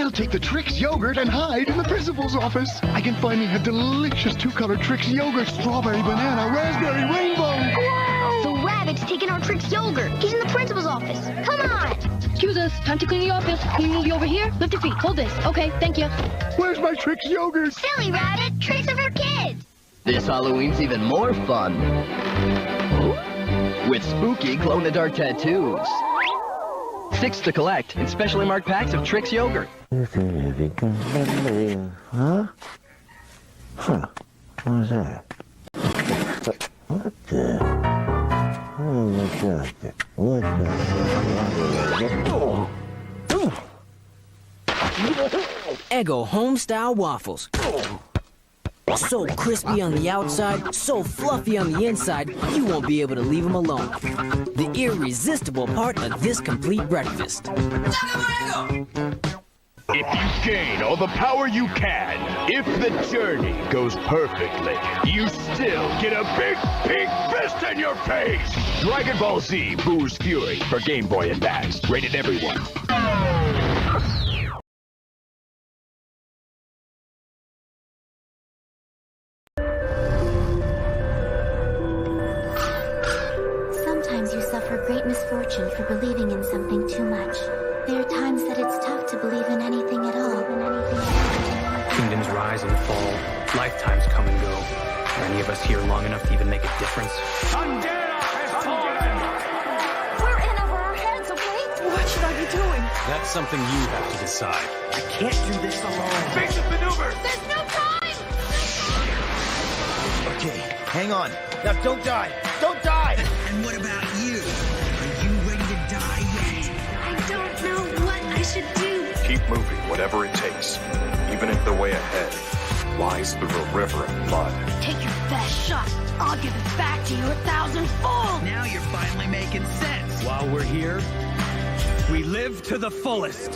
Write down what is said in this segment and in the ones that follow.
I'll take the Trix yogurt and hide in the principal's office. I can find me a delicious two-color Trix yogurt, strawberry, banana, raspberry, rainbow. Whoa! So Rabbit's taking our Trix yogurt. He's in the principal's office. Come on! Excuse us. Time to clean the office. Can you move you over here? Lift your feet. Hold this. Okay, thank you. Where's my Trix yogurt? Silly Rabbit! Tricks are for kids! This Halloween's even more fun. With spooky glow-in-the-dark tattoos. 6 to collect in specially marked packs of Trix yogurt. Huh? Huh. What was that? What the? Oh my God. What the? Eggo home-style waffles. So crispy on the outside, so fluffy on the inside, you won't be able to leave them alone. The irresistible part of this complete breakfast. If you gain all the power you can, if the journey goes perfectly, you still get a big pink fist in your face! Dragon Ball Z Boo's Fury for Game Boy Advance. Rated everyone. Sometimes you suffer great misfortune for believing in something too much. There are times that it's tough to believe in anything at all. Kingdoms rise and fall. Lifetimes come and go. Are any of us here long enough to even make a difference? We're in over our heads, okay? What should I be doing? That's something you have to decide. I can't do this alone. Basic maneuver! There's no time! Okay, hang on. Now don't die! Don't die! And what about you? Are you ready to die yet? I don't know what I should do. Keep moving, whatever it takes. Even if the way ahead lies through a river of blood. Take your best shot. I'll give it back to you 1,000-fold! Now you're finally making sense. While we're here, we live to the fullest.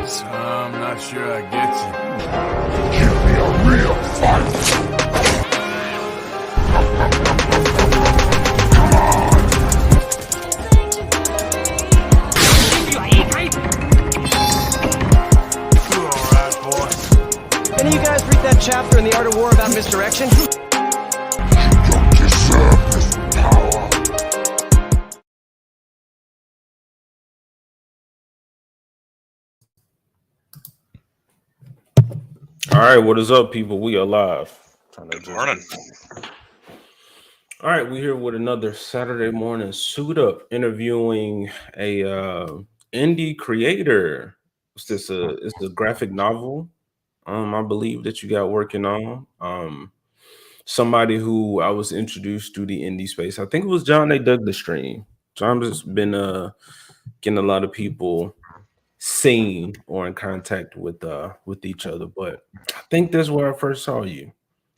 So I'm not sure I get you. Give me a real fight! Any of you guys read that chapter in The Art of War about misdirection? You don't deserve this power. All right, what is up, people? We are live. Good morning. All right, we're here with another Saturday morning suit up interviewing a indie creator. It's a graphic novel. I believe that you got working on. Somebody who I was introduced to the indie space. I think it was John. They dug the stream. John has been getting a lot of people seen or in contact with each other, but I think that's where I first saw you.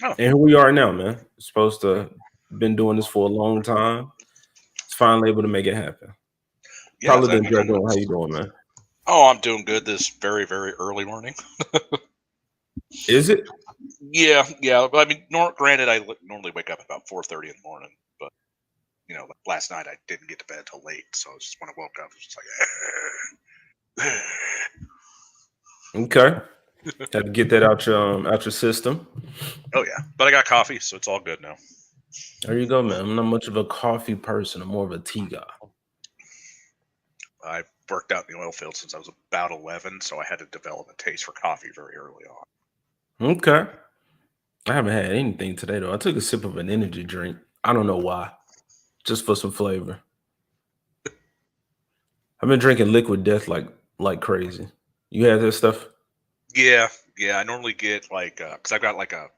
Oh. And here we are now, man. Supposed to been doing this for a long time. It's finally able to make it happen. Yeah, Paladin, Dragoon, how you doing, man? Oh, I'm doing good this very, very early morning. Is it? Yeah. I mean, granted, I normally wake up about 4:30 in the morning, but you know, last night I didn't get to bed till late, so just when I woke up, it was just like. Okay. Had to get that out your system. Oh yeah, but I got coffee, so it's all good now. There you go, man. I'm not much of a coffee person. I'm more of a tea guy. I worked out in the oil field since I was about 11, so I had to develop a taste for coffee very early on. Okay. I haven't had anything today, though. I took a sip of an energy drink. I don't know why. Just for some flavor. I've been drinking Liquid Death like crazy. You had this stuff? Yeah. I normally get like, because I've got like a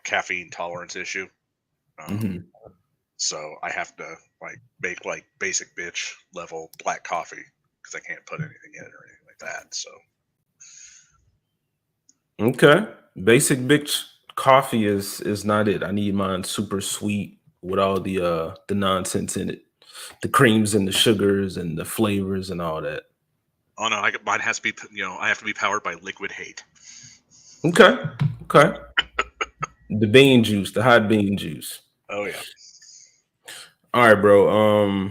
caffeine tolerance issue. So I have to like make like basic bitch level black coffee because I can't put anything in it or anything like that. So. Okay. Basic bitch coffee is not it. I need mine super sweet with all the nonsense in it. The creams and the sugars and the flavors and all that. Oh no, mine has to be, I have to be powered by liquid hate. Okay. The bean juice, the hot bean juice. Oh yeah. All right, bro.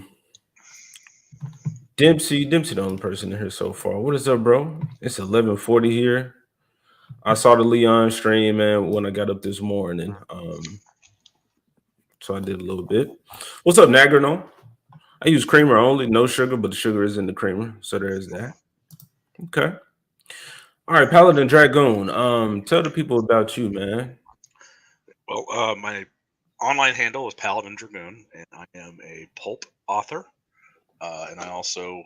Dempsey, the only person in here so far. What is up, bro? It's 11:40 here. I saw the Leon stream, man, when I got up this morning. So I did a little bit. What's up, Nagrano? I use creamer only, no sugar, but the sugar is in the creamer. So there's that. Okay. All right, Paladin Dragoon. Tell the people about you, man. Well, my online handle is Paladin Dragoon, and I am a pulp author. And I also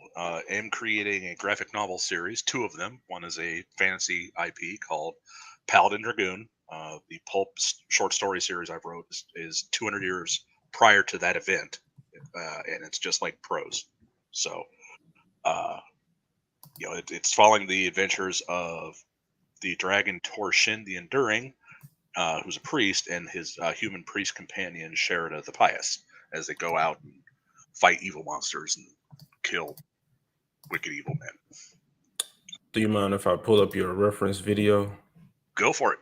am creating a graphic novel series, two of them. One is a fantasy IP called Paladin Dragoon. The pulp short story series I wrote is 200 years prior to that event, and it's just like prose. So, it's following the adventures of the dragon Torshin the Enduring, who's a priest, and his human priest companion Sherida the Pious, as they go out and fight evil monsters and kill wicked evil men. Do you mind if I pull up your reference video? Go for it.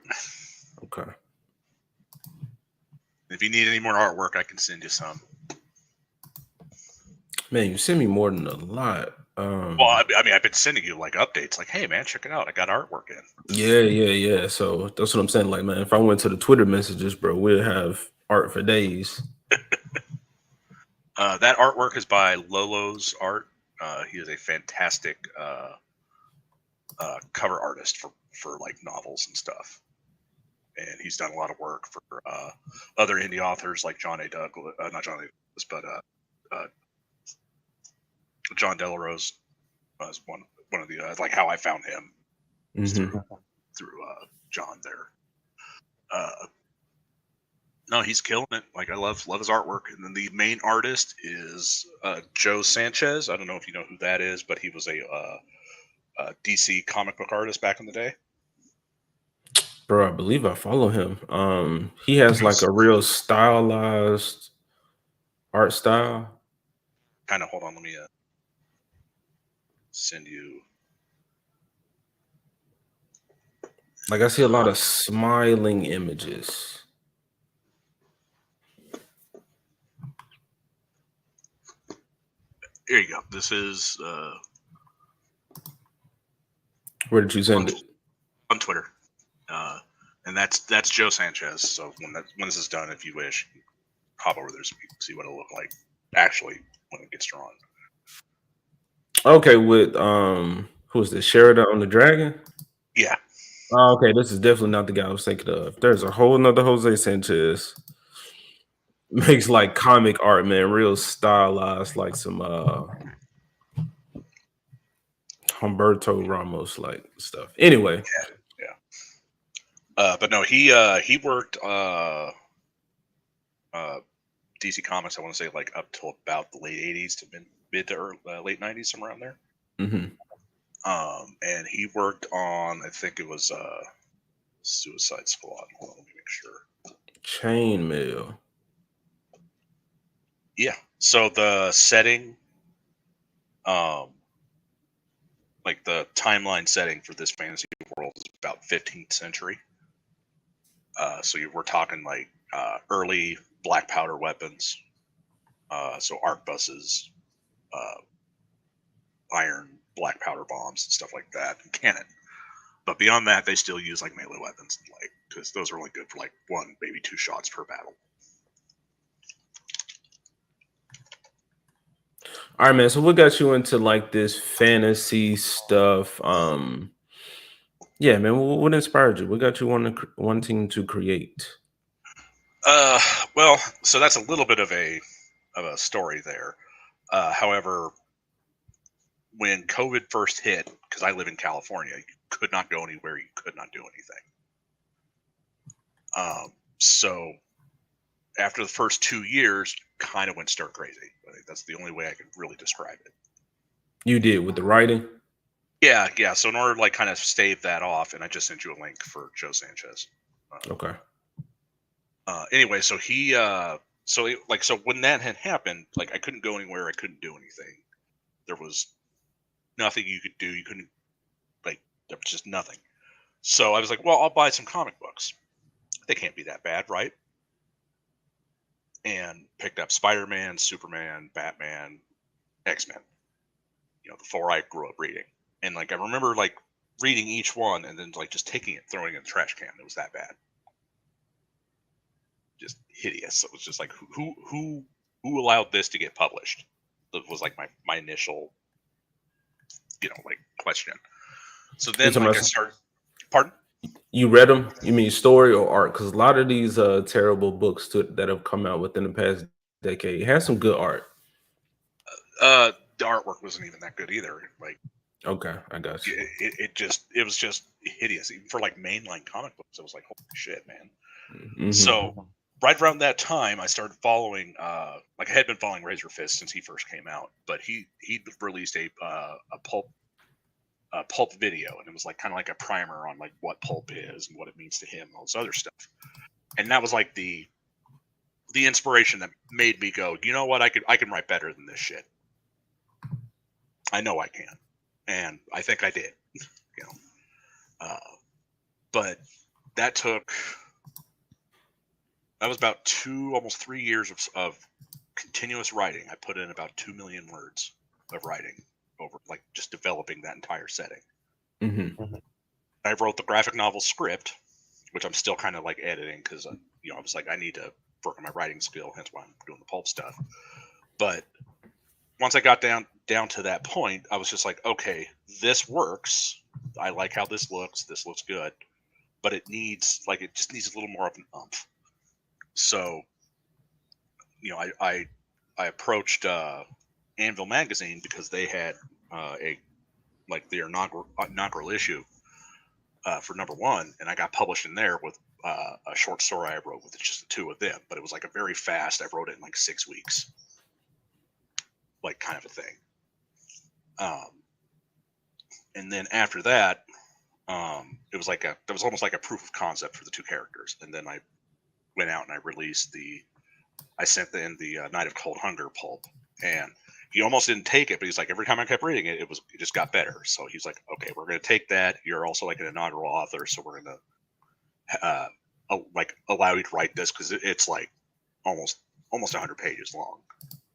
Okay. If you need any more artwork, I can send you some. Man, you send me more than a lot. Well, I mean, I've been sending you like updates, like, "Hey, man, check it out! I got artwork in." Yeah. So that's what I'm saying. Like, man, if I went to the Twitter messages, bro, we'd have art for days. That artwork is by Lolo's Art. He is a fantastic cover artist for like novels and stuff, and he's done a lot of work for other indie authors like John A. Douglas, not John A. Douglas, but John Delarose was one of the like how I found him through John there. No, he's killing it. Like, I love his artwork. And then the main artist is Joe Sanchez. I don't know if you know who that is, but he was a DC comic book artist back in the day. Bro, I believe I follow him. He has like a real stylized art style. Kind of, hold on, let me send you. Like, I see a lot of smiling images. Here you go. This is where did you send it? On Twitter. And that's Joe Sanchez. So when this is done, if you wish, hop over there so you can see what it'll look like actually when it gets drawn. Okay, with who's this? Sherida on the Dragon? Yeah. Oh, okay, this is definitely not the guy I was thinking of. There's a whole nother Jose Sanchez. Makes like comic art, man, real stylized, like some Humberto Ramos like stuff. Anyway. Yeah. But no, he worked DC Comics, I want to say like up till about the late 80s to mid to early, late 90s, somewhere around there. And he worked on, I think it was Suicide Squad. Hold on, let me make sure. Chainmail. Yeah. So the setting, like the timeline setting for this fantasy world is about 15th century. So we're talking like early black powder weapons, so arquebuses, iron black powder bombs and stuff like that, and cannon. But beyond that, they still use like melee weapons, like because those are only good for like 1, maybe 2 shots per battle. All right, man. So what got you into like this fantasy stuff? Yeah, man. What inspired you? What got you wanting to create? Well, so that's a little bit of a story there. However, when COVID first hit, because I live in California, you could not go anywhere. You could not do anything. So after the first 2 years, kind of went stir crazy. I think that's the only way I can really describe it. You did with the writing? Yeah. So in order to like kind of stave that off, and I just sent you a link for Joe Sanchez. Okay. Anyway, so he so when that had happened, like I couldn't go anywhere, I couldn't do anything. There was nothing you could do. You couldn't, like, there was just nothing. So I was like, well, I'll buy some comic books. They can't be that bad, right? and picked up Spider-Man, Superman, Batman, X-Men. You know, the 4 I grew up reading. And like I remember like reading each one and then like just taking it, throwing it in the trash can. It was that bad. Just hideous. It was just like who allowed this to get published? That was like my initial, you know, like question. So then like I started. Pardon? You read them? You mean story or art? Because a lot of these terrible books that have come out within the past decade have some good art. The artwork wasn't even that good either. Like, okay, I got you. It was just hideous. Even for like mainline comic books, it was like, holy shit, man. Mm-hmm. So right around that time, I started following. Like I had been following Razor Fist since he first came out, but he released a pulp video, and it was like kind of like a primer on like what pulp is and what it means to him, and all this other stuff. And that was like the inspiration that made me go, you know what, I can write better than this shit. I know I can, and I think I did. You know, but that was about almost 3 years of continuous writing. I put in about 2 million words of writing over like just developing that entire setting. Mm-hmm. I wrote the graphic novel script, which I'm still kind of like editing because you know, I was like, I need to work on my writing skill, hence why I'm doing the pulp stuff. But once I got down to that point, I was just like, okay, this works. I like how this looks. This looks good, but it just needs a little more of an umph. So, you know, I approached Anvil magazine because they had their inaugural issue for #1, and I got published in there with a short story I wrote with just the 2 of them. But it was like a very fast. I wrote it in like 6 weeks, like kind of a thing. And then after that, it was like there was almost like a proof of concept for the 2 characters, and then I went out and I released I sent in the Night of Cold Hunger pulp, and he almost didn't take it, but he's like, every time I kept reading it, it just got better. So he's like, okay, we're going to take that. You're also like an inaugural author, so we're going to like allow you to write this because it's like almost 100 pages long.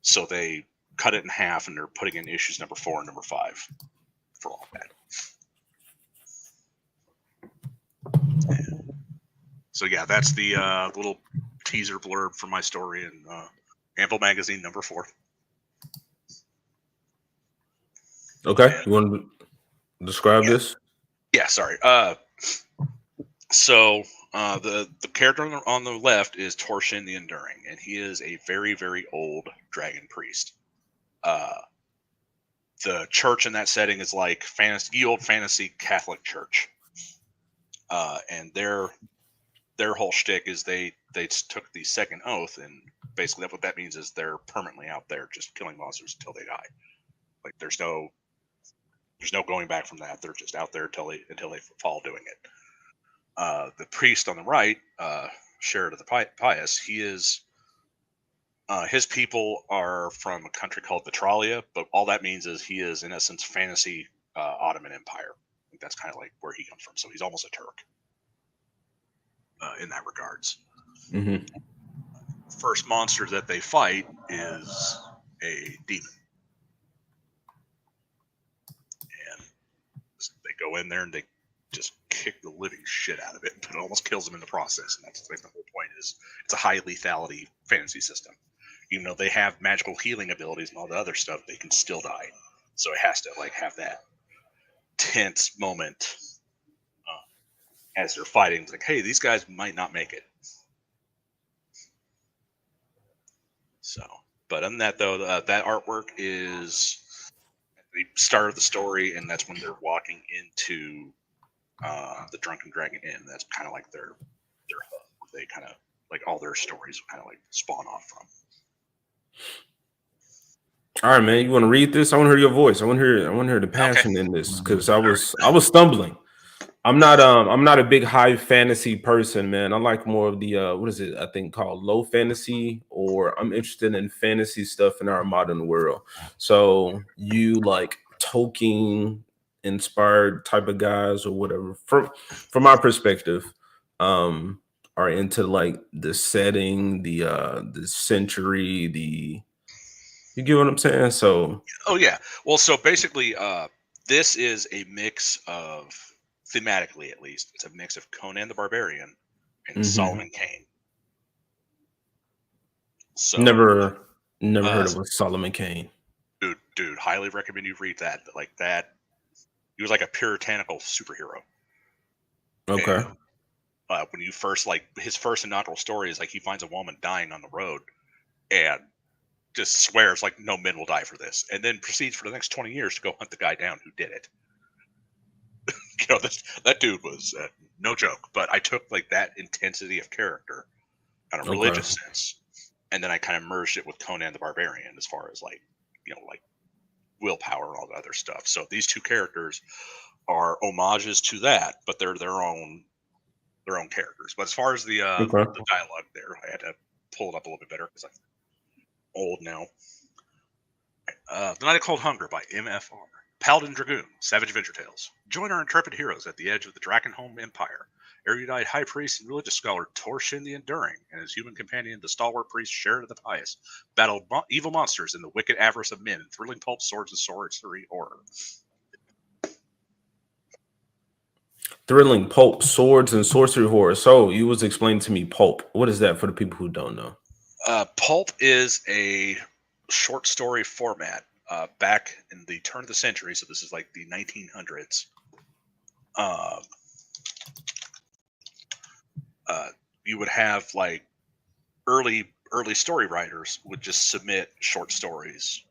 So they cut it in half, and they're putting in issues #4 and #5 for all that. So yeah, that's the little teaser blurb for my story in Anvil magazine #4. Okay, you want to describe this? Yeah, sorry. So the character on the left is Torshin the Enduring, and he is a very, very old dragon priest. The church in that setting is like old fantasy Catholic church, and their whole shtick is they took the second oath, and basically what that means is they're permanently out there just killing monsters until they die. Like there's no going back from that. They're just out there until they fall doing it. The priest on the right, Sherrod of the Pious, he is his people are from a country called Vitralia, but all that means is he is in essence fantasy Ottoman Empire. I think that's kind of like where he comes from. So he's almost a Turk in that regards. Mm-hmm. First monster that they fight is a demon. And they go in there and they just kick the living shit out of it, but it almost kills them in the process. And that's like the whole point is it's a high lethality fantasy system. Even though they have magical healing abilities and all the other stuff, they can still die. So it has to like have that tense moment as they're fighting. It's like, hey, these guys might not make it. So, but other than that, though, that artwork is at the start of the story, and that's when they're walking into the Drunken Dragon Inn. That's kind of like their hub. They kind of like all their stories kind of like spawn off from. All right, man. You want to read this? I want to hear your voice. I want to hear the passion in this because I was stumbling. I'm not a big high fantasy person, man. I like more of the what is it? I think called low fantasy, or I'm interested in fantasy stuff in our modern world. So you like Tolkien inspired type of guys or whatever. From my perspective, are into like the setting, the century, you get what I'm saying? So Oh yeah. Well, so basically, this is a mix of, thematically at least, it's a mix of Conan the Barbarian and Solomon Kane. So never heard uh, of a Solomon Kane. dude, highly recommend you read that. Like that, he was like a puritanical superhero. Okay. And, when you first, like, his first inaugural story is like he finds a woman dying on the road and just swears like no men will die for this, and then proceeds for the next 20 years to go hunt the guy down who did it. That dude was no joke. But I took like that intensity of character on a religious sense, and then I kind of merged it with Conan the Barbarian as far as like, like willpower and all the other stuff. So these two characters are homages to that, but they're their own characters. But as far as the dialogue there, I had to pull it up a little bit better because I'm old now. The Night of Cold Hunger by MFR. Paladin Dragoon, Savage Adventure Tales. Join our intrepid heroes at the edge of the Drakenholm Empire. Erudite high priest and religious scholar Torshin the Enduring and his human companion, the stalwart priest Sheridan the Pious, battle evil monsters in the wicked avarice of men in thrilling pulp, swords, and sorcery horror. Thrilling pulp, swords, and sorcery horror. So you was explaining to me pulp. What is that for the people who don't know? Pulp is a short story format back in the turn of the century. So this is like the 1900s. You would have like early story writers would just submit short stories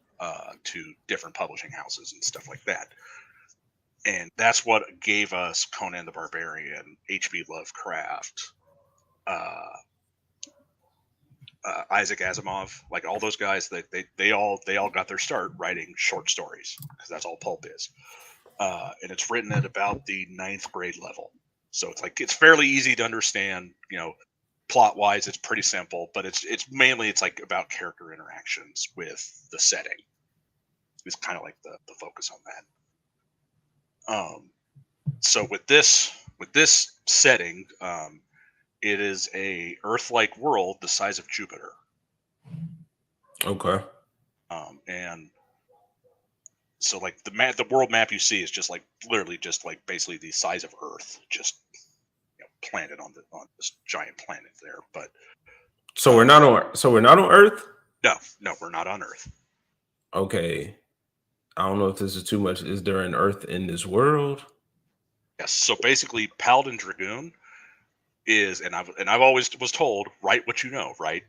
to different publishing houses and stuff like that. And that's what gave us Conan the Barbarian, H.P. Lovecraft, Isaac Asimov, like all those guys. They all got their start writing short stories because that's all pulp is. And it's written at about the 9th grade level, so it's fairly easy to understand. Plot wise, it's pretty simple, but it's mainly like about character interactions with the setting. It's kind of like the focus on that. So with this setting, it is a Earth-like world the size of Jupiter. Okay. And so like the world map you see is just like literally just like basically the size of Earth, just planted on this giant planet there. But so we're not on Earth? No, we're not on Earth. Okay. I don't know if this is too much. Is there an Earth in this world? Yes. So basically, Paladin Dragoon is, and I've always was told, write what you know, right?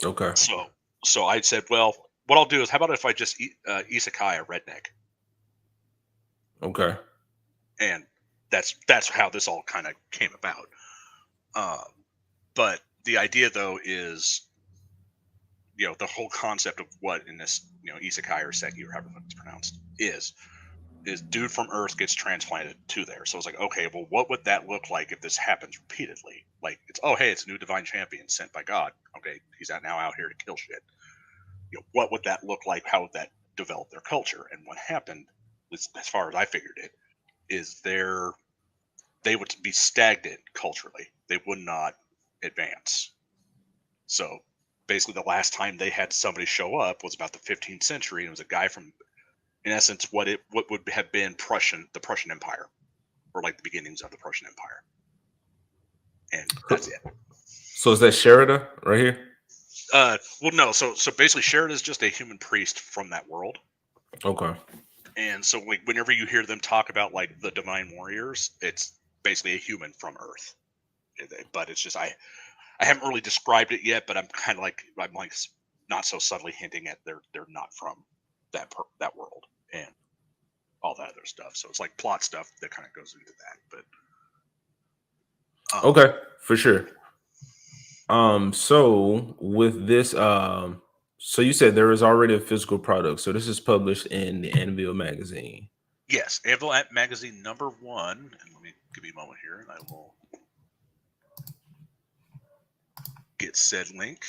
Okay. So I said, well, what I'll do is, how about if I just isekai a redneck? Okay. And that's how this all kind of came about. But the idea though is, the whole concept of what in this, isekai or seki or however it's pronounced is dude from Earth gets transplanted to there. So it's like, okay, well, what would that look like if this happens repeatedly? Like, it's a new divine champion sent by God. Okay, he's now out here to kill shit. What would that look like? How would that develop their culture? And what happened, as far as I figured it, is they would be stagnant culturally. They would not advance. So basically, the last time they had somebody show up was about the 15th century, and it was a guy from, in essence, what would have been the Prussian Empire, or like the beginnings of the Prussian Empire. And that's it. So is that Sheridan right here? Well, no. So basically, Sheridan is just a human priest from that world. Okay. And so, like, whenever you hear them talk about like the divine warriors, it's basically a human from Earth. But it's just I haven't really described it yet, but I'm not so subtly hinting at they're not from that world and all that other stuff. So it's like plot stuff that kind of goes into that. But okay, for sure. So with this, so you said there is already a physical product. So this is published in the Anvil magazine. Yes, Anvil magazine #1. And let me give you a moment here, and I will get said link.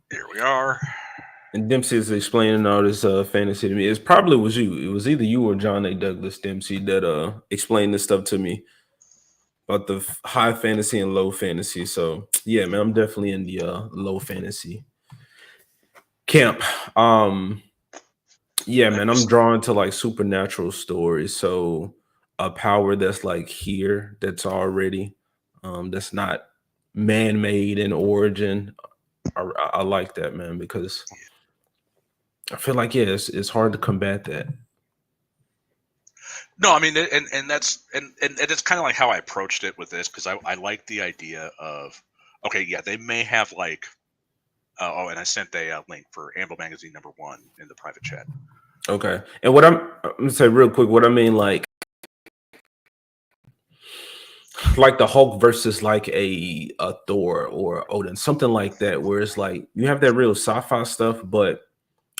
There we are. And Dempsey is explaining all this fantasy to me. It probably was you. It was either you or John A. Douglas Dempsey that explained this stuff to me about the high fantasy and low fantasy. So yeah, man, I'm definitely in the low fantasy camp. Yeah, man, I'm drawn to like supernatural stories. So a power that's like here, that's already, that's not man-made in origin. I like that, man, because I feel like it's hard to combat that. No, I mean, and it's kind of like how I approached it with this, because I like the idea of, okay, yeah, they may have like, and I sent a link for Amble Magazine #1 in the private chat. Okay, and what I'm gonna say real quick, what I mean, like the Hulk versus like a Thor or Odin, something like that, where it's like you have that real sci-fi stuff, but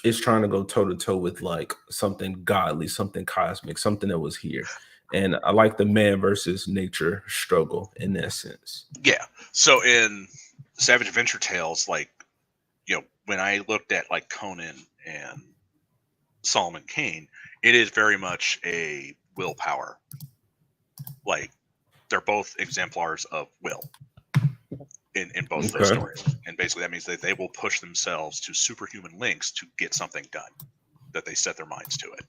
it's trying to go toe to toe with like something godly, something cosmic, something that was here. And I like the man versus nature struggle in that sense. Yeah. So in Savage Adventure Tales, like, when I looked at like Conan and Solomon Kane, it is very much a willpower. Like, they're both exemplars of will in both those stories. And basically that means that they will push themselves to superhuman lengths to get something done, that they set their minds to it.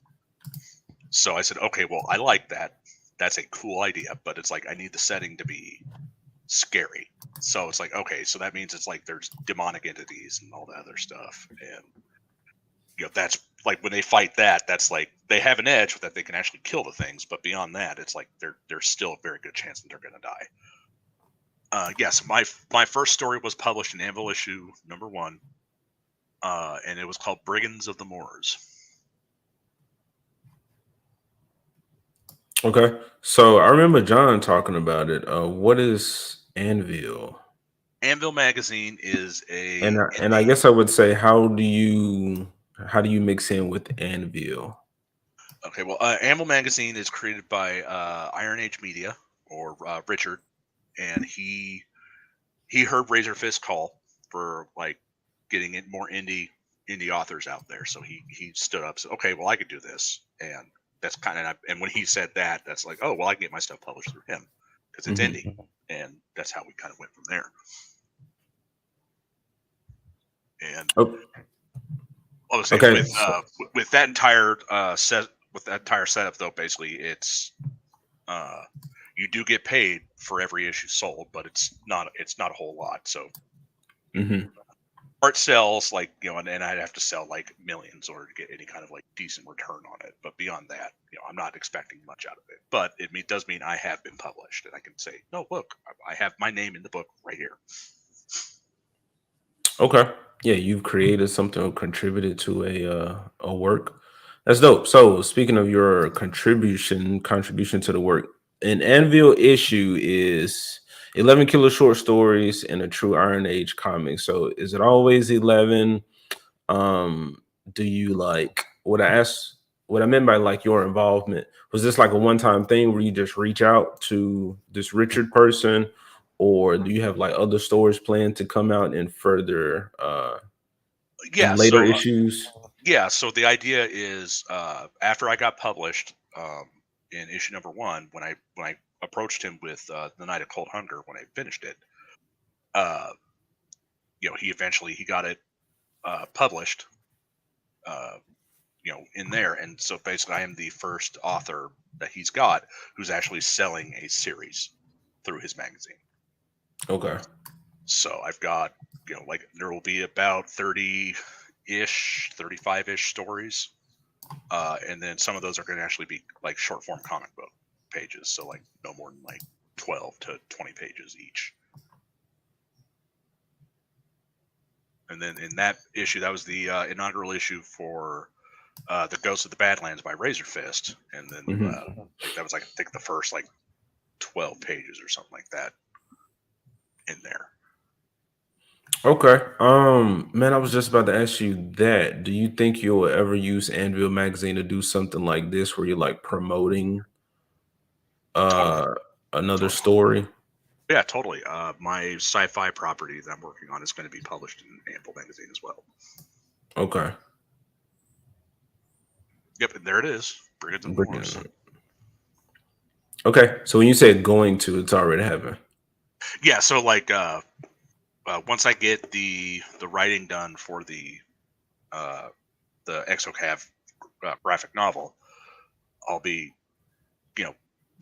So I said, okay, well, I like that. That's a cool idea, but it's like I need the setting to be scary. So it's like, okay, so that means it's like there's demonic entities and all that other stuff. And that's like when they fight that, that's like they have an edge that they can actually kill the things, but beyond that, it's like there's still a very good chance that they're going to die. Yes, my first story was published in Anvil issue #1, and it was called Brigands of the Moors. Okay, so I remember John talking about it. What is Anvil? Anvil Magazine is a and I guess I would say, how do you mix in with Anvil? Okay, well, Anvil Magazine is created by Iron Age Media, or Richard, and he heard Razor Fist call for like getting it more indie authors out there. So he stood up and said, okay, well, I could do this, and that's kind of, and when he said that, that's like, oh, well, I can get my stuff published through him because it's indie, and that's how we kind of went from there. And okay, with that entire setup, though, basically it's you do get paid for every issue sold, but it's not a whole lot. So art sells like, and I'd have to sell like millions in order to get any kind of like decent return on it. But beyond that, I'm not expecting much out of it. But it does mean I have been published, and I can say, no, look, I have my name in the book right here. Okay. Yeah, you've created something or contributed to a work. That's dope. So speaking of your contribution to the work, an Anvil issue is 11 killer short stories in a true Iron Age comic. So is it always 11? Do you like what I meant by like your involvement? Was this like a one-time thing where you just reach out to this Richard person, or do you have like other stories planned to come out in further later issues? Yeah, so the idea is after I got published in issue #1, when I approached him with The Night of Cold Hunger, when I finished it, he got it published, in there, and so basically I am the first author that he's got who's actually selling a series through his magazine. Okay. So I've got, like there will be about 30-ish, 35-ish stories. And then some of those are going to actually be like short form comic book pages. So like no more than like 12 to 20 pages each. And then in that issue, that was the inaugural issue for The Ghost of the Badlands by Razor Fist. And then that was like, I think the first like 12 pages or something like that in there. Okay. Man, I was just about to ask you that. Do you think you'll ever use Anvil Magazine to do something like this where you're like promoting another story? Yeah, totally. My sci-fi property that I'm working on is going to be published in Anvil Magazine as well. Okay. Yep, and there it is. Brigands and Wars. Okay, so when you say going to, it's already happened. Yeah, so like once I get the writing done for the Exocav graphic novel, I'll be,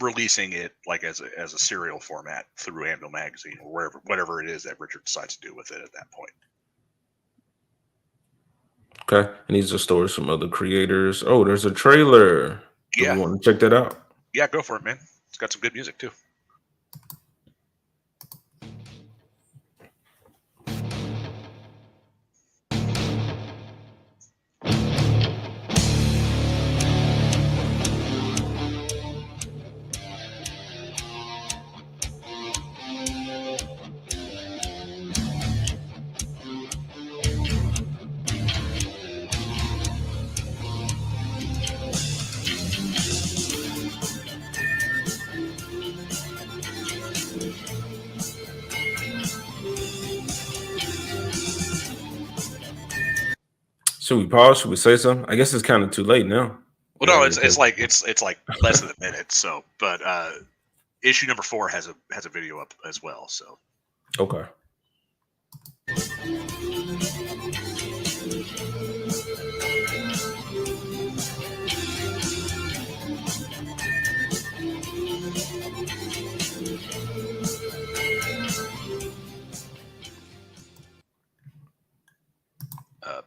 releasing it like as a serial format through Anvil Magazine or whatever it is that Richard decides to do with it at that point. Okay, and these are stories from other creators. Oh, there's a trailer. Do Yeah. we want to check that out? Yeah, go for it, man. It's got some good music too. Should we pause? Should we say something? I guess it's kind of too late now. Well, no, it's like less than a minute. So, but issue number 4 has a video up as well. So, okay.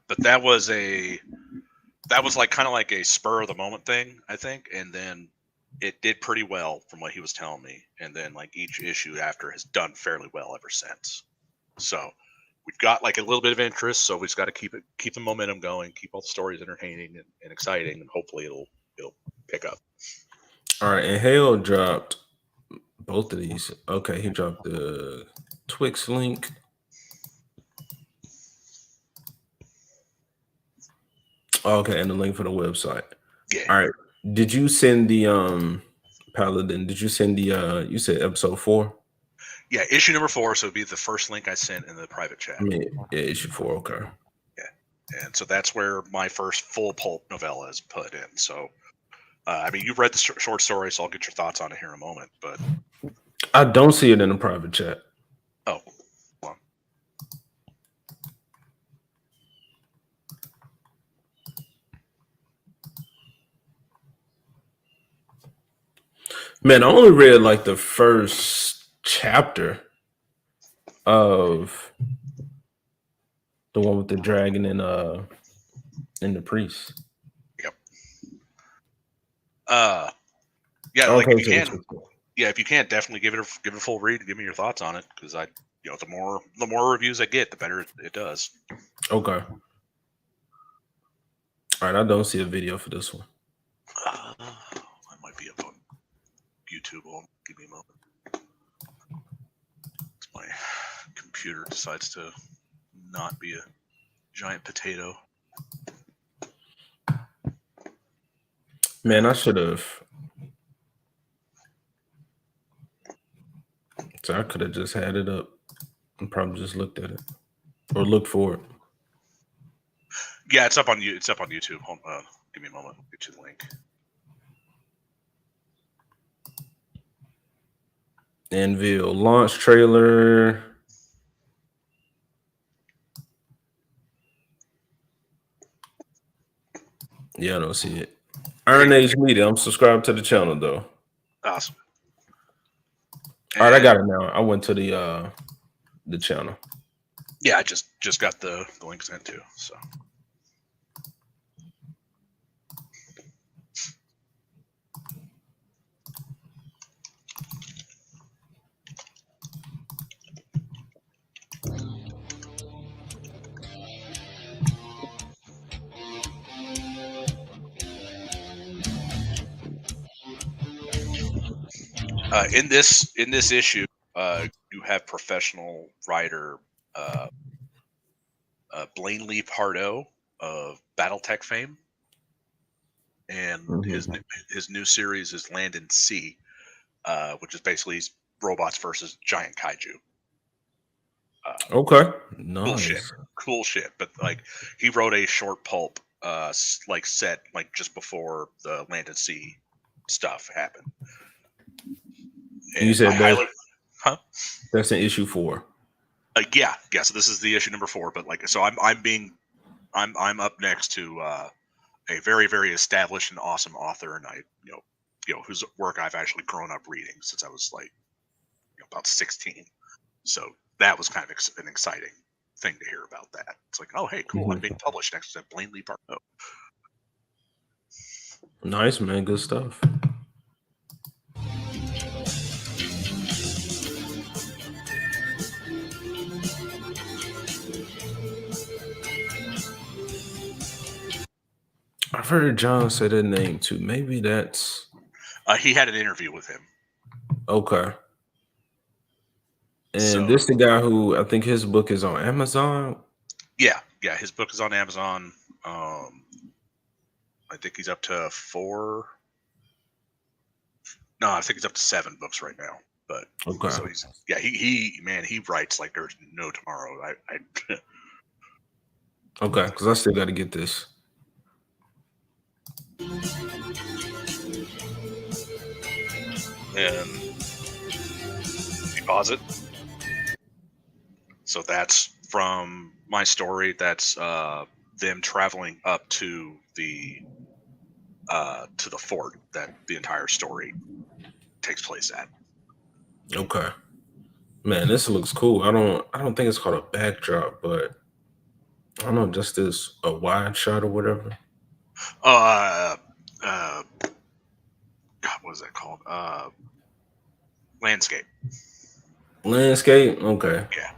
but that was like kind of like a spur of the moment thing, I think, and then it did pretty well from what he was telling me, and then like each issue after has done fairly well ever since. So we've got like a little bit of interest, so we just got to keep the momentum going, keep all the stories entertaining and exciting, and hopefully it'll pick up. All right, and Hale dropped both of these. Okay, he dropped the Twix link. Okay, and the link for the website. Yeah. All right. Did you send the Paladin? Did you send the you said episode 4? Yeah, issue number 4, so it'd be the first link I sent in the private chat. Yeah, issue 4, okay. Yeah. And so that's where my first full pulp novella is put in. So I mean, you've read the short story, so I'll get your thoughts on it here in a moment, but I don't see it in the private chat. Oh. Well. Man, I only read like the first chapter of the one with the dragon and the priest. Yep. Yeah, like if you can, definitely give it a full read and give me your thoughts on it, because the more reviews I get, the better it does. Okay. All right, I don't see a video for this one. I might be up on YouTube. Give me a moment. My computer decides to not be a giant potato. Man, I should have. So I could have just had it up and probably just looked at it or looked for it. Yeah, it's up on YouTube. Hold on, give me a moment. I'll get you the link. Anvil launch trailer. Yeah, I don't see it. Iron Age Media. I'm subscribed to the channel though. Awesome. All right, I got it now. I went to the channel. Yeah, I just got the link sent too. So. In this issue, you have professional writer Blaine Lee Pardo of BattleTech fame, and his new series is Land and Sea, which is basically robots versus giant kaiju. Okay. Cool shit, Nice. cool shit. But like, he wrote a short pulp, like set like just before the Land and Sea stuff happened. And you And I said highly, huh? that's an issue 4. Yeah. So this is the issue number 4. But like, so I'm up next to a very, very established and awesome author, and I whose work I've actually grown up reading since I was like about 16. So that was kind of an exciting thing to hear about that. It's like, oh, hey, cool, I'm being published next to Blaine Lee Pardo. Nice, man. Good stuff. I've heard John say that name too. Maybe that's He had an interview with him. okay. And So, this the guy who I think his book is on Amazon. Yeah, his book is on Amazon. I think he's up to 4. No, I think he's up to 7 books right now. But Okay. so he writes like there's no tomorrow. I Okay, because I still got to get this. And deposit. So that's from my story. That's them traveling up to the fort that the entire story takes place at. Okay. Man, this looks cool. I don't think it's called a backdrop, but I don't know, just this a wide shot or whatever. God, what is that called? Landscape. Landscape? Okay. Yeah.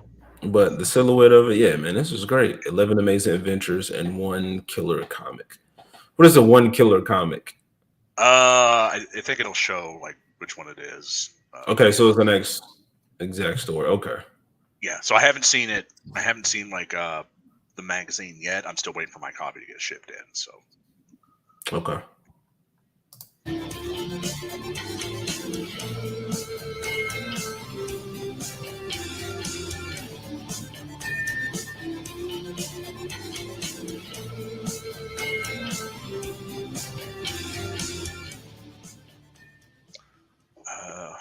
But the silhouette of it, yeah, man, this is great. 11 amazing adventures and 1 killer comic. What is a 1 killer comic? I think it'll show like which one it is. Okay, so it's the next exact story. Okay. Yeah, so I haven't seen it. I haven't seen like the magazine yet. I'm still waiting for my copy to get shipped in. So. Okay.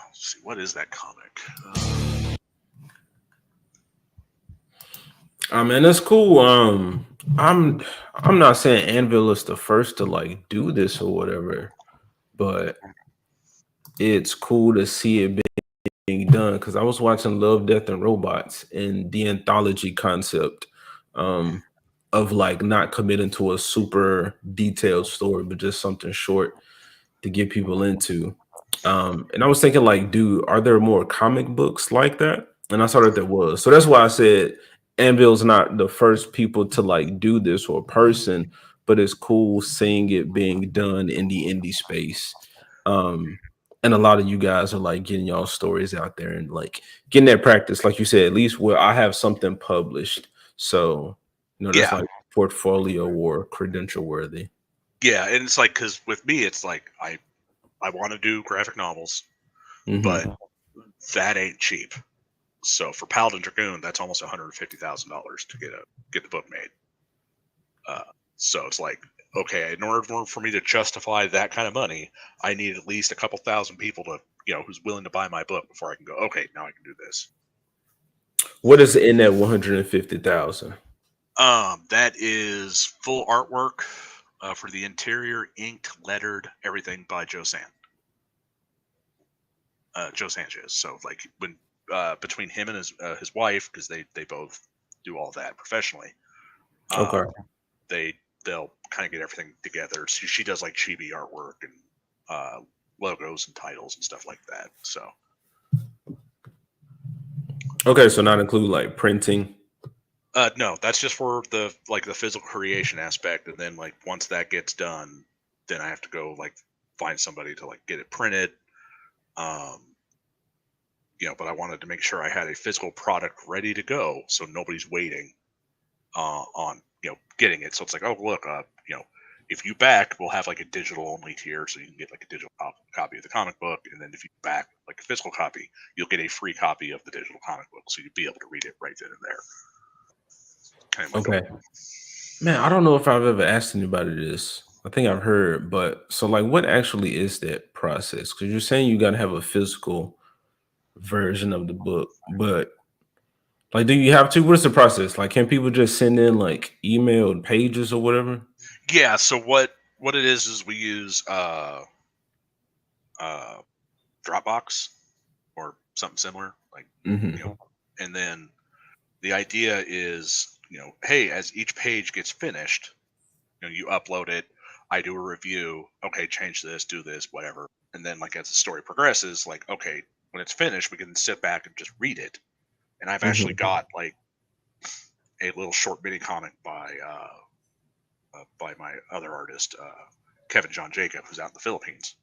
Let's see, what is that comic? Man, that's cool. I'm not saying Anvil is the first to like do this or whatever, but it's cool to see it being done because I was watching Love, Death, and Robots and the anthology concept of like not committing to a super detailed story, but just something short to get people into. And I was thinking, like, dude, are there more comic books like that? And I saw that there was. So that's why I said Anvil's not the first people to like do this or person, but it's cool seeing it being done in the indie space. And a lot of you guys are like getting y'all stories out there and like getting that practice, like you said, at least where I have something published. So, that's like portfolio or credential worthy. Yeah, and it's like because with me, it's like I want to do graphic novels, but that ain't cheap. So for Paladin Dragoon, that's almost $150,000 to get the book made. So it's like, okay, in order for me to justify that kind of money, I need at least a couple thousand people to who's willing to buy my book before I can go. Okay, now I can do this. What is in that 150,000? That is full artwork for the interior, inked, lettered, everything by Joe Sanchez. So like when between him and his wife, because they both do all that professionally. Okay. They'll kind of get everything together. She does like chibi artwork and logos and titles and stuff like that. So. Okay, so not include like printing. No, that's just for the physical creation aspect, and then like once that gets done, then I have to go like find somebody to like get it printed. But I wanted to make sure I had a physical product ready to go, so nobody's waiting on getting it. So it's like, oh look, if you back, we'll have like a digital only tier, so you can get like a digital copy of the comic book, and then if you back like like a physical copy, you'll get a free copy of the digital comic book, so you'll be able to read it right then and there. Kind of Okay. Man, I don't know if I've ever asked anybody this. I think I've heard, but so like what actually is that process? Because you're saying you gotta have a physical version of the book, but like do you have to? What's the process? Like can people just send in like emailed pages or whatever? Yeah. So what it is we use Dropbox or something similar, like and then the idea is hey, as each page gets finished, you upload it, I do a review, okay, change this, do this, whatever, and then like as the story progresses, like okay, when it's finished, we can sit back and just read it. And I've actually got like a little short mini comic by my other artist, Kevin John Jacob, who's out in the Philippines.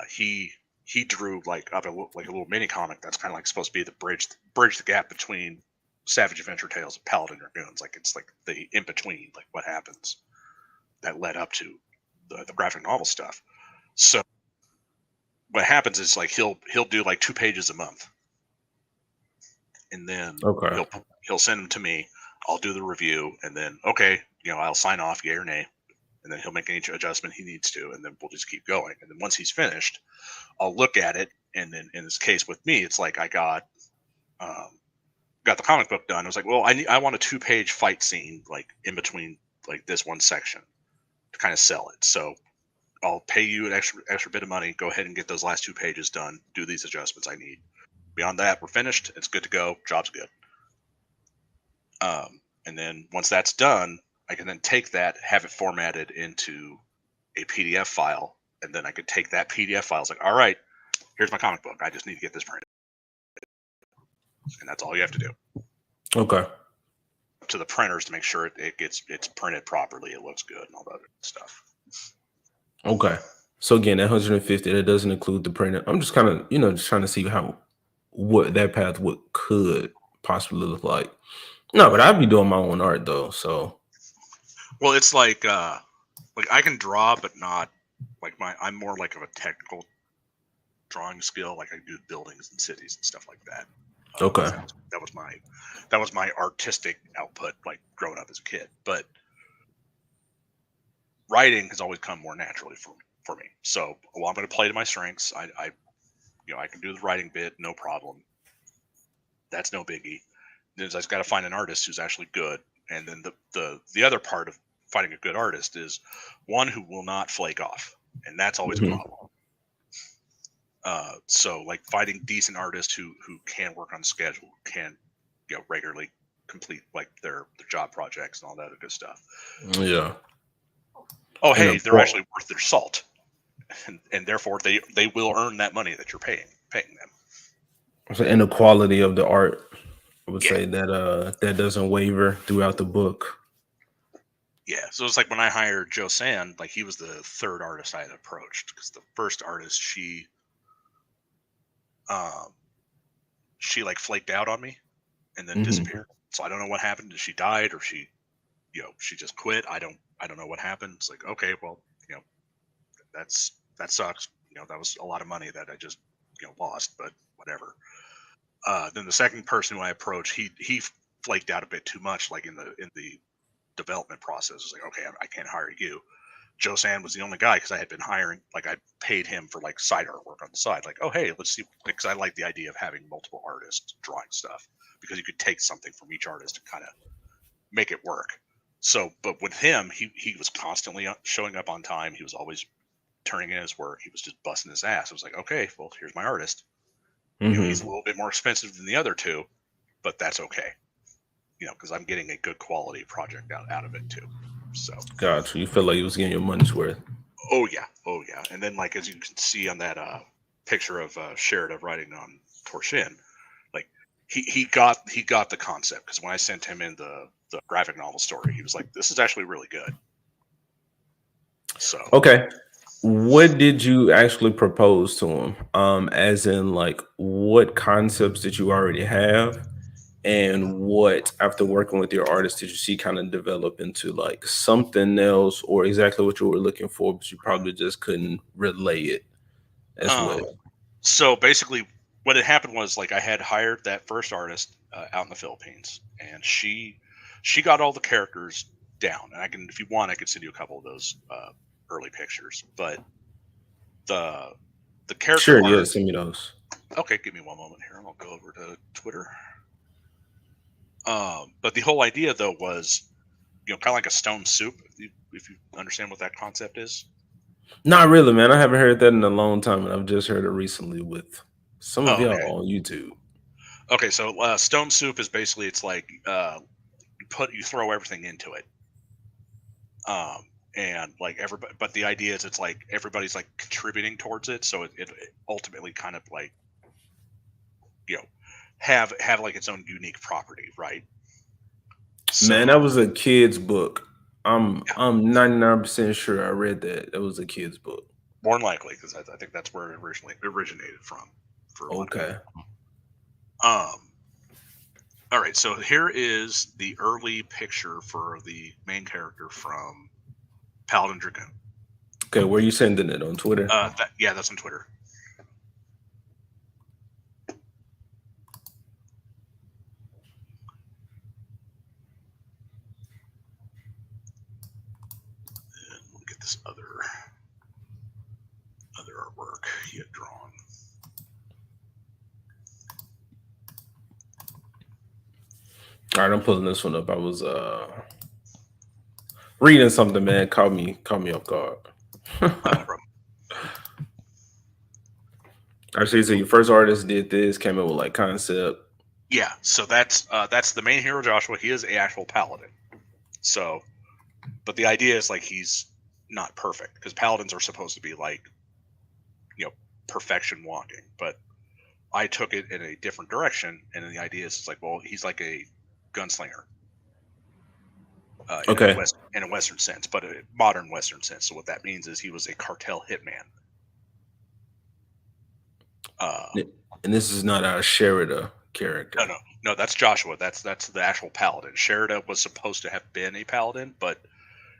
He drew like up a little mini comic that's kind of like supposed to be the bridge the gap between Savage Adventure Tales and Paladin Dragoons. Like it's like the in between, like what happens that led up to the graphic novel stuff. So what happens is like he'll do like 2 pages a month, and then he'll send them to me. I'll do the review, and then okay, I'll sign off, yay or nay, and then he'll make any adjustment he needs to, and then we'll just keep going. And then once he's finished, I'll look at it, and then in this case with me, it's like I got the comic book done. I was like, well, I want a 2-page fight scene like in between like this one section to kind of sell it. So I'll pay you an extra bit of money. Go ahead and get those last 2 pages done. Do these adjustments I need. Beyond that, we're finished. It's good to go. Job's good. And then once that's done, I can then take that, have it formatted into a PDF file, and then I could take that PDF file. It's like, all right, here's my comic book. I just need to get this printed, and that's all you have to do. Okay. To the printers to make sure it's printed properly, it looks good, and all that other stuff. Okay. So again, that 150, that doesn't include the printer. I'm just kind of, just trying to see what that path could possibly look like. No, but I'd be doing my own art though. So, well, it's like I can draw, but not like I'm more like of a technical drawing skill. Like I do buildings and cities and stuff like that. Okay. That was my artistic output, like growing up as a kid. But writing has always come more naturally for me. So, I'm going to play to my strengths. I can do the writing bit, no problem. That's no biggie. Then I just got to find an artist who's actually good, and then the other part of finding a good artist is one who will not flake off, and that's always a problem. So like finding decent artists who can work on schedule, can regularly complete like their job projects and all that other good stuff. Yeah. Oh, hey, they're actually worth their salt, and therefore they will earn that money that you're paying them. So, and the quality of the art, I would say that doesn't waver throughout the book. Yeah, so it's like when I hired Joe Sand, like he was the third artist I had approached, because the first artist she like flaked out on me and then disappeared. So I don't know what happened. She died, or she just quit. I don't know what happened. It's like, okay, well, that sucks. That was a lot of money that I just lost, but whatever. Then the second person who I approached, he flaked out a bit too much, like in the development process. It's like, okay, I can't hire you. Joe Sand was the only guy, because I had been hiring, like I paid him for like side artwork on the side. Like, oh, hey, let's see, because I like the idea of having multiple artists drawing stuff, because you could take something from each artist and kind of make it work. So, but with him, he was constantly showing up on time. He was always turning in his work. He was just busting his ass. I was like, okay, well, here's my artist. He's a little bit more expensive than the other two, but that's okay. Because I'm getting a good quality project out of it too. So gotcha. You feel like you was getting your money's worth. Oh yeah. And then like as you can see on that picture of Sheridan writing on Torshin, like he got the concept, because when I sent him in the graphic novel story, he was like, this is actually really good. So okay. What did you actually propose to him? As in like what concepts did you already have? And what, after working with your artist, did you see kind of develop into like something else, or exactly what you were looking for, but you probably just couldn't relay it as well? So basically, what had happened was like I had hired that first artist out in the Philippines, and she got all the characters down. And I can, if you want, I could send you a couple of those early pictures. But the character Sure, art. yeah, send me those. Okay, give me one moment here. I'll go over to Twitter. But the whole idea though was, kind of like a stone soup. If you understand what that concept is. Not really, man. I haven't heard that in a long time, and I've just heard it recently with some of y'all on YouTube. Okay, so stone soup is basically, it's like you throw everything into it, and like everybody. But the idea is, it's like everybody's like contributing towards it, so it ultimately kind of like have like its own unique property, right? So, Man, that was a kid's book. I'm 99% sure I read that. That was a kid's book. More than likely, because I think that's where it originally originated from. Okay. All right, so here is the early picture for the main character from Paladin Dragoon. Okay, where are you sending it? On Twitter? That's on Twitter. And we'll get this other artwork he had drawn. All right, I'm pulling this one up. I was reading something, man. Caught me off guard. Actually, so your first artist did this, came in with like concept. Yeah, so that's the main hero, Joshua. He is an actual paladin. So, but the idea is like he's not perfect, because paladins are supposed to be like, perfection walking. But I took it in a different direction, and then the idea is, it's like, well, he's like a gunslinger. In a Western sense, but a modern Western sense. So what that means is he was a cartel hitman. And this is not our Sherida character. No, that's Joshua. That's the actual paladin. Sherida was supposed to have been a paladin, but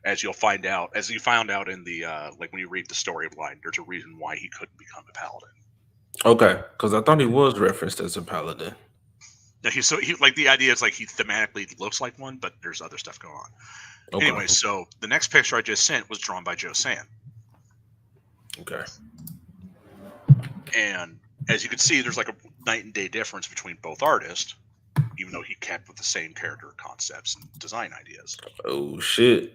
as you found out in the like when you read the storyline, there's a reason why he couldn't become a paladin. Okay, because I thought he was referenced as a paladin. No, he like, the idea is like he thematically looks like one, but there's other stuff going on. Okay. Anyway, so the next picture I just sent was drawn by Joe San. Okay. And as you can see, there's like a night and day difference between both artists, even though he kept with the same character concepts and design ideas. Oh shit!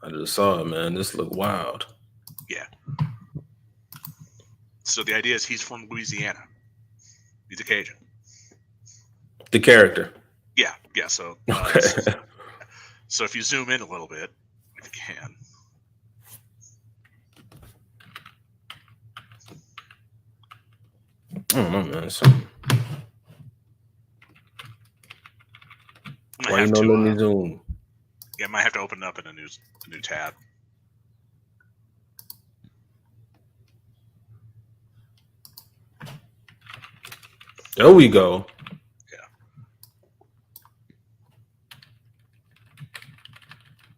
I just saw it, man. This looked wild. Yeah. So the idea is he's from Louisiana. He's a Cajun. The character. Yeah. So, so if you zoom in a little bit, if you can. I don't know, man. Why you not letting me zoom? Yeah, I might have to open it up in a new tab. There we go. Yeah.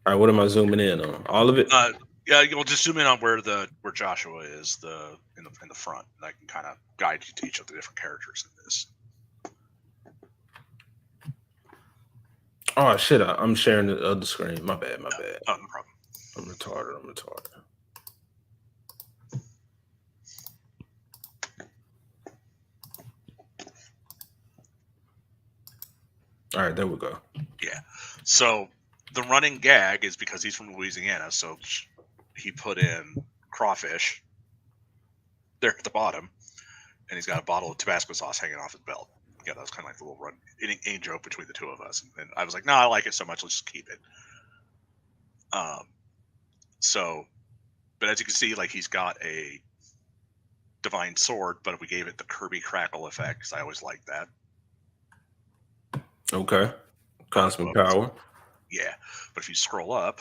All right, what am I zooming in on? All of it? Yeah, you'll just zoom in on where Joshua is in the front, and I can kind of guide you to each of the different characters in this. Oh shit! I'm sharing the other screen. My bad. Oh, no problem. I'm retarded. All right, there we go. Yeah. So the running gag is because he's from Louisiana, so he put in crawfish there at the bottom, and he's got a bottle of Tabasco sauce hanging off his belt. Yeah, that was kind of like the little any joke between the two of us. And I was like, no, I like it so much, let's just keep it. So, but as you can see, like, he's got a divine sword, but we gave it the Kirby crackle effect, because I always liked that. Okay. Cosmic power. Yeah. But if you scroll up,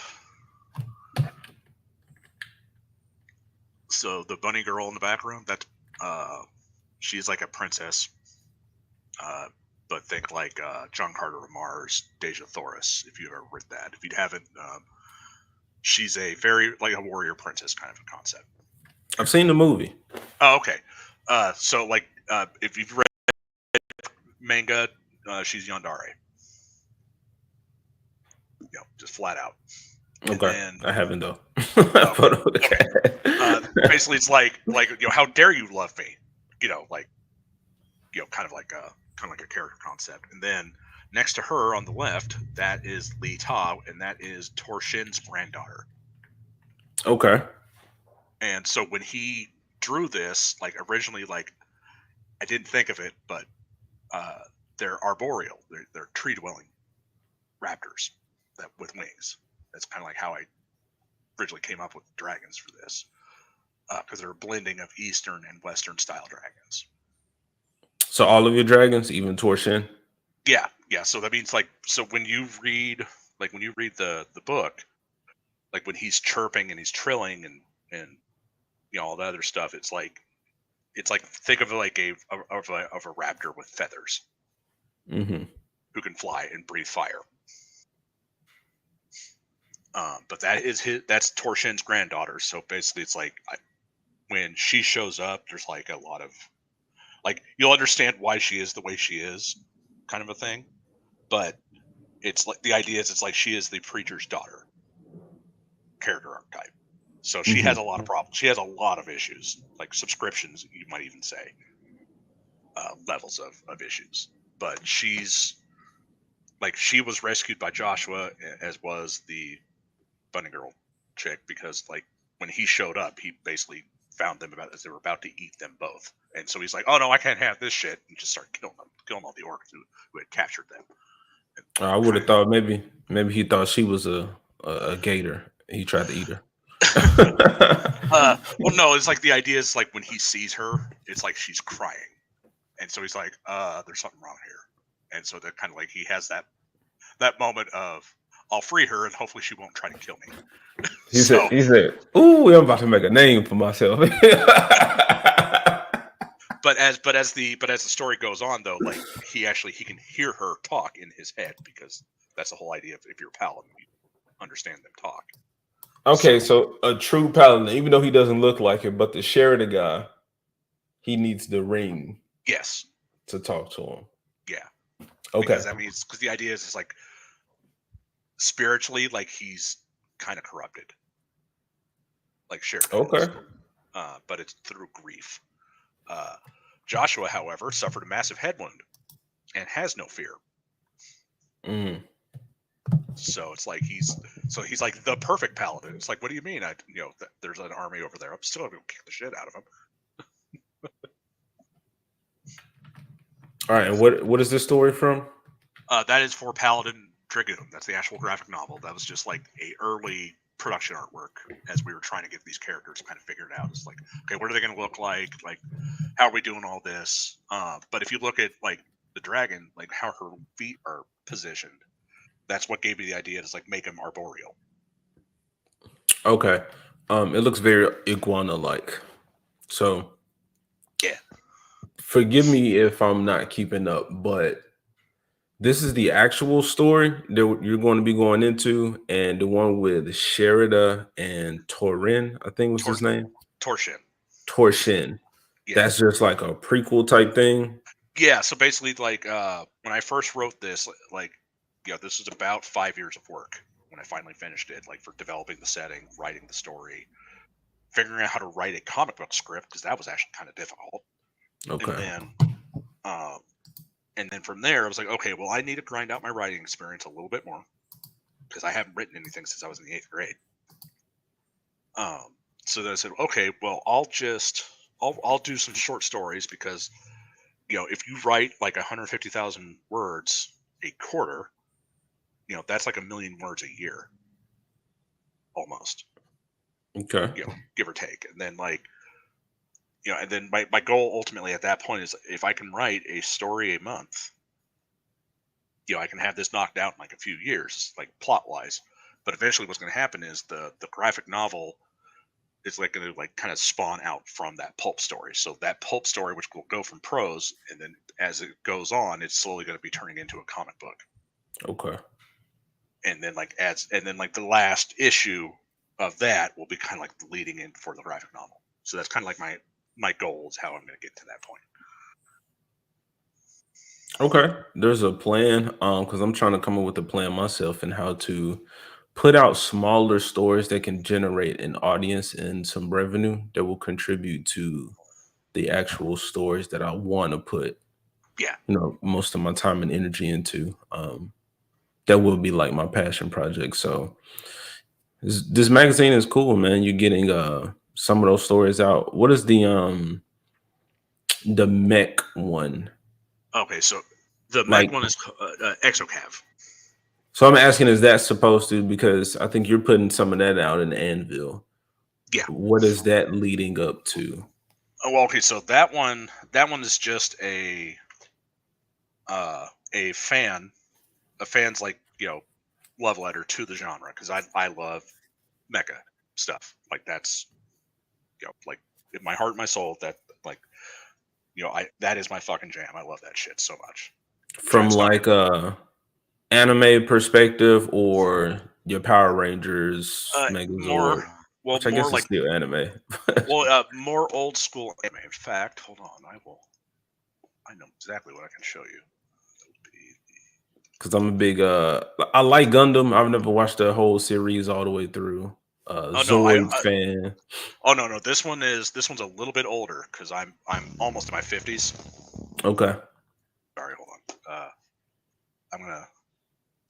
so the bunny girl in the background, that's she's like a princess. But think like John Carter of Mars, Deja Thoris, if you've ever read that. If you haven't, she's a very like a warrior princess kind of a concept. I've seen the movie. Oh, okay. So like, if you've read manga, she's Yandere. Just flat out. Okay, then, I haven't though. Okay. Basically, it's like how dare you love me? Kind of like a character concept. And then next to her on the left, that is Li Ta, and that is Torshin's granddaughter. Okay. And so when he drew this, like originally, like I didn't think of it, but they're arboreal. They're tree dwelling raptors that with wings. That's kind of like how I originally came up with dragons for this, because they're a blending of Eastern and Western style dragons. So all of your dragons, even Torshin? Yeah. So that means so when you read the book, like when he's chirping and he's trilling and all the other stuff, it's like think of it like a raptor with feathers, who can fly and breathe fire. But that's Torshin's granddaughter. So basically, it's like when she shows up, there's like a lot of you'll understand why she is the way she is, kind of a thing. But it's like the idea is it's like she is the preacher's daughter character archetype. So she has a lot of problems. She has a lot of issues, like subscriptions, you might even say, levels of issues. But she was rescued by Joshua, as was the bunny girl chick, because when he showed up, he basically found them as they were about to eat them both. And so he's like, oh no, I can't have this shit, and just started killing all the orcs who had captured them. I would have thought maybe he thought she was a gator. He tried to eat her. Well, no, it's like the idea is like when he sees her, it's like she's crying, and so he's like, there's something wrong here. And so that kind of like he has that moment of, I'll free her and hopefully she won't try to kill me. He said, ooh, I'm about to make a name for myself. But as the story goes on, though, like he can hear her talk in his head, because that's the whole idea of if you're a paladin, you understand them talk. Okay, so a true paladin, even though he doesn't look like it, but the Sheridan guy, he needs the ring. Yes. To talk to him. Yeah. Okay. Because the idea is like spiritually, like he's kind of corrupted, like Sheridan. Okay. But it's through grief. Joshua, however, suffered a massive head wound and has no fear. So it's like he's like the perfect paladin. It's like, what do you mean? There's an army over there. I'm still gonna kick the shit out of him. All right, and what is this story from? That is for Paladin Dragoon. That's the actual graphic novel. That was just like a early production artwork as we were trying to get these characters kind of figured out. It's like, okay, what are they going to look like? Like, how are we doing all this? But if you look at like the dragon, like how her feet are positioned, that's what gave me the idea to like make them arboreal. Okay. It looks very iguana-like. So yeah. Forgive me if I'm not keeping up, but this is the actual story that you're going to be going into, and the one with Sherida and Torin, I think was his name. Torshin. Yeah. That's just like a prequel type thing. Yeah. So basically, like when I first wrote this, like, this was about 5 years of work when I finally finished it, like for developing the setting, writing the story, figuring out how to write a comic book script, because that was actually kind of difficult. Okay. And then from there, I was like, okay, well, I need to grind out my writing experience a little bit more, because I haven't written anything since I was in the 8th grade. So then I said, okay, well, I'll do some short stories, because, if you write like 150,000 words a quarter, that's like 1 million words a year, almost. Okay. Give or take. And then and then my goal ultimately at that point is if I can write a story a month, I can have this knocked out in like a few years, like plot wise. But eventually what's going to happen is the graphic novel is like going to like kind of spawn out from that pulp story. So that pulp story, which will go from prose, and then as it goes on, it's slowly going to be turning into a comic book. Okay. And then the last issue of that will be kind of like the leading in for the graphic novel. So that's kind of like my goal is how I'm going to get to that point. Okay, there's a plan. Because I'm trying to come up with a plan myself and how to put out smaller stories that can generate an audience and some revenue that will contribute to the actual stories that I want to put, Yeah, most of my time and energy into. That will be like my passion project. So this magazine is cool, man. You're getting some of those stories out. What is the mech one? Okay, so the mech Like, one is Exocav. so I'm asking, is that supposed to, because I think you're putting some of that out in Anvil. Yeah. What is that leading up to? Oh, well, okay, so that one is just a fan's like, love letter to the genre, because I love mecha stuff. Like, that's, like, in my heart and my soul, that, like, that is my fucking jam. I love that shit so much. From like anime perspective, or your Power Rangers Megazord? Which I guess is like still anime. more old school anime. In fact, hold on, I know exactly what I can show you. Because I'm a big I like Gundam. I've never watched the whole series all the way through. Zoid fan. Oh no, this one's a little bit older, because I'm almost in my 50s. Okay. Sorry, hold on.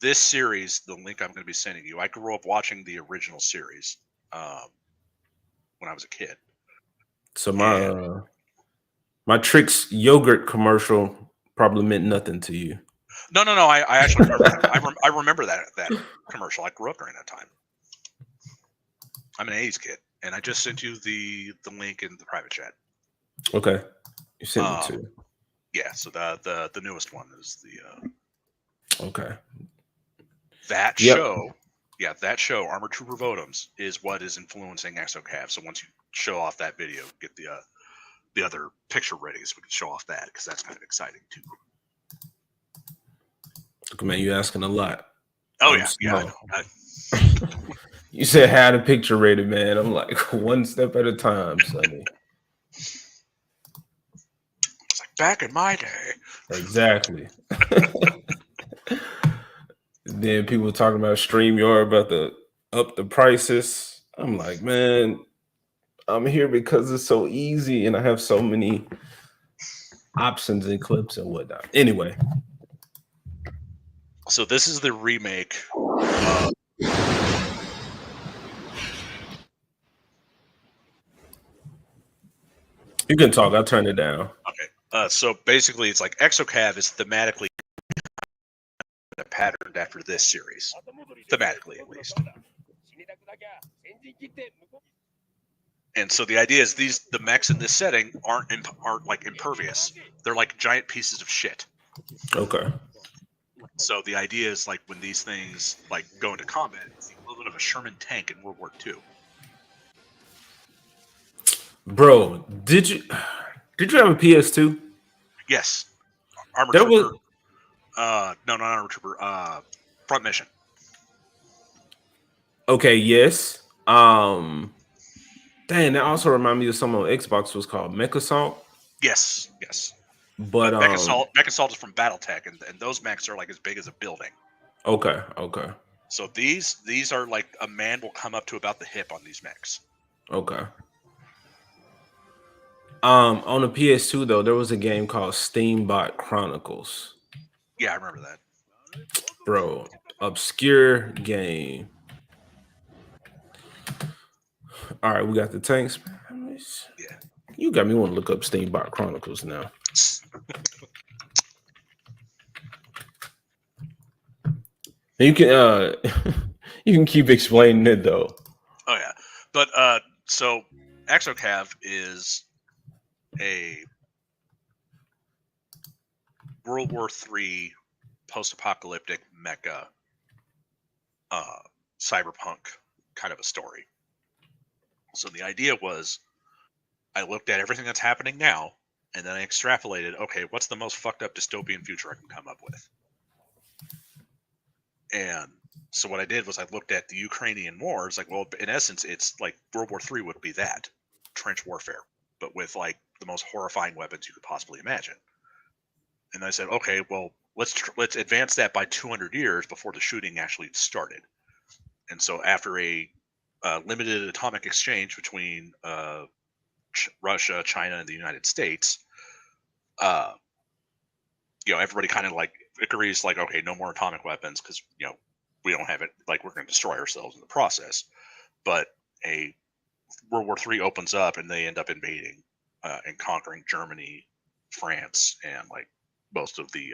This series, the link I'm going to be sending you, I grew up watching the original series when I was a kid. So my Trix yogurt commercial probably meant nothing to you. No. I actually remember. I remember that commercial. I grew up during that time. I'm an 80s kid, and I just sent you the link in the private chat. Okay, you sent it to. Yeah, so the newest one is the. Okay. That show, Armored Trooper Votoms, is what is influencing Exocav. So once you show off that video, get the other picture ready so we can show off that, because that's kind of exciting too. Look, man, you're asking a lot. Oh yeah. You said had a picture ready, man. I'm like, one step at a time, Sonny. It's like back in my day. Exactly. Then people talking about StreamYard about to up the prices. I'm like, man, I'm here because it's so easy and I have so many options and clips and whatnot. Anyway. So this is the remake. You can talk. I'll turn it down. Okay. So basically, it's like Exocav is thematically patterned after this series, thematically at least. And so the idea is the mechs in this setting aren't like impervious. They're like giant pieces of shit. Okay. So the idea is, like, when these things like go into combat, it's a little bit of a Sherman tank in World War II. Bro, did you have a PS2? Yes. Armored Trooper. No, not Armored Trooper. Front Mission. Okay, yes. Dang, that also reminded me of someone on Xbox was called Mech Assault. Yes. But Mech Assault is from BattleTech, and those mechs are like as big as a building. Okay. So these are like a man will come up to about the hip on these mechs. Okay. On the PS2 though, there was a game called Steambot Chronicles. Yeah, I remember that. Bro, obscure game. All right, we got the tanks. Yeah. You got me want to look up Steambot Chronicles now. You can you can keep explaining it though. Oh yeah. But so Exocav is a World War III post-apocalyptic mecha cyberpunk kind of a story. So the idea was, I looked at everything that's happening now, and then I extrapolated, okay, what's the most fucked up dystopian future I can come up with? And so what I did was I looked at the Ukrainian war. It's like, well, in essence, it's like World War III would be that. Trench warfare. but with like the most horrifying weapons you could possibly imagine. And I said, okay, well, let's advance that by 200 years before the shooting actually started. And so after a limited atomic exchange between Russia, China, and the United States, everybody kind of like agrees, like, okay, no more atomic weapons because we don't have it. Like, we're going to destroy ourselves in the process. But a World War III opens up, and they end up invading and conquering Germany, France, and like most of the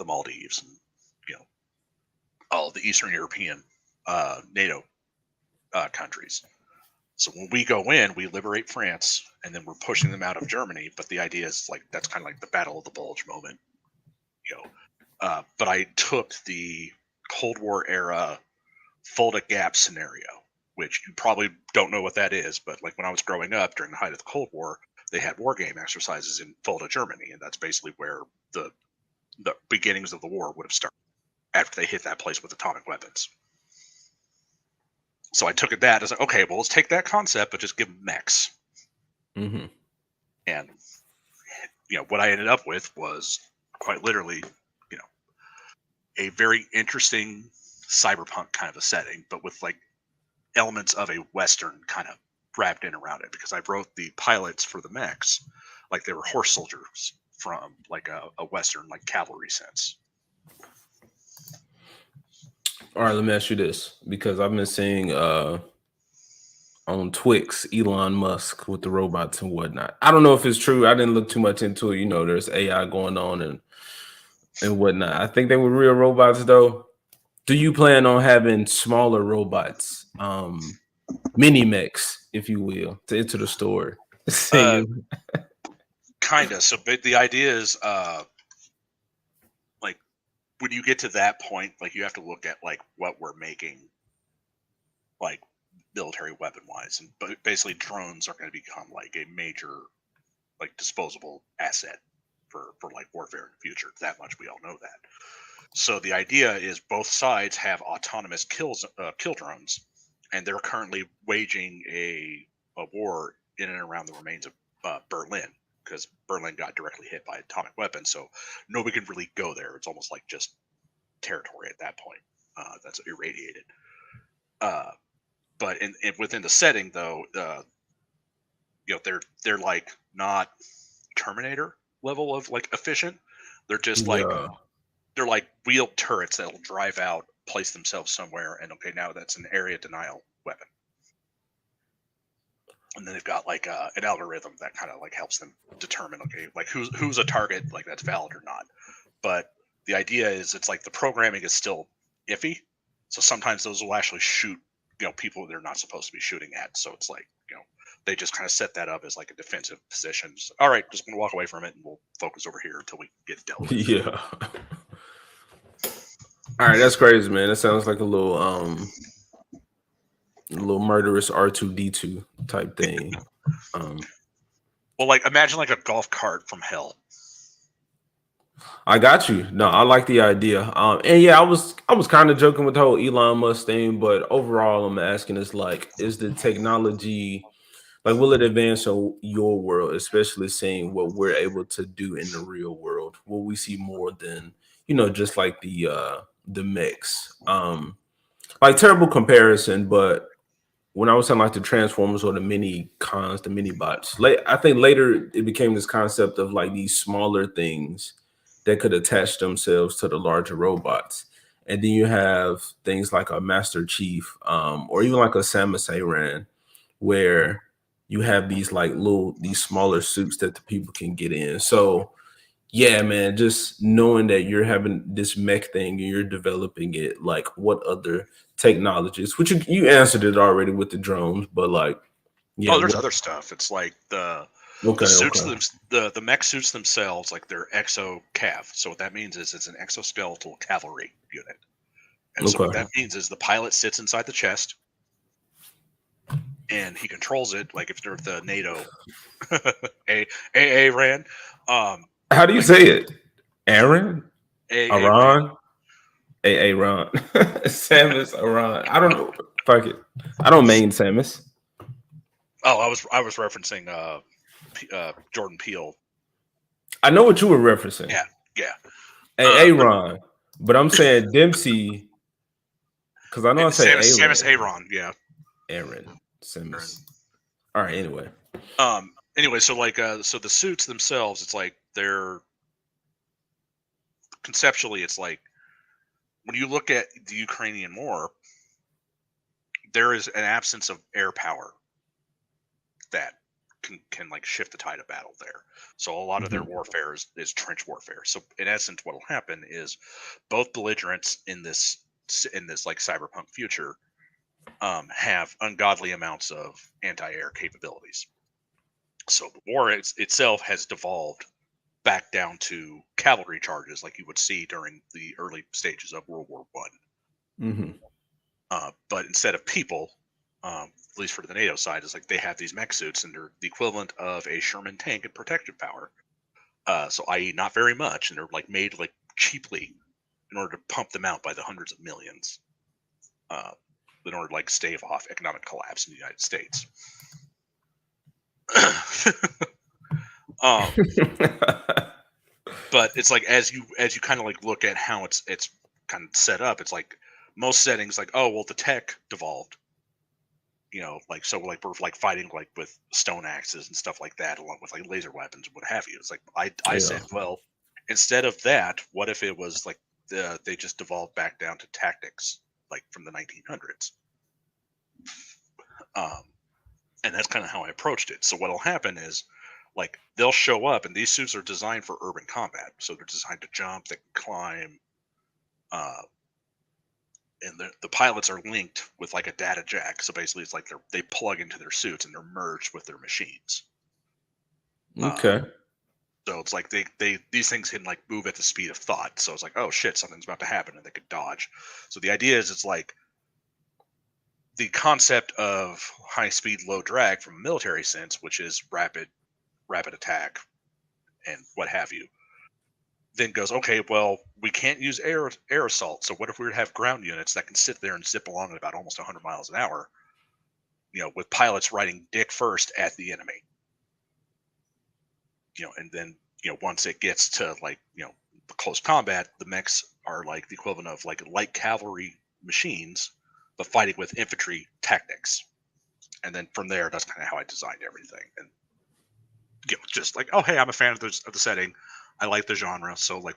Maldives, and all of the Eastern European NATO countries. So when we go in, we liberate France, and then we're pushing them out of Germany. But the idea is like that's kind of like the Battle of the Bulge moment, But I took the Cold War era Fulda Gap scenario, which you probably don't know what that is, but like when I was growing up during the height of the Cold War, they had war game exercises in Fulda, Germany, and that's basically where the beginnings of the war would have started after they hit that place with atomic weapons. So I took it that as like, okay, well, let's take that concept, but just give them mechs. Mm-hmm. And what I ended up with was quite literally, a very interesting cyberpunk kind of a setting, but with like elements of a Western kind of wrapped in around it, because I wrote the pilots for the mechs like they were horse soldiers from like a Western like cavalry sense. All right, let me ask you this, because I've been seeing on Twix Elon Musk with the robots and whatnot. I don't know if it's true. I didn't look too much into it. There's AI going on and whatnot. I think they were real robots though. Do you plan on having smaller robots, mini mechs, if you will, to enter the store? Kind of. So but the idea is like when you get to that point, like you have to look at like what we're making, like military weapon wise, and but basically drones are going to become like a major like disposable asset for like warfare in the future. That much we all know that. So the idea is both sides have autonomous kill drones, and they're currently waging a war in and around the remains of Berlin, because Berlin got directly hit by atomic weapons. So nobody can really go there. It's almost like just territory at that point that's irradiated. But within the setting, though, they're like not Terminator level of like efficient. They're just like they're like wheeled turrets that'll drive out, place themselves somewhere, and okay, now that's an area denial weapon. And then they've got like an algorithm that kind of like helps them determine, okay, like who's a target, like that's valid or not. But the idea is it's like the programming is still iffy, so sometimes those will actually shoot people they're not supposed to be shooting at. So it's like they just kind of set that up as like a defensive position. So, all right, just gonna walk away from it and we'll focus over here until we get dealt with. Yeah. All right, that's crazy, man. That sounds like a little murderous R2D2 type thing. Well, like imagine like a golf cart from hell. I got you. No, I like the idea. And yeah, I was kind of joking with the whole Elon Musk thing, but overall, I'm asking is like, is the technology like, will it advance on your world, especially seeing what we're able to do in the real world? Will we see more than just like the mix? Like terrible comparison, but when I was saying like the Transformers or the mini cons, the mini bots, I think later it became this concept of like these smaller things that could attach themselves to the larger robots. And then you have things like a Master Chief, or even like a Samus Aran, where you have these like these smaller suits that the people can get in. So yeah, man, just knowing that you're having this mech thing and you're developing it, like what other technologies, which you answered it already with the drones, but like, yeah. Oh, there's other stuff. It's like the suits, the mech suits themselves, like they're exo-cav. So what that means is it's an exoskeletal cavalry unit. And so what that means is the pilot sits inside the chest and he controls it, like if they're the NATO Ran. How do you say it? Aaron? Aran? Aaron. Samus Aran. I don't know. Fuck it. I don't main Samus. Oh, I was referencing Jordan Peele. I know what you were referencing. Yeah. Hey, Aaron, but I'm saying Dempsey because I know I say Samus Aran. Yeah. Aaron Samus. All right. Anyway. Anyway, so like so the suits themselves, it's like they're conceptually, it's like when you look at the Ukrainian war, there is an absence of air power that can like shift the tide of battle there. So a lot of their warfare is trench warfare. So in essence, what will happen is both belligerents in this like cyberpunk future have ungodly amounts of anti-air capabilities. So the war itself has devolved back down to cavalry charges like you would see during the early stages of World War One. But instead of people, at least for the NATO side, is like they have these mech suits and they're the equivalent of a Sherman tank in protective power. So i.e. not very much, and they're like made like cheaply in order to pump them out by the hundreds of millions in order to like stave off economic collapse in the United States. But it's like as you kind of like look at how it's kind of set up, it's like most settings like, oh well, the tech devolved, you know, like so like we're like fighting like with stone axes and stuff like that along with like laser weapons and what have you. It's like I said, well, instead of that, what if it was like they just devolved back down to tactics like from the 1900s. And that's kind of how I approached it. So what'll happen is like they'll show up, and these suits are designed for urban combat, so they're designed to jump, they can climb, and the pilots are linked with like a data jack. So basically, it's like they plug into their suits and they're merged with their machines. Okay. So it's like these things can like move at the speed of thought. So it's like, oh shit, something's about to happen, and they could dodge. So the idea is it's like the concept of high speed, low drag from a military sense, which is rapid attack and what have you, then goes, okay, well, we can't use air assault. So what if we were to have ground units that can sit there and zip along at about almost 100 miles an hour, you know, with pilots riding dick first at the enemy, you know, and then, you know, once it gets to like, you know, close combat, the mechs are like the equivalent of like light cavalry machines, but fighting with infantry tactics. And then from there, that's kind of how I designed everything. And you know, just like, oh, hey, I'm a fan of the setting. I like the genre. So like,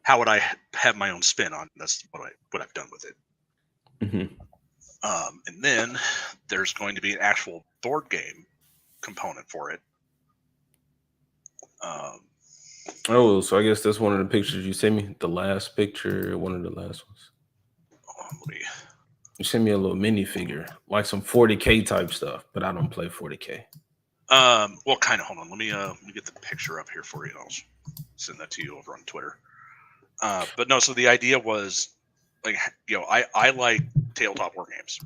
how would I have my own spin on this? What I've done with it. And then there's going to be an actual board game component for it. Oh, so I guess that's one of the pictures you sent me. The last picture, one of the last ones. You sent me a little minifigure, like some 40K type stuff, but I don't play 40K. Well, kind of. Hold on. Let me get the picture up here for you. I'll send that to you over on Twitter. But no. So the idea was, like, you know, I like tabletop war games.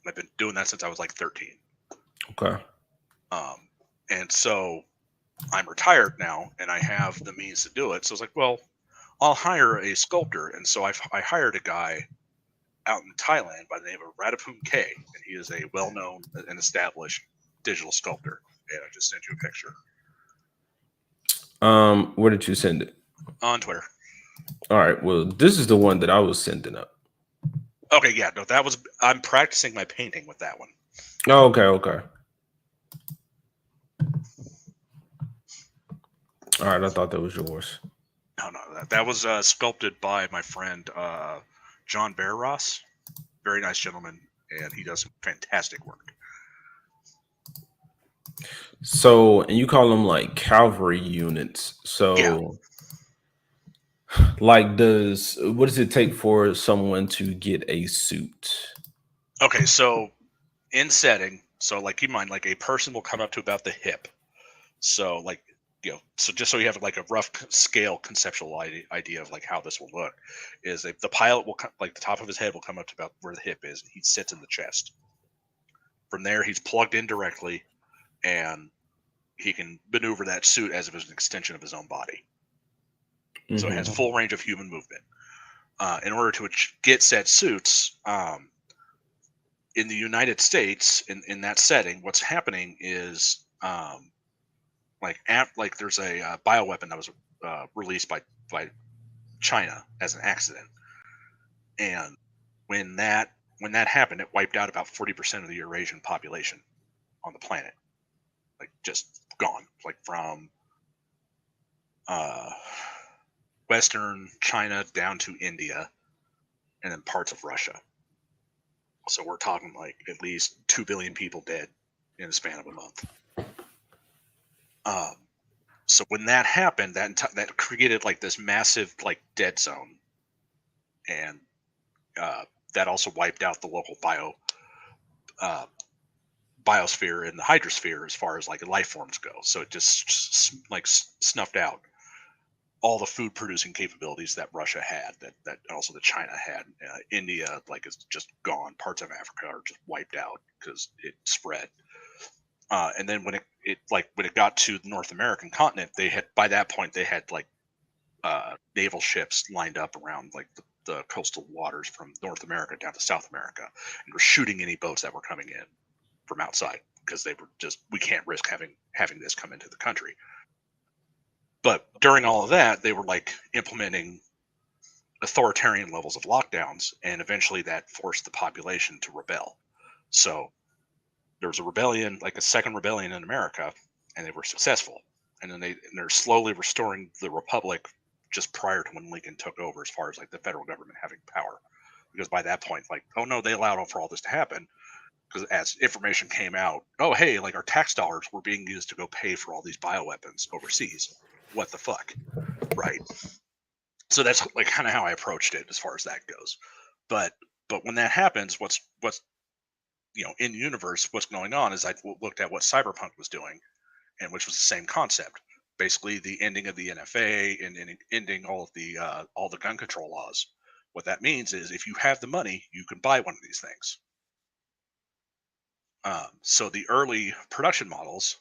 I've been doing that since I was like 13. Okay. And so I'm retired now, and I have the means to do it. So I was like, well, I'll hire a sculptor, and so I hired a guy out in Thailand by the name of Radapun K, and he is a well-known and established digital sculptor. And I just sent you a picture. Where did you send it? On Twitter. All right. Well, this is the one that I was sending up. Okay, yeah, no, I'm practicing my painting with that one. Oh, okay. All right, I thought that was yours. No, that was sculpted by my friend John Bear-Ross. Very nice gentleman, and he does some fantastic work. So, and you call them like cavalry units. So, yeah. Like, what does it take for someone to get a suit? Okay, so in setting, so like keep in mind, like a person will come up to about the hip. So like, you know, so just so you have like a rough scale conceptual idea of like how this will look, is the pilot will come, like the top of his head will come up to about where the hip is, and he sits in the chest. From there, he's plugged in directly, and he can maneuver that suit as if it was an extension of his own body. Mm-hmm. So it has full range of human movement. In order to get said suits, in the United States, in that setting, what's happening is like there's a bioweapon that was released by China as an accident, and when that happened, it wiped out about 40% of the Eurasian population on the planet, like just gone, like from Western China down to India, and then parts of Russia. So we're talking like at least 2 billion people dead in the span of a month. So when that happened, that created like this massive like dead zone, and that also wiped out the local biosphere and the hydrosphere as far as like life forms go. So it just like snuffed out all the food producing capabilities that Russia had, that also that China had. India like is just gone. Parts of Africa are just wiped out because it spread. And then when it got to the North American continent, by that point they had like naval ships lined up around like the coastal waters from North America down to South America, and were shooting any boats that were coming in from outside, because they were just, we can't risk having this come into the country. But during all of that, they were like implementing authoritarian levels of lockdowns, and eventually that forced the population to rebel. So there was a rebellion, like a second rebellion in America, and they were successful. And then they're slowly restoring the republic just prior to when Lincoln took over, as far as like the federal government having power. Because by that point, like, oh no, they allowed for all this to happen. Because as information came out, oh hey, like our tax dollars were being used to go pay for all these bioweapons overseas. What the fuck, right? So that's like kind of how I approached it as far as that goes. But when that happens, what's in the universe, what's going on is I looked at what Cyberpunk was doing, and which was the same concept. Basically, the ending of the NFA and ending all of the gun control laws. What that means is, if you have the money, you can buy one of these things. So the early production models,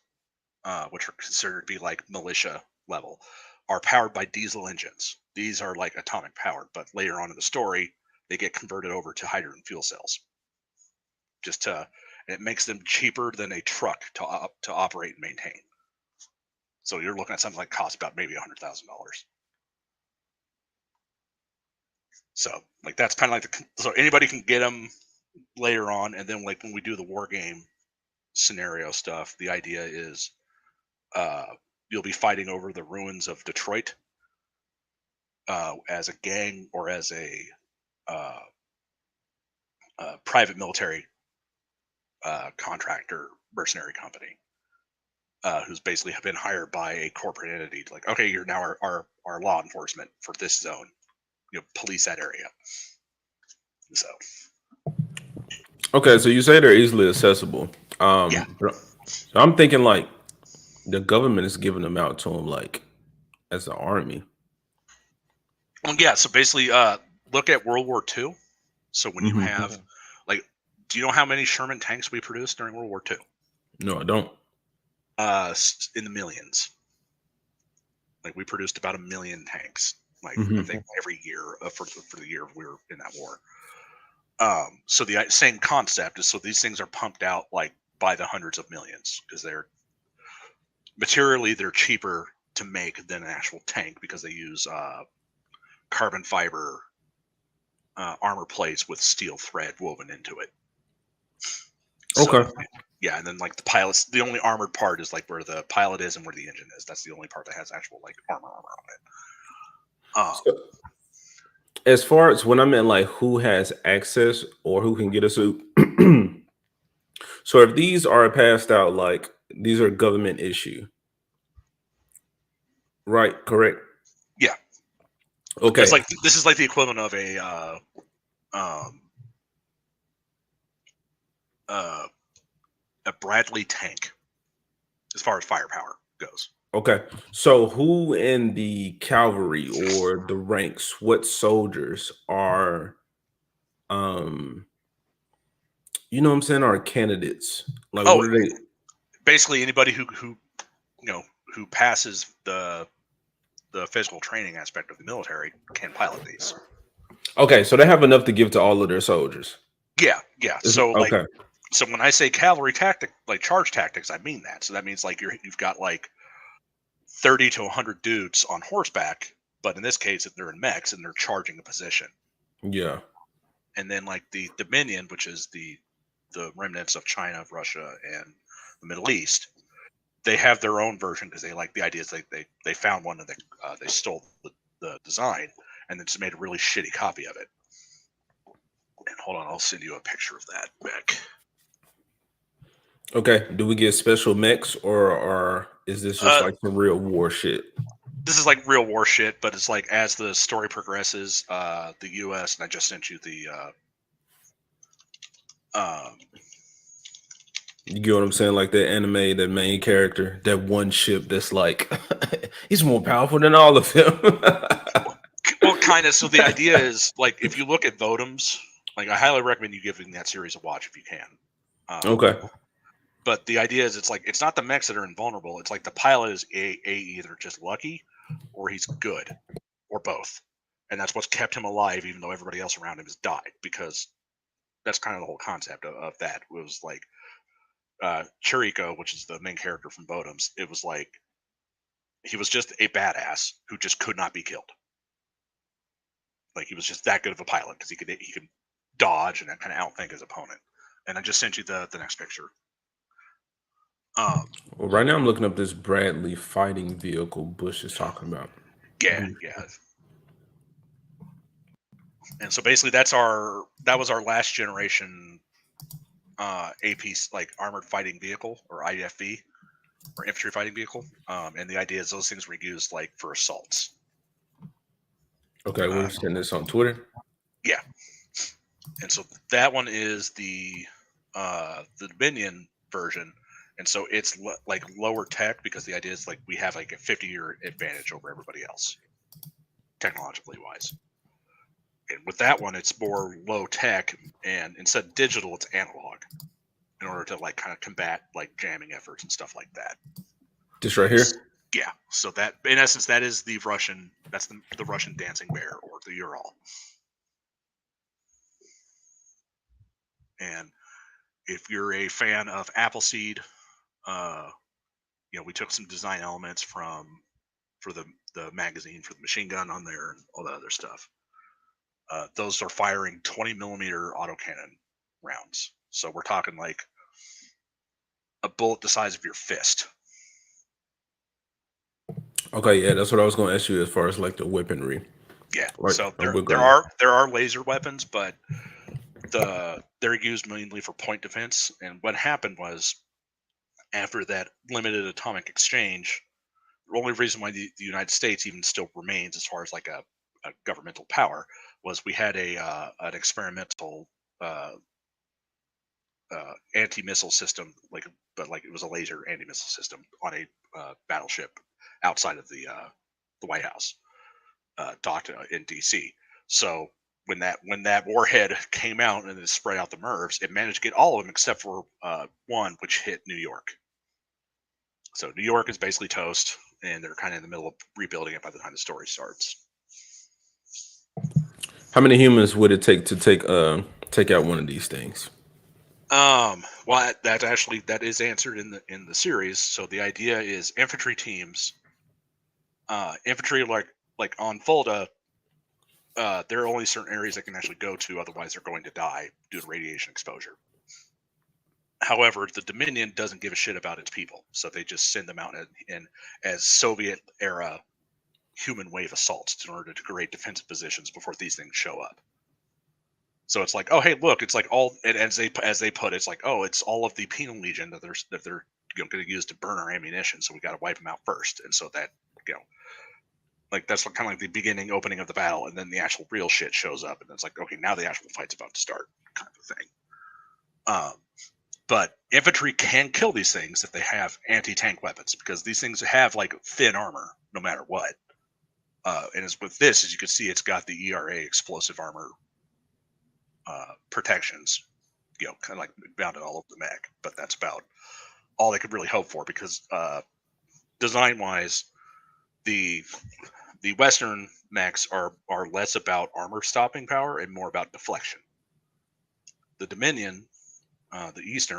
which are considered to be like militia level, are powered by diesel engines. These are like atomic powered, but later on in the story, they get converted over to hydrogen fuel cells. And it makes them cheaper than a truck to operate and maintain. So you're looking at something like cost about maybe $100,000. So like that's kind of like so anybody can get them later on, and then like when we do the war game scenario stuff, the idea is you'll be fighting over the ruins of Detroit as a gang or as a private military contractor mercenary company who's basically been hired by a corporate entity to like, okay, you're now our law enforcement for this zone, police that area. So okay, so you say they're easily accessible. Yeah. So I'm thinking like the government is giving them out to them like as an army. Well, yeah, so basically look at World War II. So when you have like, do you know how many Sherman tanks we produced during World War II? No, I don't. In the millions. Like we produced about 1 million tanks, like I think every year for the year we were in that war. So the same concept is, so these things are pumped out like by the hundreds of millions, because they're cheaper to make than an actual tank, because they use carbon fiber armor plates with steel thread woven into it. So, okay. Yeah, and then like the only armored part is like where the pilot is and where the engine is. That's the only part that has actual like armor on it. So, as far as when I meant like who has access or who can get a suit. So if these are passed out, like these are government issue, right? Correct. Yeah. Okay. It's like this is like the equivalent of a Bradley tank as far as firepower goes. Okay. So who in the cavalry or the ranks, what soldiers are you know what I'm saying, are candidates? Like what are they? Basically anybody who passes the physical training aspect of the military can pilot these. Okay, so they have enough to give to all of their soldiers. Yeah. So like, okay. so when I say cavalry tactic, like charge tactics, I mean that. So that means like you've got like 30 to 100 dudes on horseback, but in this case, they're in mechs and they're charging a position. Yeah. And then like the Dominion, which is the remnants of China, Russia, and the Middle East, they have their own version because they like the ideas. They found one and they stole the design and then just made a really shitty copy of it. And hold on, I'll send you a picture of that mech. Okay. Do we get special mechs or is this just like some real war shit? This is like real war shit, but it's like as the story progresses, the U.S. and I just sent you the. You get what I'm saying? Like that anime, that main character, that one ship that's like he's more powerful than all of them. Well, kind of. So the idea is like if you look at Votoms, like I highly recommend you giving that series a watch if you can. Okay. But the idea is it's not the mechs that are invulnerable. It's like the pilot is either just lucky or he's good or both. And that's what's kept him alive even though everybody else around him has died, because that's kind of the whole concept of that. It was like Chiriko, which is the main character from Votoms, it was like he was just a badass who just could not be killed. Like he was just that good of a pilot because he could dodge and kind of outthink his opponent. And I just sent you the next picture. Well, right now I'm looking up this Bradley fighting vehicle Bush is talking about. Yeah. And so basically that was our last generation AP like armored fighting vehicle, or IFV, or infantry fighting vehicle. And the idea is those things were used like for assaults. Okay, we're sending this on Twitter. Yeah. And so that one is the Dominion version. And so it's like lower tech because the idea is like we have like a 50-year advantage over everybody else, technologically wise. And with that one, it's more low tech, and instead of digital, it's analog, in order to like kind of combat like jamming efforts and stuff like that. This right here. Yeah. So that, in essence, that is the Russian. That's the Russian dancing bear, or the Ural. And if you're a fan of Appleseed, we took some design elements for the magazine for the machine gun on there and all that other stuff. Those are firing 20 millimeter autocannon rounds. So we're talking like a bullet the size of your fist. Okay, yeah, that's what I was going to ask you as far as like the weaponry. Yeah. Right. So there are laser weapons, but they're used mainly for point defense. And what happened was, after that limited atomic exchange, the only reason why the United States even still remains as far as like a governmental power was we had an experimental anti-missile system, but it was a laser anti-missile system on a battleship outside of the White House, docked in D.C. So when that warhead came out and it spread out the MIRVs, it managed to get all of them except for one, which hit New York. So New York is basically toast, and they're kind of in the middle of rebuilding it by the time the story starts. How many humans would it take to take out one of these things? Well, that is answered in the series. So the idea is infantry teams, infantry like on Fulda, there are only certain areas they can actually go to, otherwise they're going to die due to radiation exposure. However, the Dominion doesn't give a shit about its people, so they just send them out in as Soviet-era human wave assaults in order to create defensive positions before these things show up. So it's like, oh hey, look, it's like all, and as they put it, it's like, oh, it's all of the penal legion that they're going to use to burn our ammunition, so we got to wipe them out first. And so that, like that's kind of like the beginning opening of the battle, and then the actual real shit shows up, and it's like, okay, now the actual fight's about to start, kind of thing. But infantry can kill these things if they have anti-tank weapons, because these things have like thin armor no matter what. And as with this, as you can see, it's got the ERA explosive armor protections, kind of like bounded all over the mech. But that's about all they could really hope for, because design-wise, the Western mechs are less about armor stopping power and more about deflection. the Dominion, the East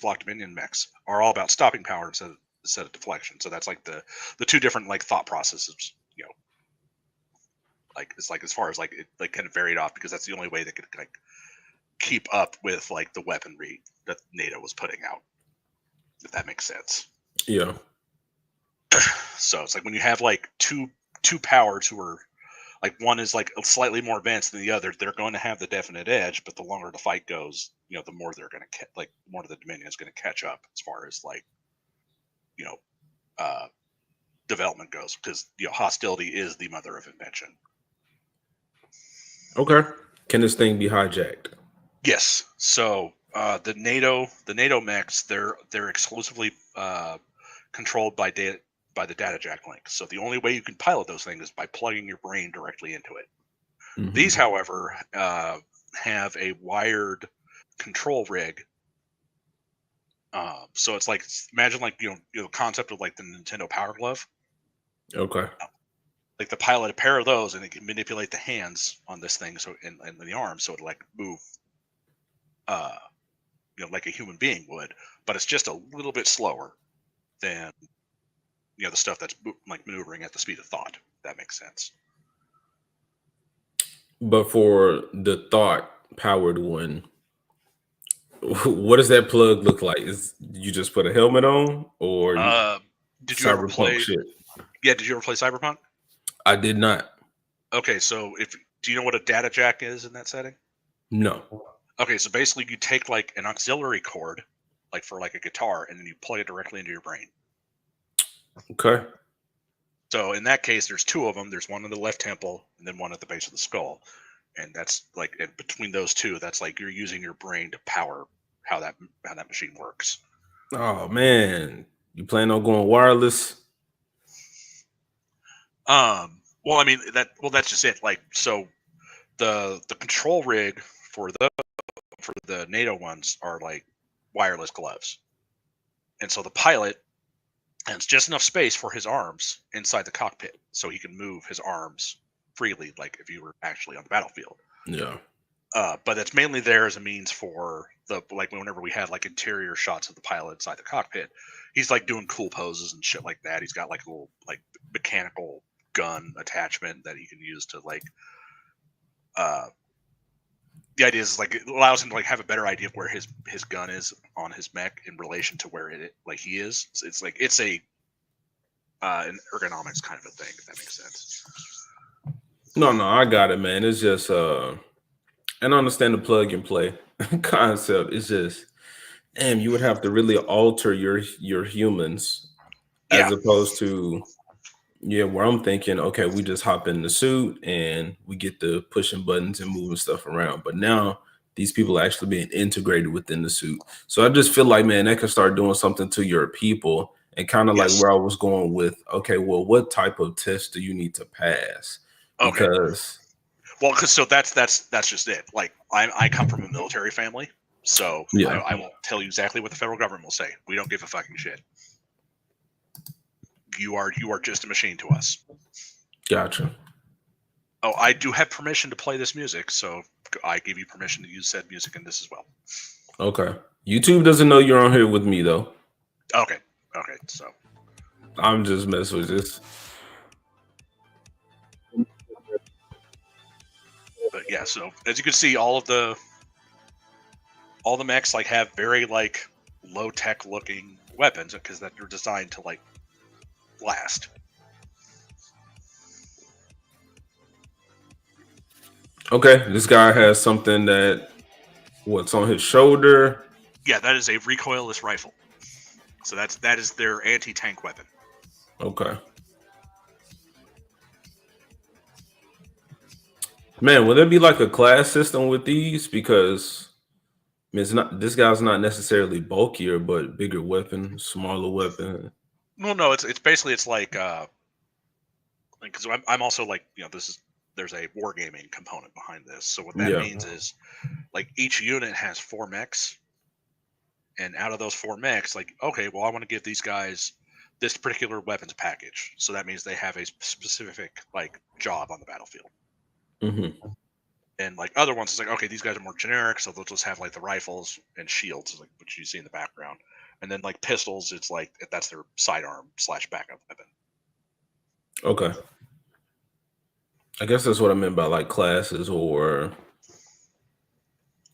Bloc Dominion mechs are all about stopping power instead of deflection. So that's like the two different like thought processes. You know, like it's like as far as like it like kind of varied off because that's the only way they could like keep up with like the weaponry that NATO was putting out. If that makes sense. Yeah. So it's like when you have like two powers who are like one is like slightly more advanced than the other, they're going to have the definite edge. But the longer the fight goes, you know, the more they're going to the more the Dominion is going to catch up as far as like, you know, development goes, because you know hostility is the mother of invention. Okay. Can this thing be hijacked? Yes. So the NATO mechs, they're exclusively controlled by the data jack link. So the only way you can pilot those things is by plugging your brain directly into it. Mm-hmm. These, however, have a wired control rig. So it's like, imagine like you know the concept of like the Nintendo Power Glove. Okay. Like the pilot a pair of those, and it can manipulate the hands on this thing, so and the arms, so it like move, you know, like a human being would, but it's just a little bit slower than you know the stuff that's like maneuvering at the speed of thought. If that makes sense. But for the thought powered one, what does that plug look like? Is you just put a helmet on, or did you ever play? Shit? Yeah, did you ever play Cyberpunk? I did not. Okay, so do you know what a data jack is in that setting? No. Okay, so basically you take like an auxiliary cord, like for like a guitar, and then you plug it directly into your brain. Okay. So in that case, there's two of them. There's one in the left temple and then one at the base of the skull. And that's like, and between those two, that's like you're using your brain to power how that machine works. Oh man, you plan on going wireless? Well, I mean that's just it. Like, so the control rig for the NATO ones are like wireless gloves, and so the pilot has just enough space for his arms inside the cockpit, so he can move his arms freely, like if you were actually on the battlefield. Yeah. But it's mainly there as a means for the like whenever we had like interior shots of the pilot inside the cockpit, he's like doing cool poses and shit like that. He's got like a little like mechanical gun attachment that he can use to like the idea is like it allows him to like have a better idea of where his gun is on his mech in relation to where it like he is. So it's like it's a an ergonomics kind of a thing, if that makes sense. No, I got it, man. It's just and I understand the plug and play concept. It's just, damn, you would have to really alter your humans as opposed to where I'm thinking, okay, we just hop in the suit and we get the pushing buttons and moving stuff around. But now these people are actually being integrated within the suit. So I just feel like, man, that can start doing something to your people, and kind of like where I was going with, okay, well, what type of test do you need to pass? Okay. Because so that's just it. Like I come from a military family, so I won't tell you exactly what the federal government will say. We don't give a fucking shit. You are just a machine to us. Gotcha. Oh, I do have permission to play this music, so I give you permission to use said music in this as well. Okay. YouTube doesn't know you're on here with me though. Okay, so I'm just messing with this. But yeah, so as you can see, all the mechs like have very like low tech looking weapons because that they're designed to like last. Okay, this guy has something what's on his shoulder. Yeah, that is a recoilless rifle. So that is their anti-tank weapon. Okay. Man, will there be like a class system with these? Because I mean, this guy's not necessarily bulkier, but bigger weapon, smaller weapon. Well, no, it's basically it's like because I'm also like, you know, there's a wargaming component behind this. So what that means is like each unit has 4 mechs, and out of those 4 mechs, like, okay, well, I want to give these guys this particular weapons package. So that means they have a specific like job on the battlefield. Mm-hmm. And like other ones, it's like, okay, these guys are more generic, so they'll just have like the rifles and shields, like what you see in the background. And then like pistols, it's like that's their sidearm / backup weapon. Okay. I guess that's what I meant by like classes, or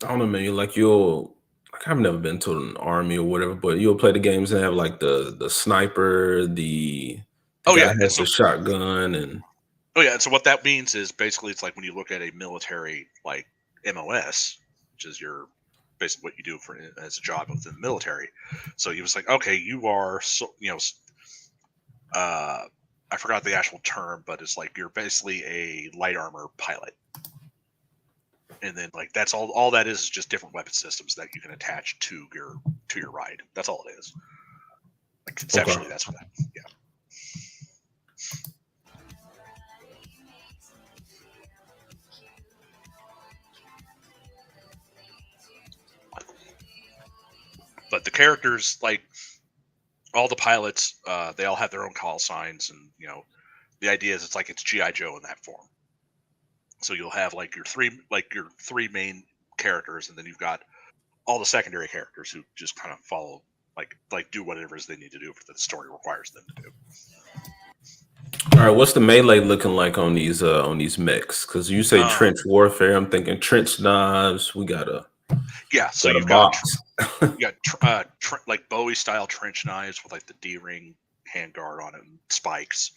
I don't know, man. Like I've never been to an army or whatever, but you'll play the games and have like the sniper, the Oh guy yeah, has the shotgun, and oh yeah. And so what that means is basically it's like when you look at a military like MOS, which is your basically what you do for as a job within the military. So you was like, okay, you are I forgot the actual term, but it's like you're basically a light armor pilot. And then like that's all that is just different weapon systems that you can attach to your ride. That's all it is. Like conceptually, that's what yeah. But the characters, like all the pilots, they all have their own call signs, and the idea is it's G.I. Joe in that form. So you'll have like your three main characters, and then you've got all the secondary characters who just kind of follow, like do whatever they need to do that the story requires them to do. All right, what's the melee looking like on these mechs? Because you say trench warfare, I'm thinking trench knives. We got so you've got like Bowie style trench knives with like the D-ring handguard on it, and spikes,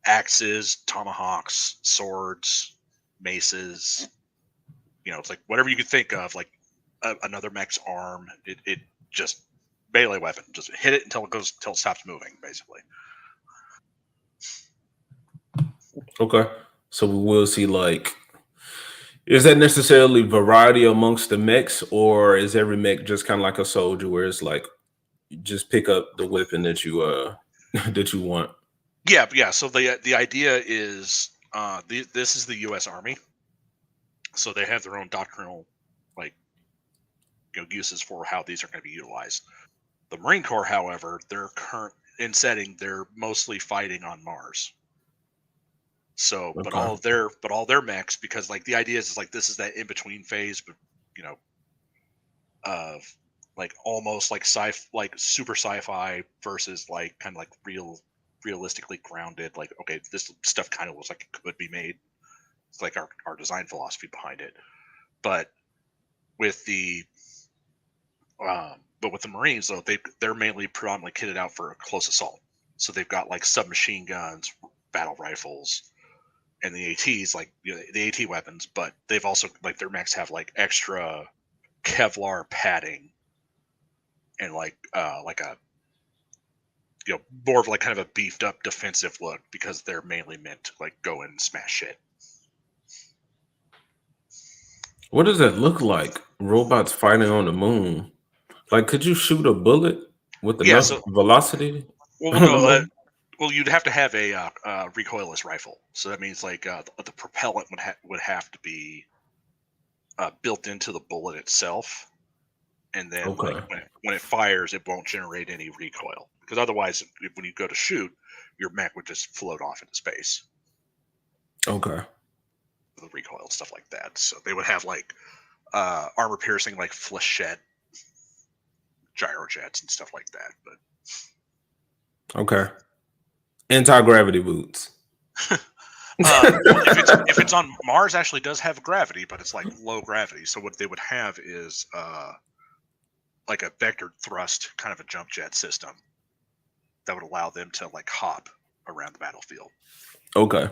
axes, tomahawks, swords, maces. It's like whatever you could think of, like another mech's arm. It just melee weapon. Just hit it until it stops moving, basically. Okay, so we will see like. Is that necessarily variety amongst the mechs, or is every mech just kind of like a soldier, where it's like you just pick up the weapon that you that you want? Yeah. So the idea is this is the U.S. Army, so they have their own doctrinal uses for how these are going to be utilized. The Marine Corps, however, their current in setting, they're mostly fighting on Mars. So, but all their mechs, because like the idea is like this is that in between phase, but of like almost like super sci-fi versus like kind of like realistically grounded. Like, okay, this stuff kind of looks like it could be made. It's like our design philosophy behind it. But with the Marines though, they're mainly predominantly kitted out for a close assault. So they've got like submachine guns, battle rifles, and the ATs, like the AT weapons, but they've also like their mechs have like extra Kevlar padding and like a more of like kind of a beefed up defensive look, because they're mainly meant to like go in and smash shit. What does that look like? Robots fighting on the moon? Like, could you shoot a bullet with enough velocity? Well, you'd have to have a recoilless rifle. So that means like the propellant would have to be built into the bullet itself, and then like when it fires, it won't generate any recoil. Because otherwise, when you go to shoot, your mech would just float off into space. Okay. The recoil and stuff like that. So they would have like armor piercing, like flechette gyrojets and stuff like that. But okay. Anti-gravity boots. If it's on Mars, actually does have gravity, but it's like low gravity. So what they would have is like a vector thrust, kind of a jump jet system that would allow them to like hop around the battlefield. Okay.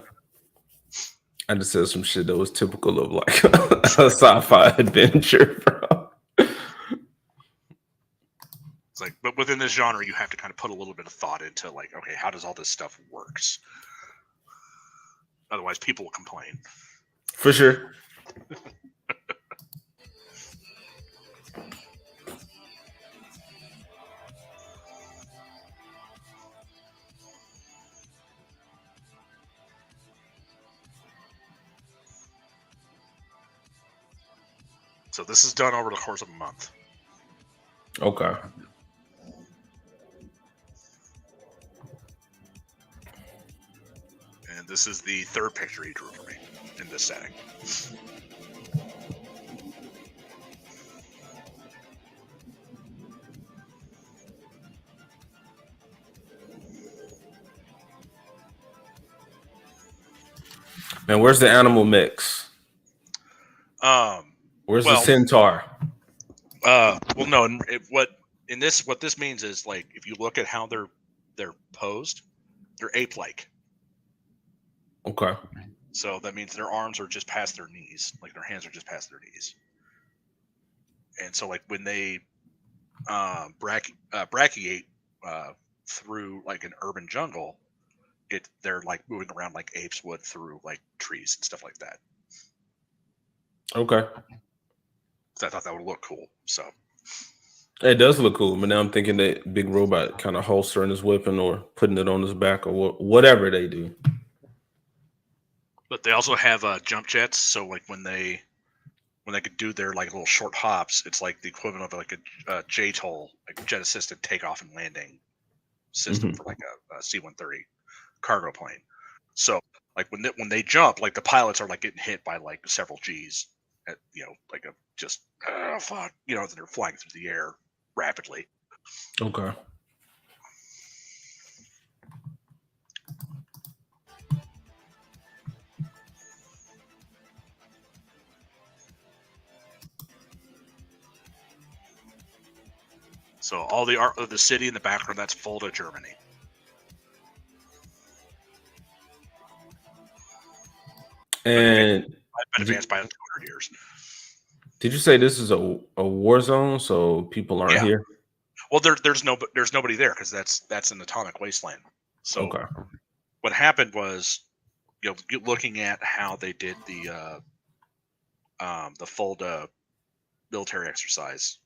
I just said some shit that was typical of like a sci-fi adventure, bro. It's like, but within this genre, you have to kind of put a little bit of thought into like, okay, how does all this stuff works? Otherwise, people will complain. For sure. So this is done over the course of a month. Okay. And this is the third picture he drew for me in this setting. And where's the animal mix? Where's the centaur? Well, no. What this means is like if you look at how they're posed, they're ape-like. Okay. So that means their arms are just past their knees, like their hands are just past their knees. And so, like when they brachiate through like an urban jungle, they're like moving around like apes would through like trees and stuff like that. Okay. So I thought that would look cool. So it does look cool, but now I'm thinking that big robot kind of holstering his weapon or putting it on his back or whatever they do. But they also have jump jets, so like when they could do their like little short hops, it's like the equivalent of like a JTOL, like jet assisted takeoff and landing system for like a C-130 cargo plane. So like when they jump, like the pilots are like getting hit by like several G's, at, like a just fuck, they're flying through the air rapidly. Okay. So all the art of the city in the background, that's Fulda, Germany. And been advanced by 200 years. Did you say this is a war zone, so people aren't here? Well, there's nobody there because that's an atomic wasteland. So what happened was, looking at how they did the Fulda military exercise.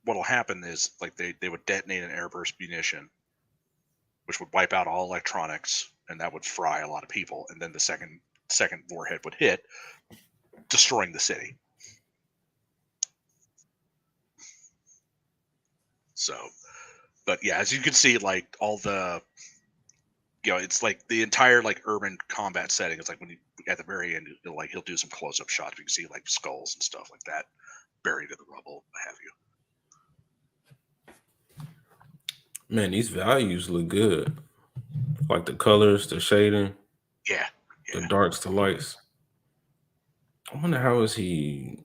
What'll happen is like they would detonate an airburst munition, which would wipe out all electronics, and that would fry a lot of people. And then the second warhead would hit, destroying the city. So, but yeah, as you can see, like all the, it's like the entire like urban combat setting. It's like when you at the very end, he'll do some close-up shots. You can see like skulls and stuff like that buried in the rubble, what have you. Man, these values look good. Like the colors, the shading. Yeah. The darks to lights. I wonder how is he.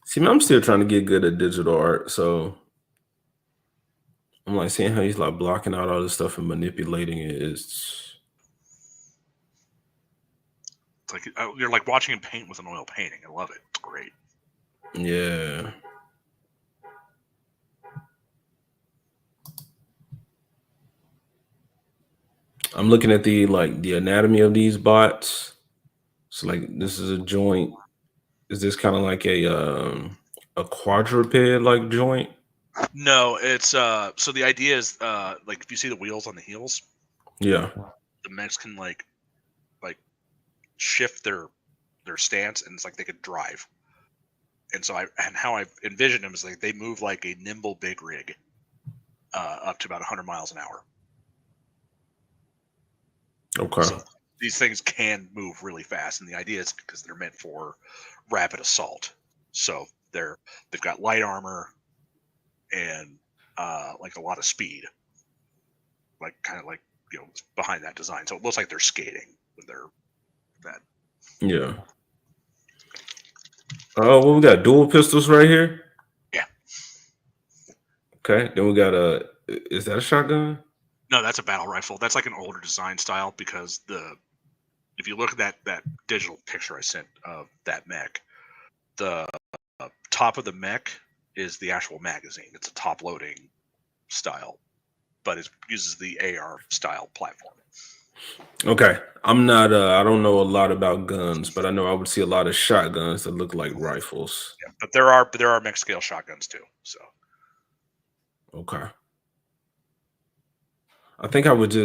See, I'm still trying to get good at digital art, so I'm like seeing how he's like blocking out all this stuff and manipulating it. It's like you're like watching him paint with an oil painting. I love it. It's great. Yeah. I'm looking at the anatomy of these bots. So like this is a joint. Is this kind of like a quadruped like joint? No, it's so the idea is like if you see the wheels on the heels, yeah, the mechs can like shift their stance, and it's like they could drive. And so how I envision them is like they move like a nimble big rig up to about 100 miles an hour. Okay. So these things can move really fast, and the idea is because they're meant for rapid assault. So they've got light armor and like a lot of speed, like kind of like behind that design. So it looks like they're skating when they're that. Yeah. Oh, well, we got dual pistols right here. Yeah. Okay. Then we got is that a shotgun? No, that's a battle rifle. That's like an older design style because if you look at that digital picture I sent of that mech, the top of the mech is the actual magazine. It's a top loading style, but it uses the AR style platform. Okay. I'm not I don't know a lot about guns, but I know I would see a lot of shotguns that look like rifles. Yeah, but there are mech scale shotguns too. So okay. I think I would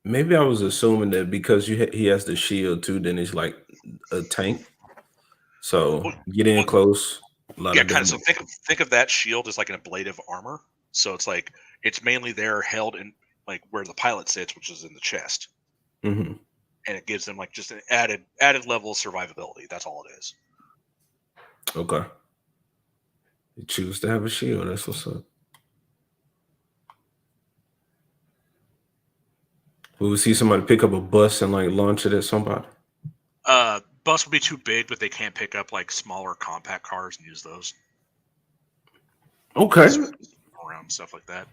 maybe I was assuming that because he has the shield too, then it's like a tank. So get in close. Yeah, kind of. So think of that shield as like an ablative armor. So it's like it's mainly there held in like where the pilot sits, which is in the chest, and it gives them like just an added level of survivability. That's all it is. Okay. You choose to have a shield. That's what's up. We would see somebody pick up a bus and like launch it at somebody. Bus would be too big, but they can't pick up like smaller compact cars and use those. Okay. Around stuff like that.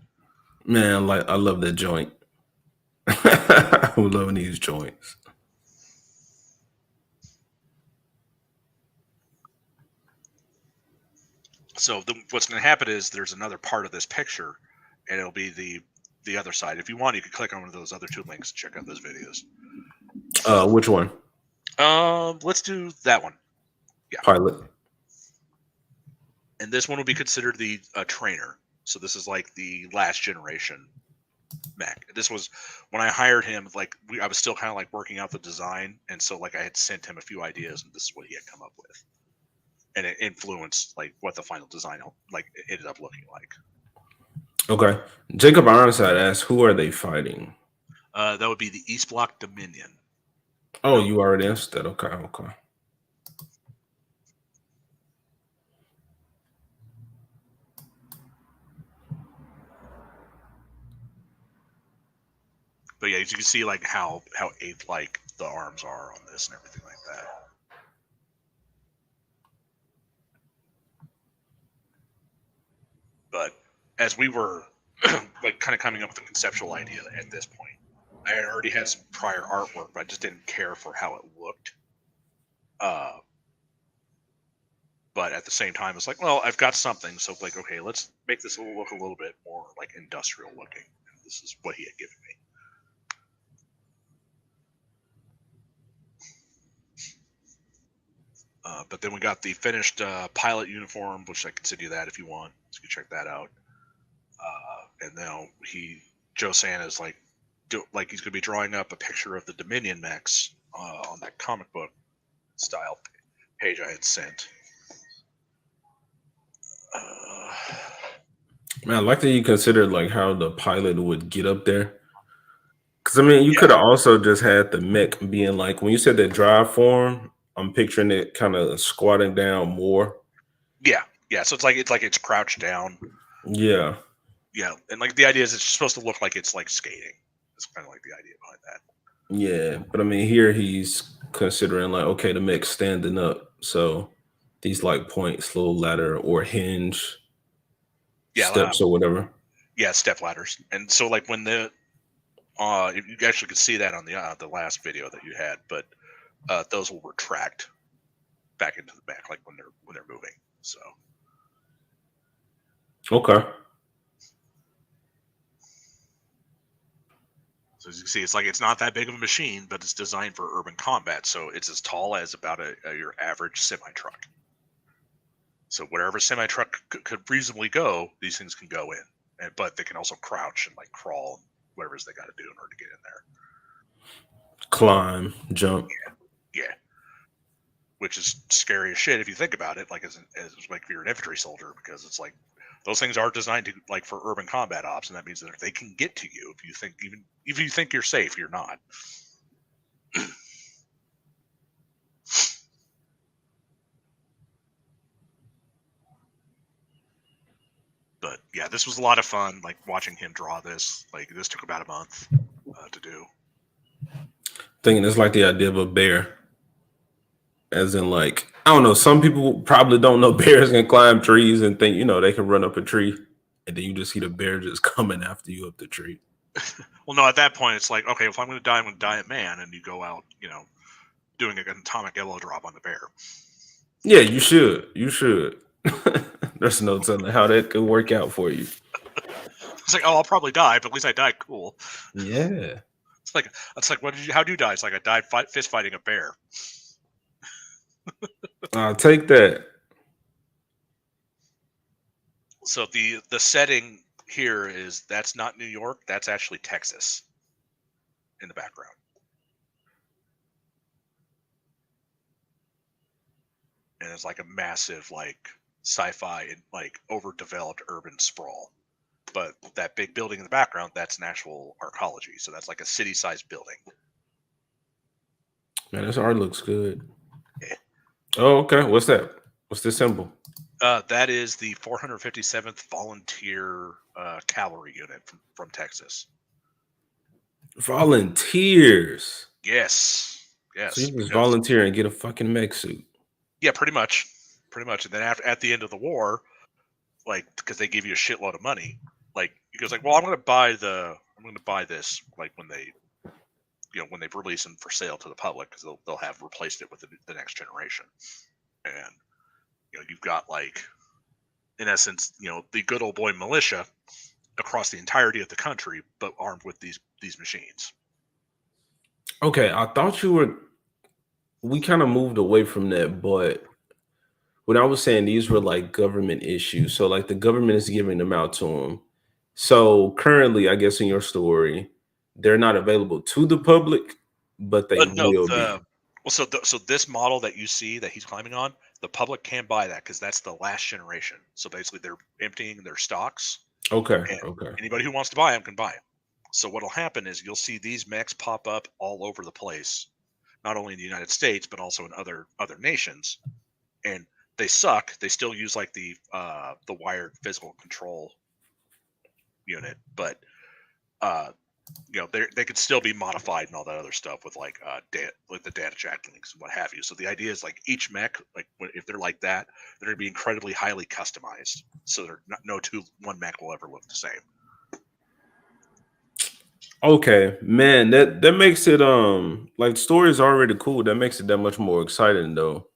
Man, like I love that joint. I'm loving these joints. So what's going to happen is there's another part of this picture, and it'll be the other side. If you want, you can click on one of those other 2 links and check out those videos. Which one? Let's do that one. Yeah. Pilot. And this one will be considered the trainer. So this is like the last generation mech. This was when I hired him. Like I was still kind of like working out the design, and so like I had sent him a few ideas, and this is what he had come up with, and it influenced like what the final design like ended up looking like. Okay. Jacob Ironside asks, who are they fighting? That would be the East Block Dominion. Oh, you already answered that. Okay. But yeah, as you can see, like how ape-like the arms are on this and everything like that. But as we were like kind of coming up with a conceptual idea at this point, I had already had some prior artwork, but I just didn't care for how it looked. But at the same time, it's like, well, I've got something, so like, okay, let's make this look a little bit more like industrial looking. And this is what he had given me. But then we got the finished pilot uniform, which I can send you that if you want. So you can check that out. And now Joe Santa is like he's going to be drawing up a picture of the Dominion mechs on that comic book style page I had sent. Man, I like that you considered like how the pilot would get up there. Because I mean, you could have also just had the mech being like, when you said that drive form, I'm picturing it kind of squatting down more. Yeah. So it's like it's crouched down. Yeah. Yeah, and like the idea is it's supposed to look like it's like skating. It's kind of like the idea behind that. Yeah, but I mean, here he's considering like, okay, the mech's standing up, so these like points, little ladder or hinge, steps or whatever. Yeah, step ladders, and so like when you actually could see that on the last video that you had, but those will retract back into the back, like when they're moving. So okay. So as you can see, it's like it's not that big of a machine, but it's designed for urban combat. So it's as tall as about your average semi-truck. So wherever semi-truck could reasonably go, these things can go in. But they can also crouch and like crawl and whatever they got to do in order to get in there. Climb, jump. Yeah. Which is scary as shit if you think about it, like as like if you're an infantry soldier, because it's like those things are designed to like for urban combat ops, and that means that they can get to you if you think you're safe, you're not. But yeah, this was a lot of fun. Like watching him draw this. Like this took about a month to do. Thinking it's like the idea of a bear, as in like, I don't know. Some people probably don't know bears can climb trees and think they can run up a tree, and then you just see the bear just coming after you up the tree. Well, no, at that point it's like, okay, if I'm going to die, I'm going to die at man, and you go out, doing an atomic elbow drop on the bear. Yeah, you should. There's no telling how that could work out for you. It's like, oh, I'll probably die, but at least I died cool. Yeah. It's like, how'd you die? It's like I died fist fighting a bear. I'll take that. So the setting here that's not New York, that's actually Texas in the background. And it's like a massive like sci-fi and like overdeveloped urban sprawl. But that big building in the background, that's an actual arcology. So that's like a city-sized building. Man, this art looks good. Yeah. Oh, okay. What's that? What's the symbol? That is the 457th Volunteer Cavalry Unit from Texas. Volunteers. Yes, So yes, you just because volunteer and get a fucking mech suit. yeah, pretty much. And then at the end of the war, like because they give you a shitload of money, like he goes like, well, I'm going to buy this like when they when they've released them for sale to the public because they'll have replaced it with the next generation, and you've got like in essence the good old boy militia across the entirety of the country, but armed with these machines. Okay, I thought we kind of moved away from that, but when I was saying these were like government issues, so like the government is giving them out to them. So currently, I guess in your story, they're not available to the public, but they No, will be. so this model that you see that he's climbing on, the public can buy that because that's the last generation. So basically, they're emptying their stocks. Okay, And okay. anybody who wants to buy them can buy them. So what'll happen is you'll see these mechs pop up all over the place, not only in the United States but also in other nations. And they suck. They still use like the wired physical control unit, but they could still be modified and all that other stuff with like the data jack links and what have you. So the idea is like each mech, like if they're like that, they're going to be incredibly highly customized. So one mech will ever look the same. Okay, man, that makes it like the story is already cool. That makes it that much more exciting though.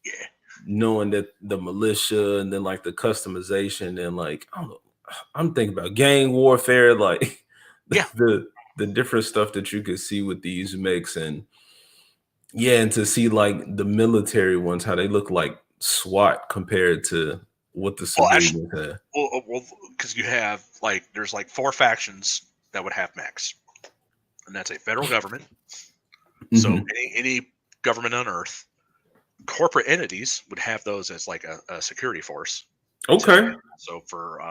Yeah. Knowing that the militia and then like the customization and like I don't know, I'm thinking about gang warfare, like yeah, the different stuff that you could see with these mechs, and yeah, and to see like the military ones, how they look like SWAT compared to what the civilians have. Well, because you have like there's like 4 factions that would have mechs, and that's a federal government. So any government on Earth, corporate entities would have those as like a security force. Okay. So for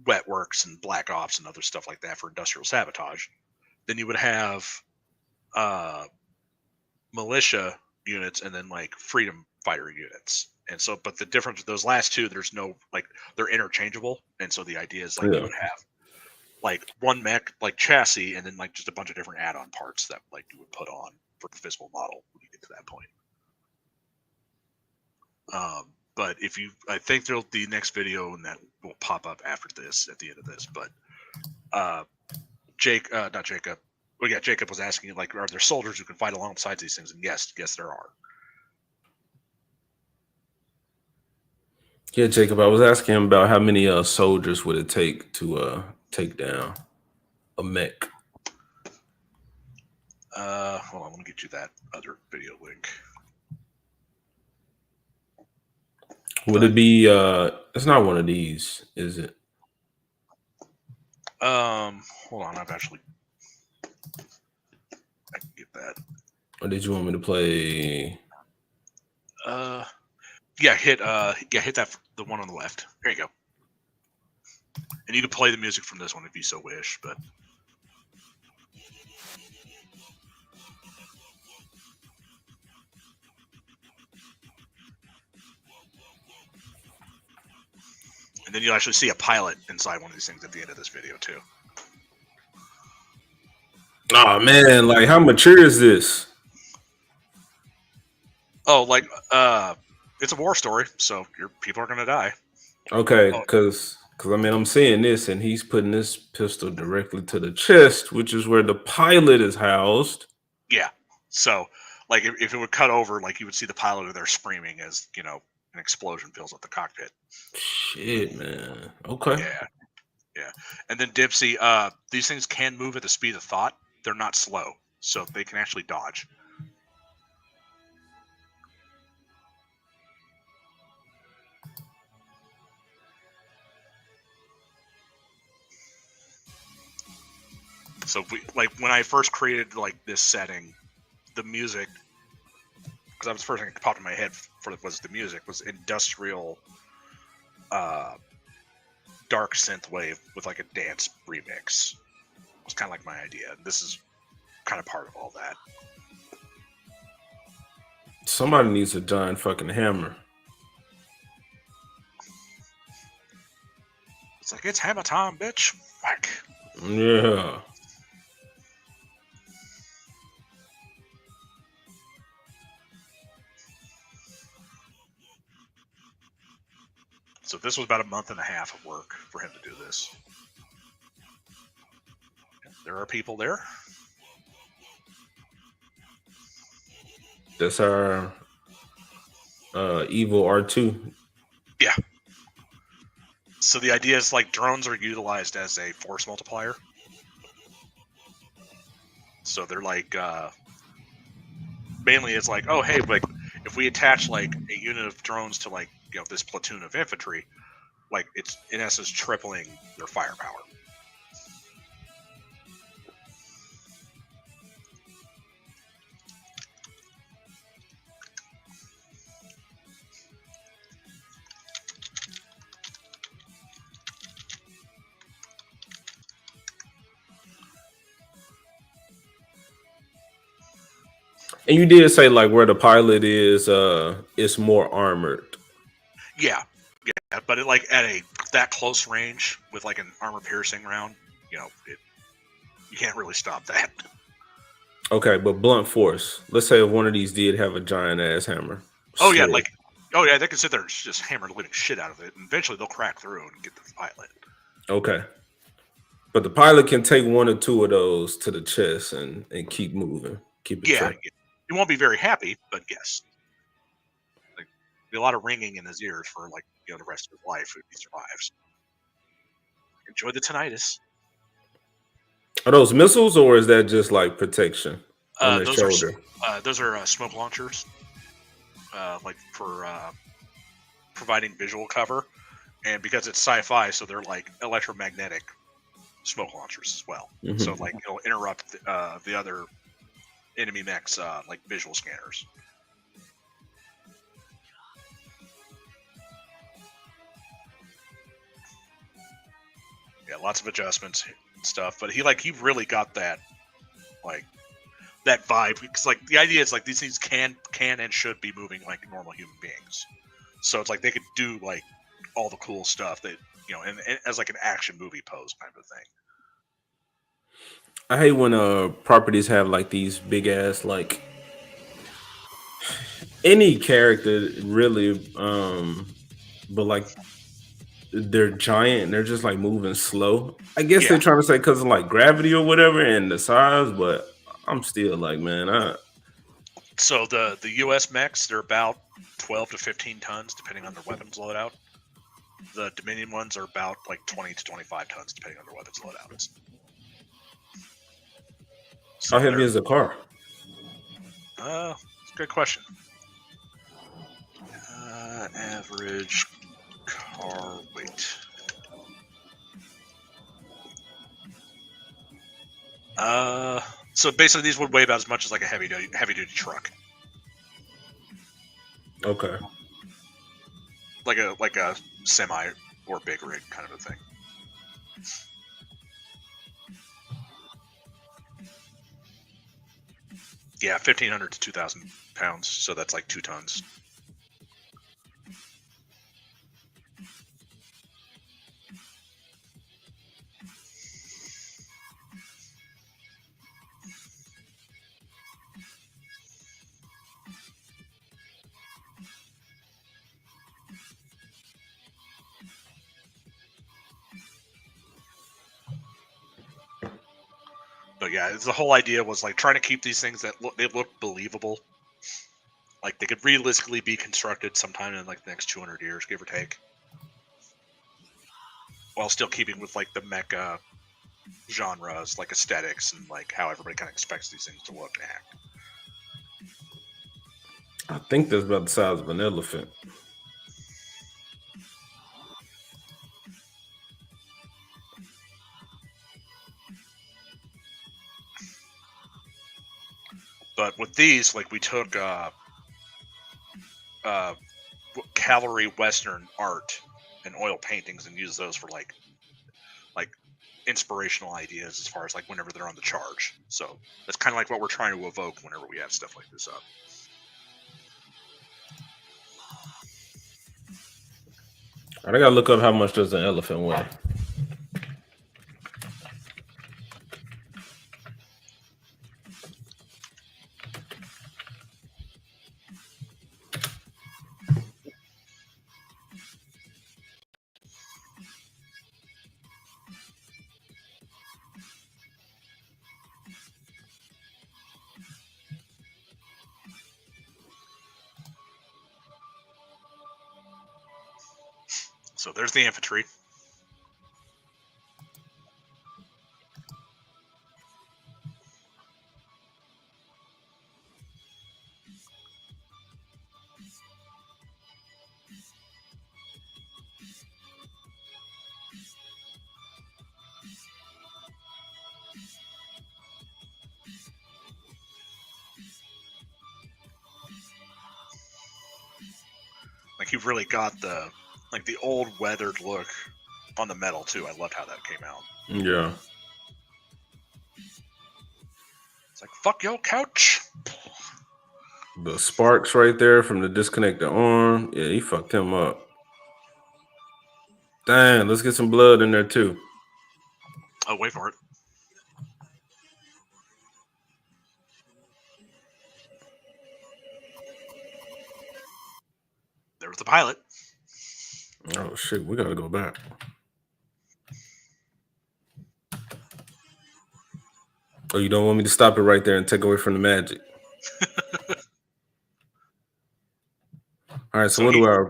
wet works and black ops and other stuff like that for industrial sabotage, then you would have militia units and then like freedom fighter units. And so, but the difference with those last two, there's no like they're interchangeable, and so the idea is like you would have like one mech like chassis and then like just a bunch of different add-on parts that like you would put on for the physical model when you get to that point. But I think there'll the next video and that will pop up after this at the end of this. But not Jacob. Well, yeah, Jacob was asking like, are there soldiers who can fight alongside these things? And yes, there are. Yeah, Jacob, I was asking him about how many soldiers would it take to take down a mech. Hold on, let me get you that other video link. Would it be it's not one of these, is it? Hold on, I can get that. Or did you want me to play hit that the one on the left. There you go. And you can play the music from this one if you so wish, but and then you'll actually see a pilot inside one of these things at the end of this video too. Oh man, like how mature is this? Oh, like it's a war story, so your people are gonna die. Okay, because I mean I'm seeing this and he's putting this pistol directly to the chest, which is where the pilot is housed. Yeah. So like if it would cut over, like you would see the pilot over there screaming as an explosion fills up the cockpit. Shit, man. Okay. Yeah. And then Dipsy, these things can move at the speed of thought. They're not slow, so they can actually dodge. So when I first created like this setting, the music, because that was the first thing that popped in my head was the music was industrial, dark synthwave with like a dance remix. It was kind of like my idea. This is kind of part of all that. Somebody needs a giant fucking hammer. It's like it's hammer time, bitch. Whack. Yeah. So this was about a month and a half of work for him to do this. There are people there. That's our evil R2. Yeah. So the idea is like drones are utilized as a force multiplier. So they're like mainly it's like, oh hey, like if we attach like a unit of drones to like this platoon of infantry, like it's in essence tripling their firepower. And you did say like where the pilot is, it's more armored. Yeah, but it, like at that close range with like an armor piercing round, you can't really stop that. Okay, but blunt force. Let's say if one of these did have a giant ass hammer. Oh yeah, they can sit there and just hammer the living shit out of it, and eventually they'll crack through and get the pilot. Okay, but the pilot can take one or two of those to the chest and keep moving, keep it trapped. He won't be very happy, but yes, like be a lot of ringing in his ears for like the rest of his life if he survives. Enjoy the tinnitus. Are those missiles or is that just like protection on the shoulder? Those are smoke launchers, like for providing visual cover, and because it's sci-fi, so they're like electromagnetic smoke launchers as well. Mm-hmm. So like it'll interrupt the other enemy mechs like visual scanners. Yeah, lots of adjustments and stuff, but he really got that vibe, because like the idea is like these things can and should be moving like normal human beings. So it's like they could do like all the cool stuff that and as like an action movie pose kind of thing. I hate when properties have like these big ass like any character really, but like they're giant and they're just like moving slow. I guess they're trying to say because of like gravity or whatever and the size, but I'm still like, man. So the U.S. mechs, they're about 12 to 15 tons depending on their weapons loadout. The Dominion ones are about like 20 to 25 tons depending on their weapons loadouts. How heavy is the car? It's a good question. Average car weight. So basically these would weigh about as much as like a heavy duty truck. Okay. Like a semi or big rig kind of a thing. Yeah, 1,500 to 2,000 pounds, so that's like 2 tons. But yeah, the whole idea was like trying to keep these things that they look believable. Like they could realistically be constructed sometime in like the next 200 years, give or take, while still keeping with like the mecha genres, like aesthetics and like how everybody kind of expects these things to look and act. I think that's about the size of an elephant. But with these, like we took cavalry Western art and oil paintings and used those for like inspirational ideas as far as like whenever they're on the charge. So that's kind of like what we're trying to evoke whenever we have stuff like this up. All right, I gotta look up how much does an elephant weigh. So there's the infantry. Like you've really got the old weathered look on the metal too. I loved how that came out. Yeah. It's like fuck your couch. The sparks right there from the disconnected arm. Yeah, he fucked him up. Dang, let's get some blood in there too. Oh, wait for it. There was the pilot. Oh shit, we gotta go back. Oh, you don't want me to stop it right there and take away from the magic? All right, so what do I?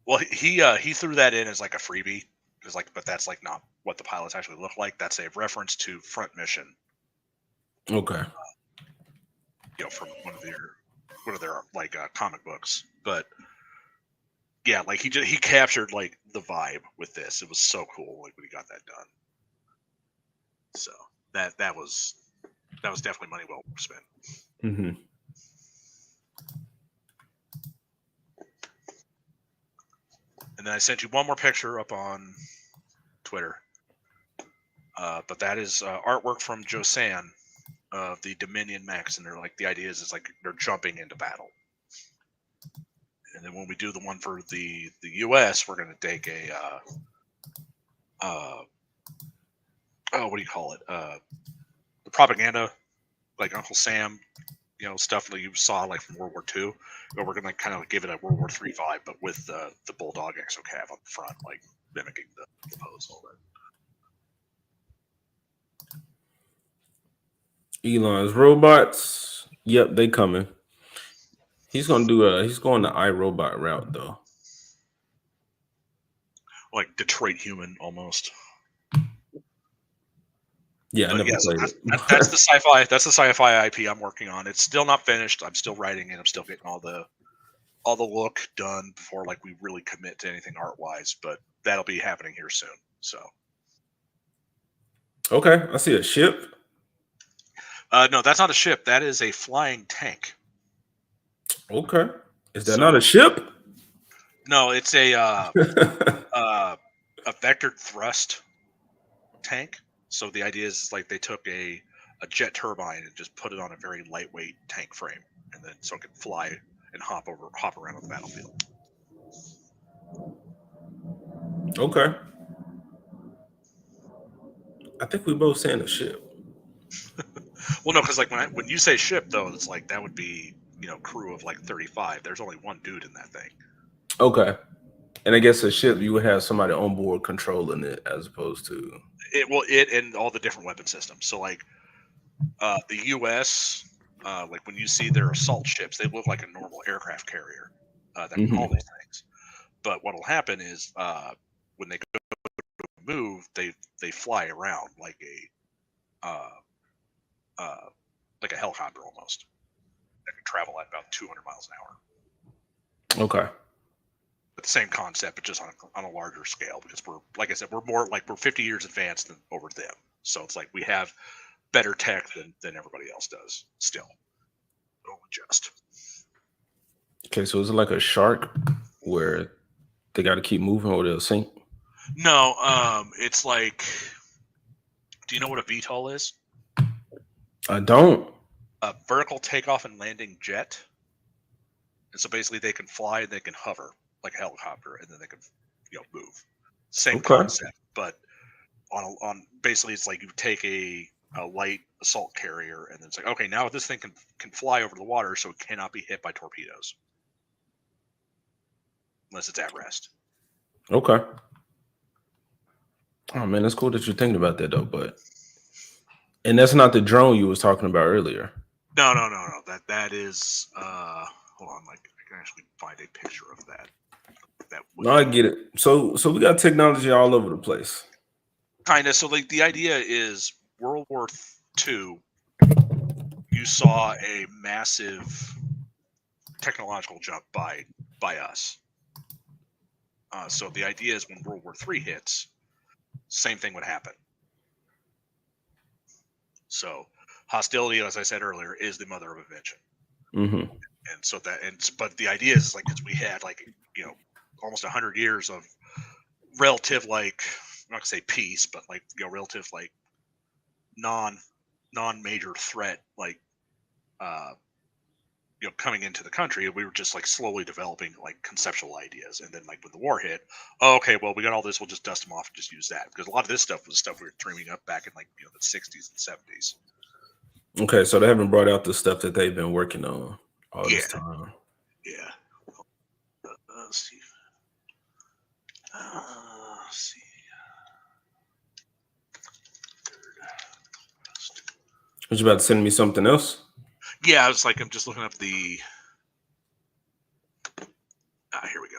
Well, he threw that in as like a freebie, because but that's like not what the pilots actually look like. That's a reference to Front Mission. Okay. From one of their like comic books, but yeah, like he captured like the vibe with this. It was so cool, like when he got that done. So that was definitely money well spent. Mm-hmm. And then I sent you one more picture up on Twitter, but that is artwork from Josan of the Dominion mechs, and they're like the idea is it's like they're jumping into battle. And then when we do the one for the US, we're gonna take a what do you call it? The propaganda, like Uncle Sam, stuff that you saw like from World War II. But we're gonna kind of give it a World War III vibe, but with the Bulldog exocav on the front, like mimicking the pose a little bit. Elon's robots. Yep, they coming. He's going the iRobot route though. Like Detroit Human almost. Yeah, I never played it. it. That's the sci-fi. That's the sci-fi IP I'm working on. It's still not finished. I'm still writing it. I'm still getting all the look done before like we really commit to anything art-wise. But that'll be happening here soon. So. Okay, I see a ship. No, that's not a ship. That is a flying tank. Okay, is that not a ship? No, it's a vectored thrust tank. So the idea is like they took a jet turbine and just put it on a very lightweight tank frame, and then so it can fly and hop around on the battlefield. Okay. I think we both saying a ship. Well, no, because like when you say ship though, it's like that would be crew of like 35. There's only one dude in that thing. Okay. And I guess a ship, you would have somebody on board controlling it as opposed to it and all the different weapon systems. So like the US, like when you see their assault ships, they look like a normal aircraft carrier that can haul these things. But what'll happen is when they go to move, they fly around like a helicopter almost. That can travel at about 200 miles an hour. Okay. But the same concept, but just on a larger scale, because we're, like I said, we're 50 years advanced over them. So it's like we have better tech than everybody else does still. Don't adjust. Okay, so is it like a shark where they got to keep moving or they'll sink? No, it's like, do you know what a VTOL is? I don't. A vertical takeoff and landing jet. And so basically they can fly and they can hover like a helicopter, and then they can move. Same concept, but on basically it's like you take a light assault carrier, and then it's like, okay, now this thing can fly over the water, so it cannot be hit by torpedoes unless it's at rest. Okay. Oh man, that's cool that you're thinking about that though, and that's not the drone you was talking about earlier. No. That is hold on, like I can actually find a picture of that. like that. No, I get it. So we got technology all over the place. Kind of. So like the idea is World War II. You saw a massive technological jump by us. So the idea is when World War III hits, same thing would happen. So hostility, as I said earlier, is the mother of invention. Mm-hmm. And so but the idea is like, because we had like, almost 100 years of relative, like, I'm not gonna say peace, but like, relative, like non-major threat, like, coming into the country. We were just like slowly developing like conceptual ideas. And then like when the war hit, okay, well, we got all this, we'll just dust them off and just use that. Because a lot of this stuff was stuff we were dreaming up back in like, the 60s and 70s. Okay, so they haven't brought out the stuff that they've been working on all this time. Yeah. Let's see. Let's see. Was you about to send me something else? Yeah, I was like, I'm just looking up the. Here we go.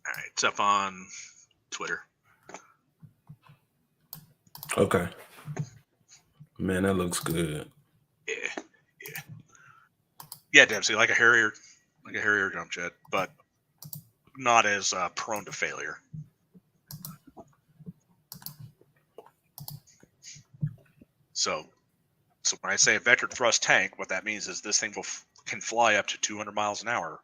All right, it's up on Twitter. Okay. Man, that looks good. Yeah, Dempsey, like a Harrier jump jet, but not as prone to failure. So when I say a vectored thrust tank, what that means is this thing can fly up to 200 miles an hour,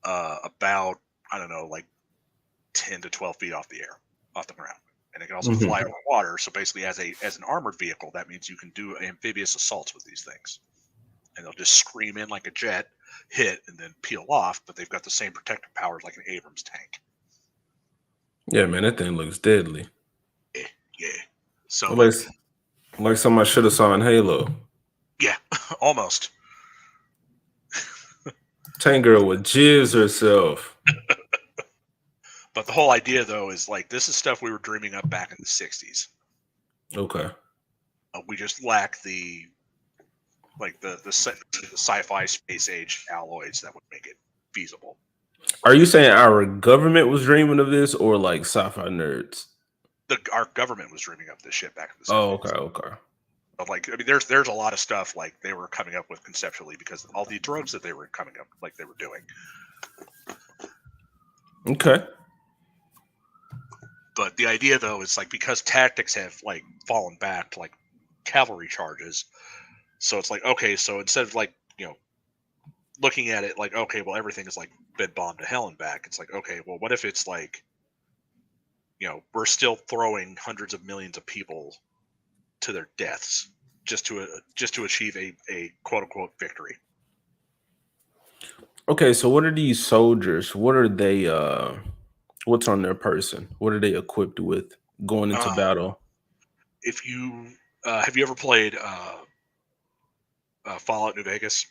about, I don't know, like 10 to 12 feet off the ground. And it can also fly over water. So basically, as an armored vehicle, that means you can do amphibious assaults with these things. And they'll just scream in like a jet, hit, and then peel off, but they've got the same protective powers like an Abrams tank. Yeah, man, that thing looks deadly. Yeah. So like something I should have saw in Halo. Yeah, almost. Tank girl would jizz herself. But the whole idea, though, is like this is stuff we were dreaming up back in the 60s. Okay. We just lack the sci-fi space age alloys that would make it feasible. Are you saying our government was dreaming of this, or like sci-fi nerds? Our government was dreaming up this shit back in the 70s. Oh, okay. But like, I mean, there's a lot of stuff like they were coming up with conceptually because of all the drugs that they were coming up, like they were doing. Okay. But the idea, though, is like because tactics have like fallen back to like cavalry charges, so it's like, okay, so instead of like looking at it like, okay, well, everything is like been bombed to hell and back. It's like, okay, well, what if it's like we're still throwing hundreds of millions of people to their deaths just to achieve a quote unquote victory. Okay, so what are these soldiers? What are they? What's on their person? What are they equipped with going into battle? If you have you ever played Fallout New Vegas?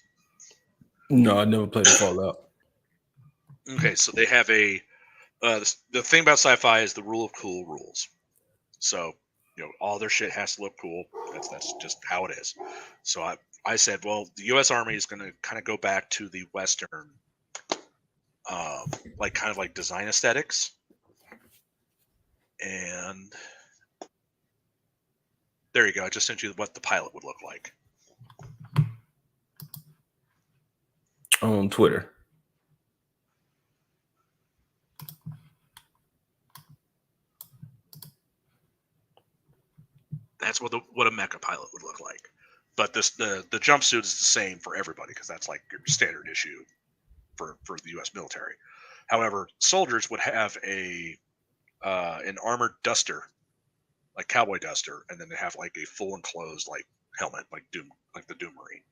No, I never played Fallout. Okay, so they have the thing about sci-fi is the rule of cool rules. So all their shit has to look cool. That's just how it is. So I said, well, the U.S. Army is going to kind of go back to the Western, like kind of like design aesthetics, and there you go. I just sent you what the pilot would look like on Twitter. That's what a mecha pilot would look like. But the jumpsuit is the same for everybody because that's like your standard issue for the U.S. military. However, soldiers would have an armored duster, like cowboy duster, and then they have like a full enclosed like helmet, like the Doom Marine.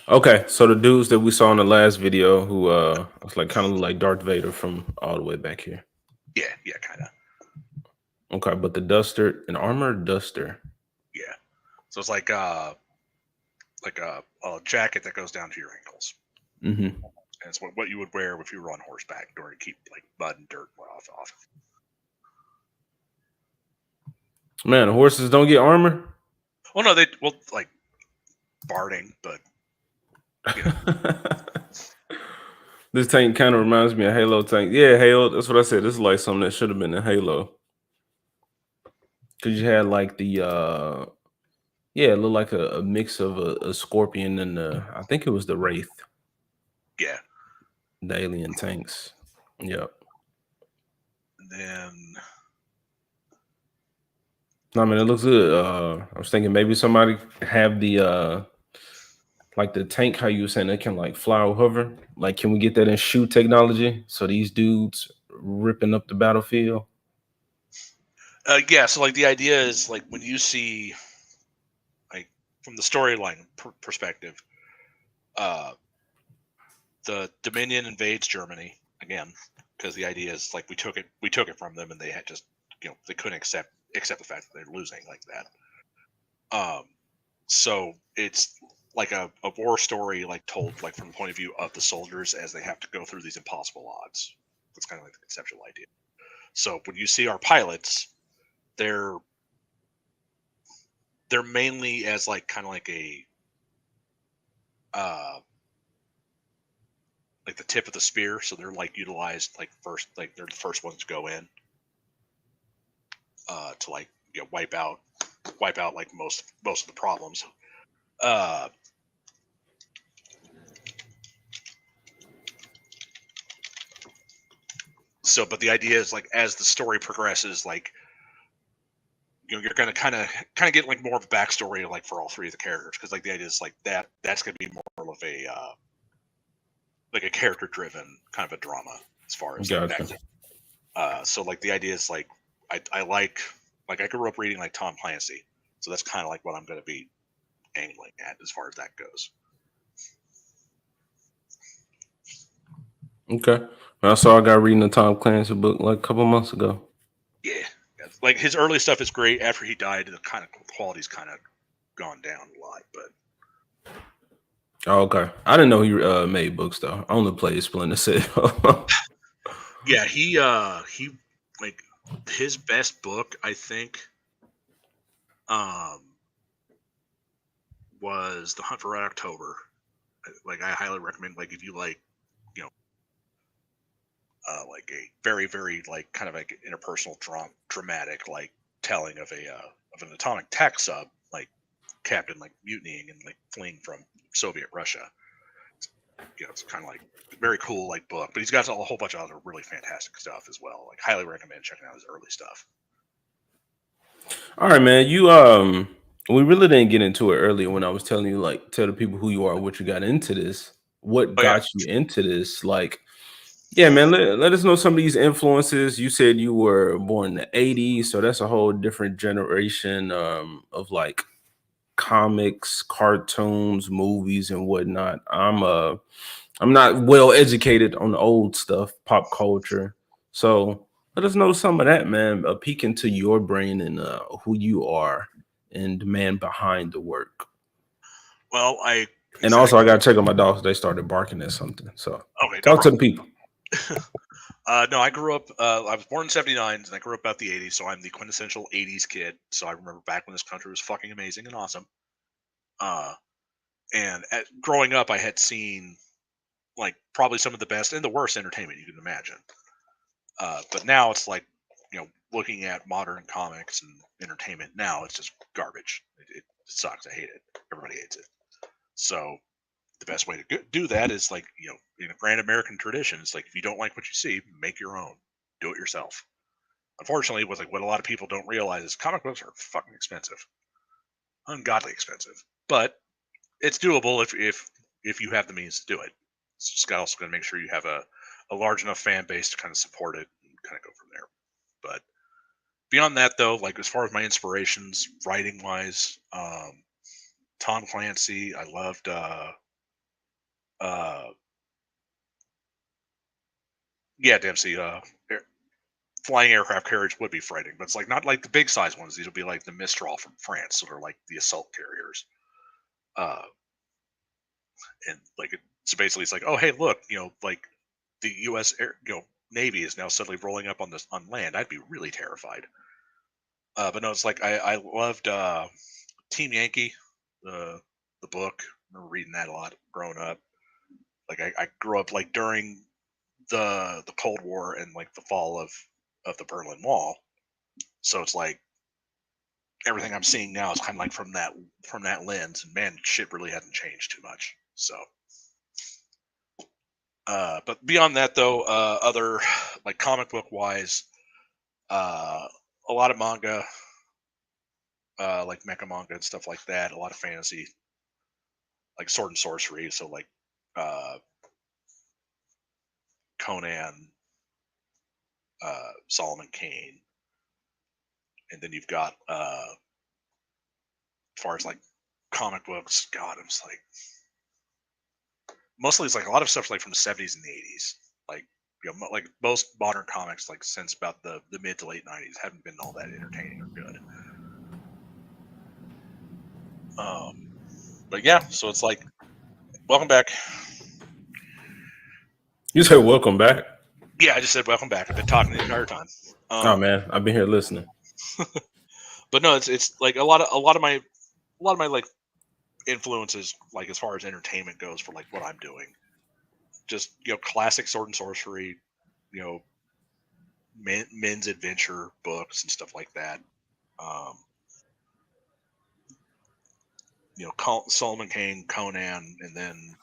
Okay, so the dudes that we saw in the last video, who was like kind of like Darth Vader from all the way back here. Yeah, kind of. Okay, but the duster, an armored duster. Yeah, so it's like a jacket that goes down to your ankles. Mm-hmm. And it's what you would wear if you were on horseback in order to keep like mud and dirt off. Man, horses don't get armor? Well, no, they like barding, but This tank kind of reminds me of Halo tank. Yeah, Halo. That's what I said. This is like something that should have been in Halo. Because you had like the yeah, it looked like a mix of a scorpion and I think it was the Wraith. Yeah. The alien tanks. Yep. And then I mean, it looks good. I was thinking maybe somebody have the like the tank, how you were saying it can like fly or hover. Like, can we get that in shoe technology? So these dudes ripping up the battlefield. yeah, so like the idea is like when you see like from the storyline perspective, the Dominion invades Germany again because the idea is like we took it from them and they had just they couldn't accept the fact that they're losing like that. So it's like a war story like told like from the point of view of the soldiers as they have to go through these impossible odds. That's kind of like the conceptual idea. So when you see our pilots, they're mainly as like kind of like a like the tip of the spear, so they're like utilized like first, like they're the first ones to go in to like wipe out like most of the problems. So, but the idea is like as the story progresses, like you're going to kind of get like more of a backstory like for all three of the characters, because like the idea is like that's going to be more of a like a character driven kind of a drama as far as Gotcha. like that. So like the idea is like I like I grew up reading like Tom Clancy, so that's kind of like what I'm going to be angling at as far as that goes. Okay. I saw a guy reading the Tom Clancy book like a couple months ago. Yeah, like his early stuff is great. After he died, the kind of quality's kind of gone down a lot. But oh, okay, I didn't know he made books though. I only played Splinter Cell. Yeah, he like his best book, I think, was The Hunt for Red October. Like I highly recommend. Like if you like, like a very very like kind of like interpersonal dramatic like telling of an atomic tech sub like captain like mutinying and like fleeing from Soviet Russia. It's kind of like very cool like book, but he's got a whole bunch of other really fantastic stuff as well. Like highly recommend checking out his early stuff. All right, man. You we really didn't get into it earlier when I was telling you like tell the people who you are, what you got into this, what got you into this. Like, yeah, man, let us know some of these influences. You said you were born in the 80s, so that's a whole different generation of like comics, cartoons, movies, and whatnot. I'm not well educated on the old stuff, pop culture. So let us know some of that, man. A peek into your brain and who you are and the man behind the work. Well, and also I gotta check on my dogs. They started barking at something. So okay, talk to the people. No, I grew up. I was born in '79, and I grew up about the '80s. So I'm the quintessential '80s kid. So I remember back when this country was fucking amazing and awesome. And growing up, I had seen like probably some of the best and the worst entertainment you can imagine. But now it's like, looking at modern comics and entertainment now, it's just garbage. It sucks. I hate it. Everybody hates it. So the best way to do that is like, in a grand American tradition, it's like if you don't like what you see, make your own. Do it yourself. Unfortunately, what a lot of people don't realize is comic books are fucking expensive, ungodly expensive. But it's doable if you have the means to do it. It's just also going to make sure you have a large enough fan base to kind of support it and kind of go from there. But beyond that, though, like as far as my inspirations, writing wise, Tom Clancy, I loved. Yeah, Dempsey. Flying aircraft carriers would be frightening, but it's like not like the big size ones. These would be like the Mistral from France, so they're like the assault carriers. And like so basically it's like, oh hey, look, like the U.S. Navy is now suddenly rolling up on land. I'd be really terrified. But no, it's like I loved Team Yankee, the book. I remember reading that a lot growing up. Like I grew up like during the Cold War and like the fall of the Berlin Wall. So it's like everything I'm seeing now is kind of like from that lens. And man, shit really hasn't changed too much. So, but beyond that though, other like comic book wise, a lot of manga, like mecha manga and stuff like that. A lot of fantasy, like sword and sorcery. So like uh, Conan, Solomon Kane, and then you've got as far as like comic books. God, I'm just like mostly it's like a lot of stuff like from the 70s and the 80s. Like like most modern comics, like since about the mid to late 90s, haven't been all that entertaining or good. But yeah, so it's like, welcome back. You said welcome back? Yeah, I just said welcome back. I've been talking the entire time. Oh man, I've been here listening. But no, it's like a lot of my like influences, like as far as entertainment goes, for like what I'm doing. Just classic sword and sorcery, men's adventure books and stuff like that. Solomon Kane, Conan, and then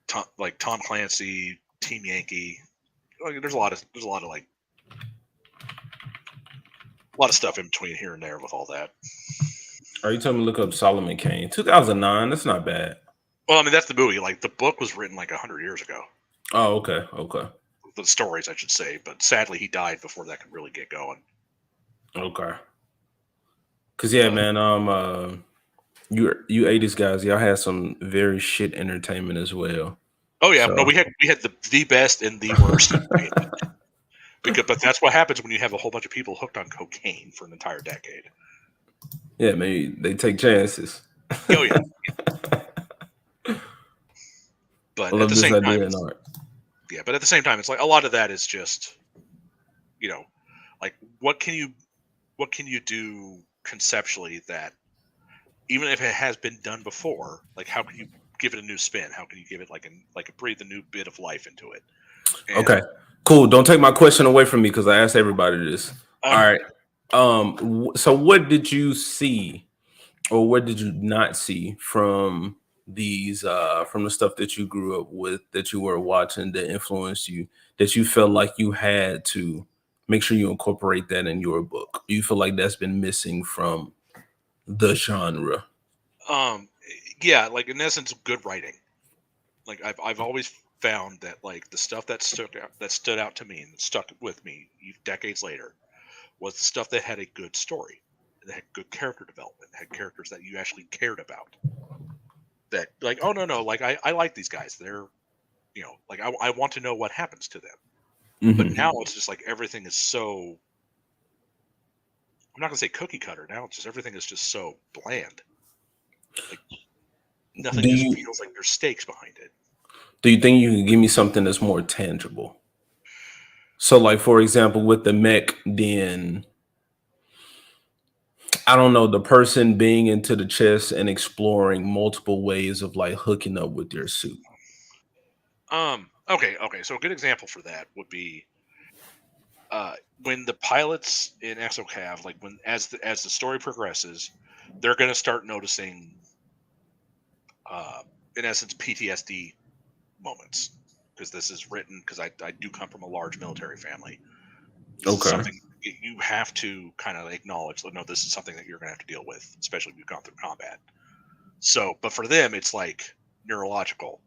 Tom Clancy, Team Yankee. Like, there's a lot of like a lot of stuff in between here and there with all that. Are you telling me to look up Solomon Kane? 2009. That's not bad. Well, I mean that's the movie. Like the book was written like 100 years ago. Oh, okay. The stories, I should say, but sadly he died before that could really get going. Okay. Cause yeah, man, you 80s guys, y'all had some very shit entertainment as well. Oh yeah, so. No, we had the best and the worst entertainment. But that's what happens when you have a whole bunch of people hooked on cocaine for an entire decade. Yeah, maybe they take chances. Oh yeah. But at the same time, but at the same time, it's like a lot of that is just, like what can you do conceptually that even if it has been done before, like how can you give it a new spin? How can you give it like breathe a new bit of life into it? And, okay, cool. Don't take my question away from me because I asked everybody this. All right. So what did you see, or what did you not see from these from the stuff that you grew up with, that you were watching, that influenced you, that you felt like you had to make sure you incorporate that in your book? You feel like that's been missing from the genre? Yeah, like in essence, good writing. Like I've always found that like the stuff that stood out to me and that stuck with me decades later was the stuff that had a good story, that had good character development, had characters that you actually cared about. That like, oh no, like I like these guys. They're, like I want to know what happens to them. Mm-hmm. But now it's just like everything is so. I'm not gonna say cookie cutter. Now it's just everything is just so bland. Like nothing just feels like there's stakes behind it. Do you think you can give me something that's more tangible? So, like for example, with the mech, then I don't know, the person being into the chest and exploring multiple ways of like hooking up with their suit. Okay. So a good example for that would be when the pilots in Exocav, like as the story progresses, they're going to start noticing, in essence, PTSD moments, because this is written because I do come from a large military family. Okay. Something you have to kind of acknowledge. No, this is something that you're going to have to deal with, especially if you've gone through combat. So, but for them, it's like neurological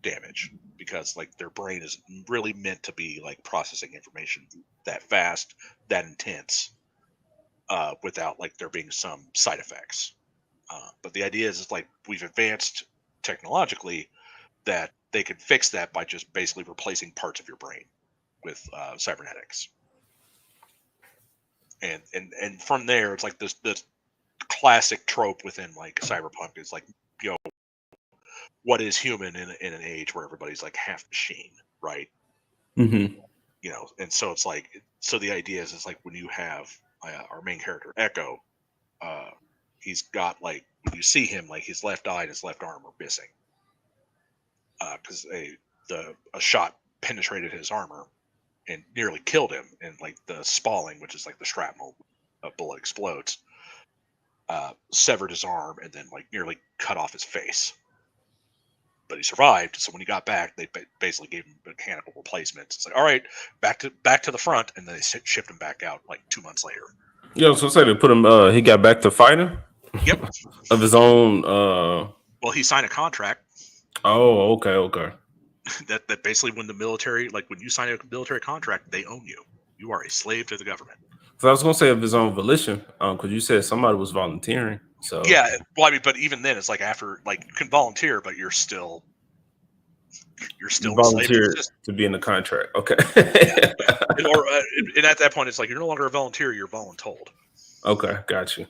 damage, because like their brain is really meant to be like processing information that fast, that intense, without like there being some side effects. But the idea is like we've advanced technologically that they could fix that by just basically replacing parts of your brain with cybernetics. And from there, it's like this classic trope within like cyberpunk is like, what is human in an age where everybody's like half machine, right? Mm-hmm. And so it's like so the idea is, it's like when you have our main character Echo, he's got like, when you see him, like his left eye and his left arm are missing because a shot penetrated his armor and nearly killed him, and like the spalling, which is like the shrapnel, a bullet explodes, severed his arm and then like nearly cut off his face. But he survived. So when he got back, they basically gave him mechanical replacements. It's like, all right, back to the front, and then they shipped him back out like 2 months later. Yeah, so say they put him. He got back to fighting. Yep. Of his own. Well, he signed a contract. Oh, okay. That basically, when the military, like when you sign a military contract, they own you. You are a slave to the government. So I was gonna say of his own volition, because you said somebody was volunteering. So yeah, well, I mean, but even then, it's like after, like, you can volunteer, but you're still volunteer to be in the contract. Okay. And at that point, it's like you're no longer a volunteer; you're voluntold. Okay, got you.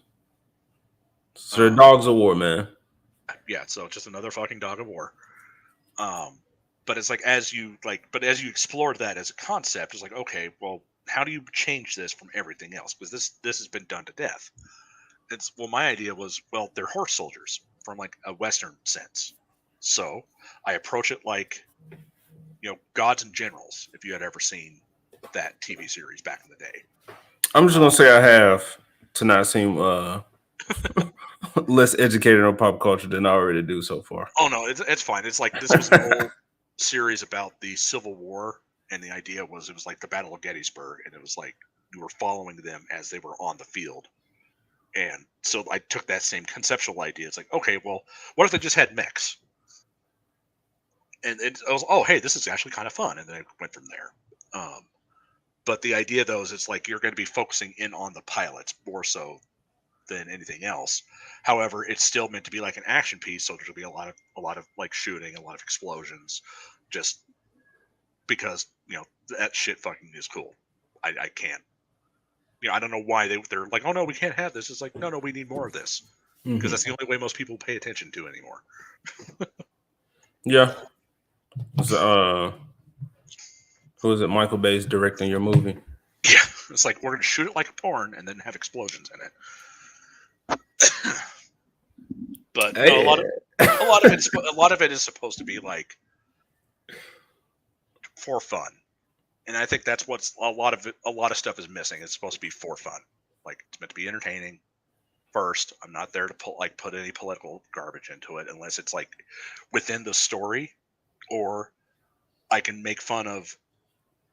So the dogs of war, man. Yeah, so just another fucking dog of war. But it's like as you explored that as a concept, it's like, okay, well, how do you change this from everything else? Because this has been done to death. My idea was, well, they're horse soldiers from like a Western sense. So I approach it like, Gods and Generals, if you had ever seen that TV series back in the day. I'm just gonna say I have, to not seem less educated on pop culture than I already do so far. Oh no, it's fine. It's like, this was an old series about the Civil War, and the idea was, it was like the Battle of Gettysburg, and it was like you were following them as they were on the field. And so I took that same conceptual idea. It's like, okay, well, what if they just had mechs? And I was, oh, hey, this is actually kind of fun. And then I went from there. But the idea, though, is it's like you're going to be focusing in on the pilots more so than anything else. However, it's still meant to be like an action piece, so there'll be a lot of like shooting, a lot of explosions, just because that shit fucking is cool. I can't. I don't know why they're like, oh no, we can't have this. It's like, no, we need more of this, because that's the only way most people pay attention to anymore. Yeah. So, who is it? Michael Bay's directing your movie. Yeah, it's like we're gonna shoot it like a porn and then have explosions in it. But no, a lot of it is supposed to be like for fun. And I think that's what's a lot of stuff is missing. It's supposed to be for fun. Like, it's meant to be entertaining. First, I'm not there to put any political garbage into it unless it's like within the story, or I can make fun of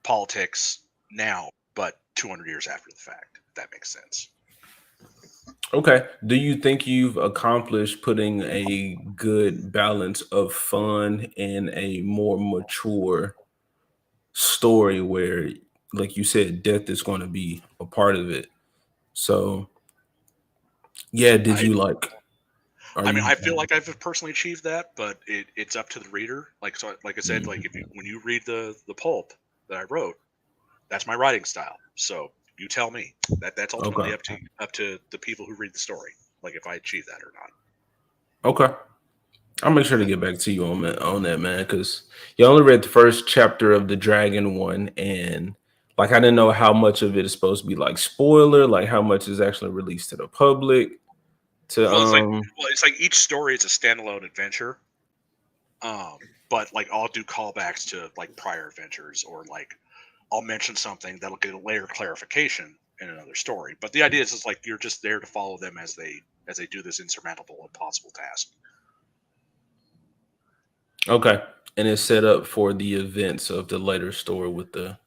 politics now, but 200 years after the fact. If that makes sense. Okay. Do you think you've accomplished putting a good balance of fun and a more mature story where, like you said, death is going to be a part of it? So yeah, I feel like I've personally achieved that, but it's up to the reader. Like I said, like when you read the pulp that I wrote, that's my writing style. So you tell me. That's ultimately up to the people who read the story, like if I achieve that or not. Okay. I'll make sure to get back to you on that, man, because you only read the first chapter of the Dragon one, and like I didn't know how much of it is supposed to be like spoiler, like how much is actually released to the public. It's like each story is a standalone adventure, but like I'll do callbacks to like prior adventures, or like I'll mention something that'll get a layer clarification in another story. But the idea is like you're just there to follow them as they do this insurmountable, impossible task. Okay. And it's set up for the events of the later story with the...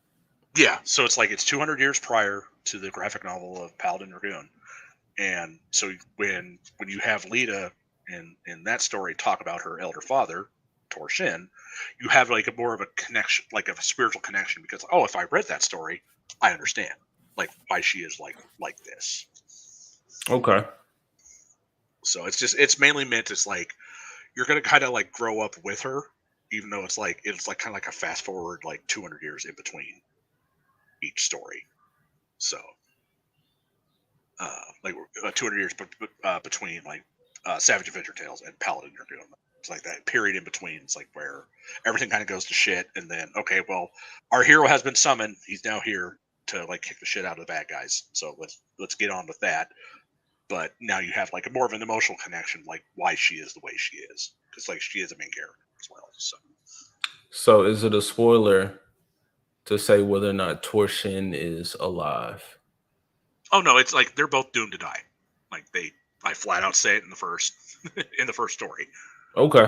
Yeah, so it's like it's 200 years prior to the graphic novel of Paladin Dragoon. And so when you have Lita in that story talk about her elder father, Tor Shin, you have like more of a connection, like a spiritual connection, because, oh, if I read that story, I understand like why she is like this. Okay. So it's mainly meant as like, you're going to kind of like grow up with her, even though it's like kind of like a fast forward, like 200 years in between each story. So, like 200 years between like Savage Adventure Tales and Paladin Dragoon. It's like that period in between. It's like where everything kind of goes to shit, and then, okay, well, our hero has been summoned. He's now here. to like kick the shit out of the bad guys. So let's get on with that. But now you have like a more of an emotional connection, like why she is the way she is, because like she is a main character as well. So is it a spoiler to say whether or not Torshin is alive? Oh no, it's like they're both doomed to die. Like I flat out say it in the first in the first story. Okay.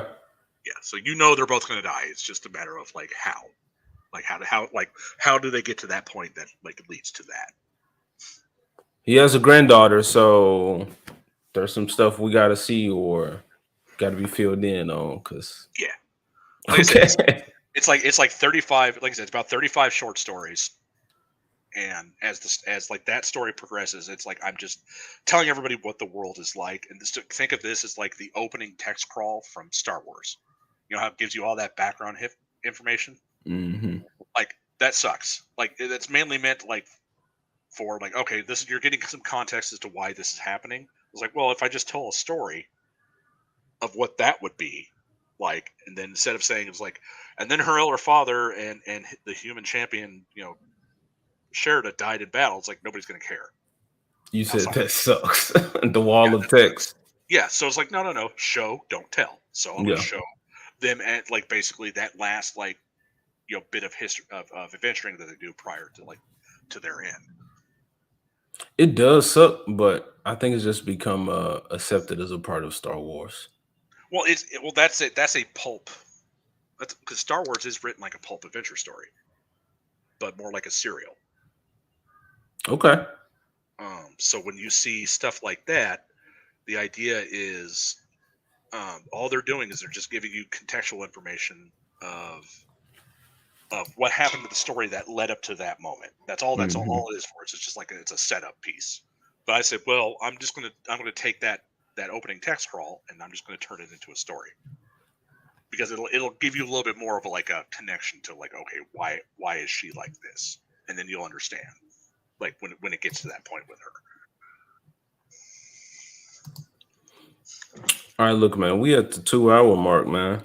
Yeah, so you know they're both going to die. It's just a matter of like how, how do they get to that point that like leads to that? He has a granddaughter, so there's some stuff we got to see or got to be filled in on. Cause yeah, like okay. I said, it's like 35. Like I said, it's about 35 short stories. And as like that story progresses, it's like I'm just telling everybody what the world is like, and think of this as like the opening text crawl from Star Wars. You know how it gives you all that background information? Mm-hmm. Like that sucks. Like that's mainly meant like for like, okay, you're getting some context as to why this is happening. It's like, well, if I just tell a story of what that would be like, and then instead of saying it's like, and then her elder father and the human champion, Sherida died in battle. It's like nobody's going to care. You said that sucks. The wall of text. Yeah, so it's like no, show, don't tell. So I'm going to show them at like basically that last like bit of history of adventuring that they do prior to like to their end. It does suck, but I think it's just become accepted as a part of Star Wars. Well, that's it. That's a pulp. That's because Star Wars is written like a pulp adventure story, but more like a serial. Okay. So when you see stuff like that, the idea is all they're doing is they're just giving you contextual information of what happened to the story that led up to that moment. That's all. That's all it is for. It's just like it's a setup piece. But I said, well, I'm gonna take that opening text crawl and I'm just gonna turn it into a story because it'll give you a little bit more of a connection to like, okay, why is she like this, and then you'll understand like when it gets to that point with her. All right, look, man, we at the 2-hour mark, man.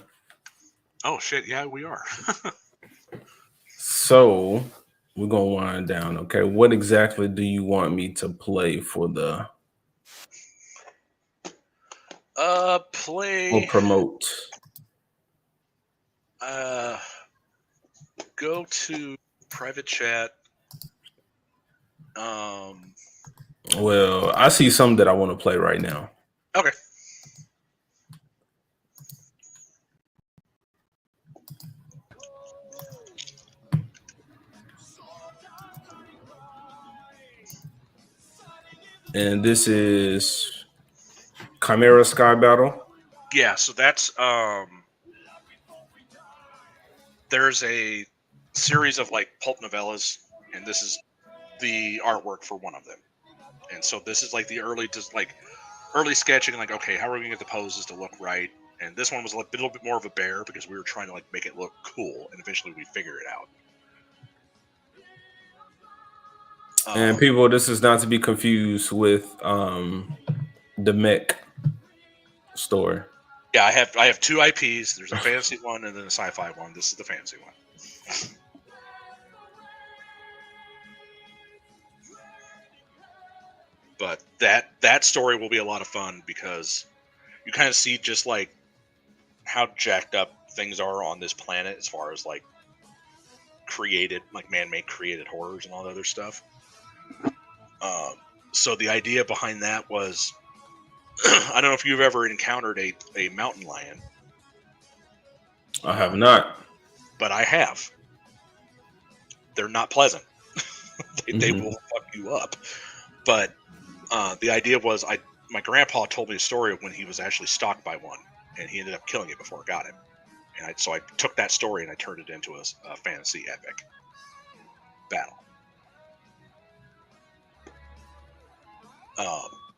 Oh shit, yeah, we are. So we're gonna wind down. Okay, what exactly do you want me to play for the play or promote? Go to private chat. Well, I see some that I want to play right now. Okay. And this is Chimera Sky Battle. Yeah, so that's there's a series of like pulp novellas, and this is the artwork for one of them. And so this is like the early sketching, like, okay, how are we gonna get the poses to look right? And this one was a little bit more of a bear because we were trying to like make it look cool, and eventually we figured it out. And people, this is not to be confused with the mech story. Yeah, I have two IPs. There's a fantasy one and then a sci-fi one. This is the fantasy one. But that story will be a lot of fun because you kind of see just like how jacked up things are on this planet as far as like created, like man-made created horrors and all that other stuff. So the idea behind that was, I don't know if you've ever encountered a mountain lion. I have not. But I have. They're not pleasant. They will fuck you up. But the idea was, my grandpa told me a story of when he was actually stalked by one, and he ended up killing it before it got him. And so I took that story and I turned it into a fantasy epic battle.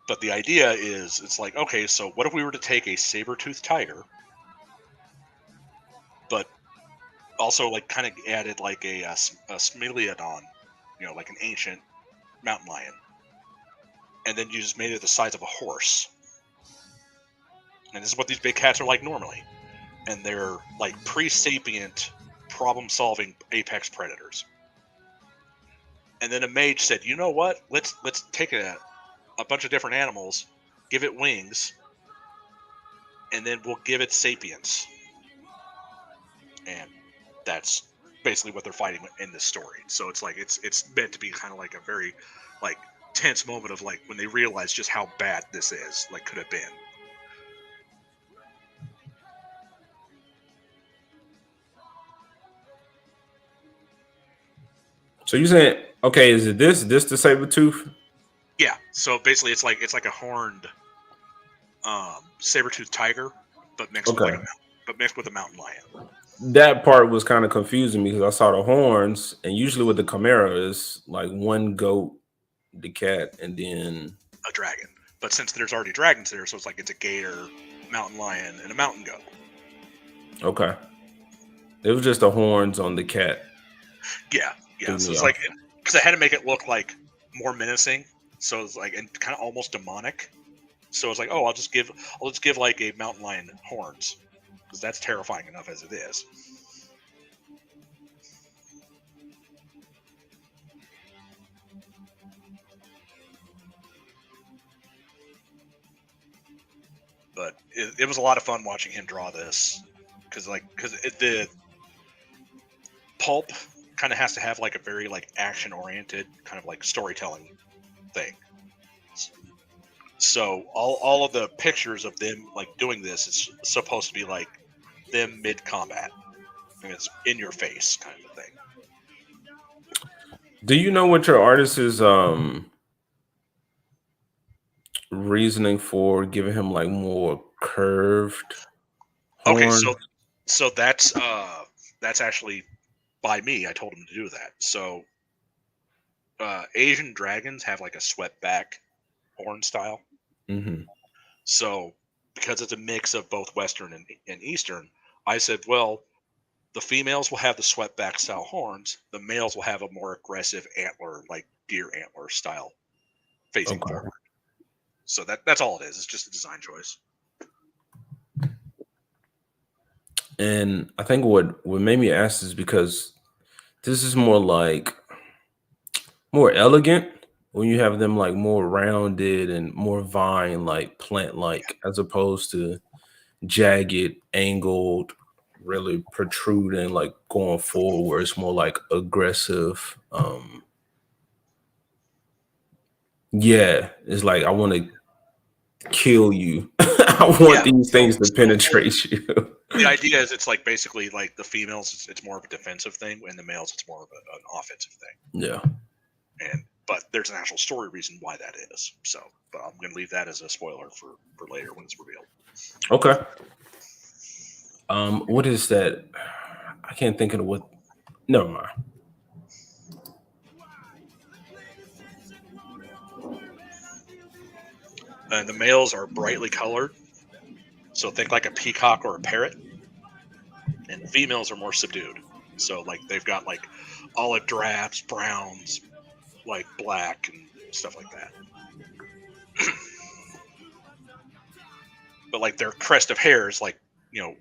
But the idea is, it's like, okay, so what if we were to take a saber-toothed tiger, but also like kind of added like a Smilodon, like an ancient mountain lion, and then you just made it the size of a horse. And this is what these big cats are like normally, and they're like pre-sapient, problem-solving apex predators. And then a mage said, "You know what? Let's take a bunch of different animals, give it wings, and then we'll give it sapience." And that's basically what they're fighting in this story. So it's like it's meant to be kind of like a very like tense moment of like when they realize just how bad this is, like could have been. So you saying, okay, is it this the saber tooth? Yeah. So basically, it's like a horned saber-toothed tiger, but mixed with a mountain lion. That part was kind of confusing because I saw the horns, and usually with the chimera is like one goat, the cat, and then a dragon. But since there's already dragons there, so it's like it's a gator, mountain lion, and a mountain goat. Okay. It was just the horns on the cat. Yeah. So it's like because I had to make it look like more menacing, so it's like and kind of almost demonic. So it's like, oh, I'll just give like a mountain lion horns because that's terrifying enough as it is. But it was a lot of fun watching him draw this because the pulp kind of has to have like a very like action oriented kind of like storytelling thing. So all of the pictures of them like doing this is supposed to be like them mid combat. I mean, it's in your face kind of thing. Do you know what your artist is reasoning for giving him like more curved horn? Okay, so that's actually by me. I told him to do that. So Asian dragons have like a swept back horn style. Mm-hmm. So because it's a mix of both Western and Eastern, I said, well, the females will have the swept back style horns. The males will have a more aggressive antler, like deer antler style facing forward. So that's all it is. It's just a design choice. And I think what made me ask is because this is more elegant when you have them like more rounded and more vine like plant like as opposed to jagged, angled, really protruding, like going forward where it's more like aggressive. Yeah, it's like I want to kill you. I want these things to penetrate you. The idea is it's like basically like the females, it's more of a defensive thing, and the males, it's more of an offensive thing. Yeah. But there's an actual story reason why that is. So, but I'm going to leave that as a spoiler for later when it's revealed. Okay. What is that? I can't think of what. Never mind. The males are brightly colored, so think like a peacock or a parrot. And the females are more subdued, so like they've got like olive drabs, browns, like black and stuff like that. But like their crest of hair is like,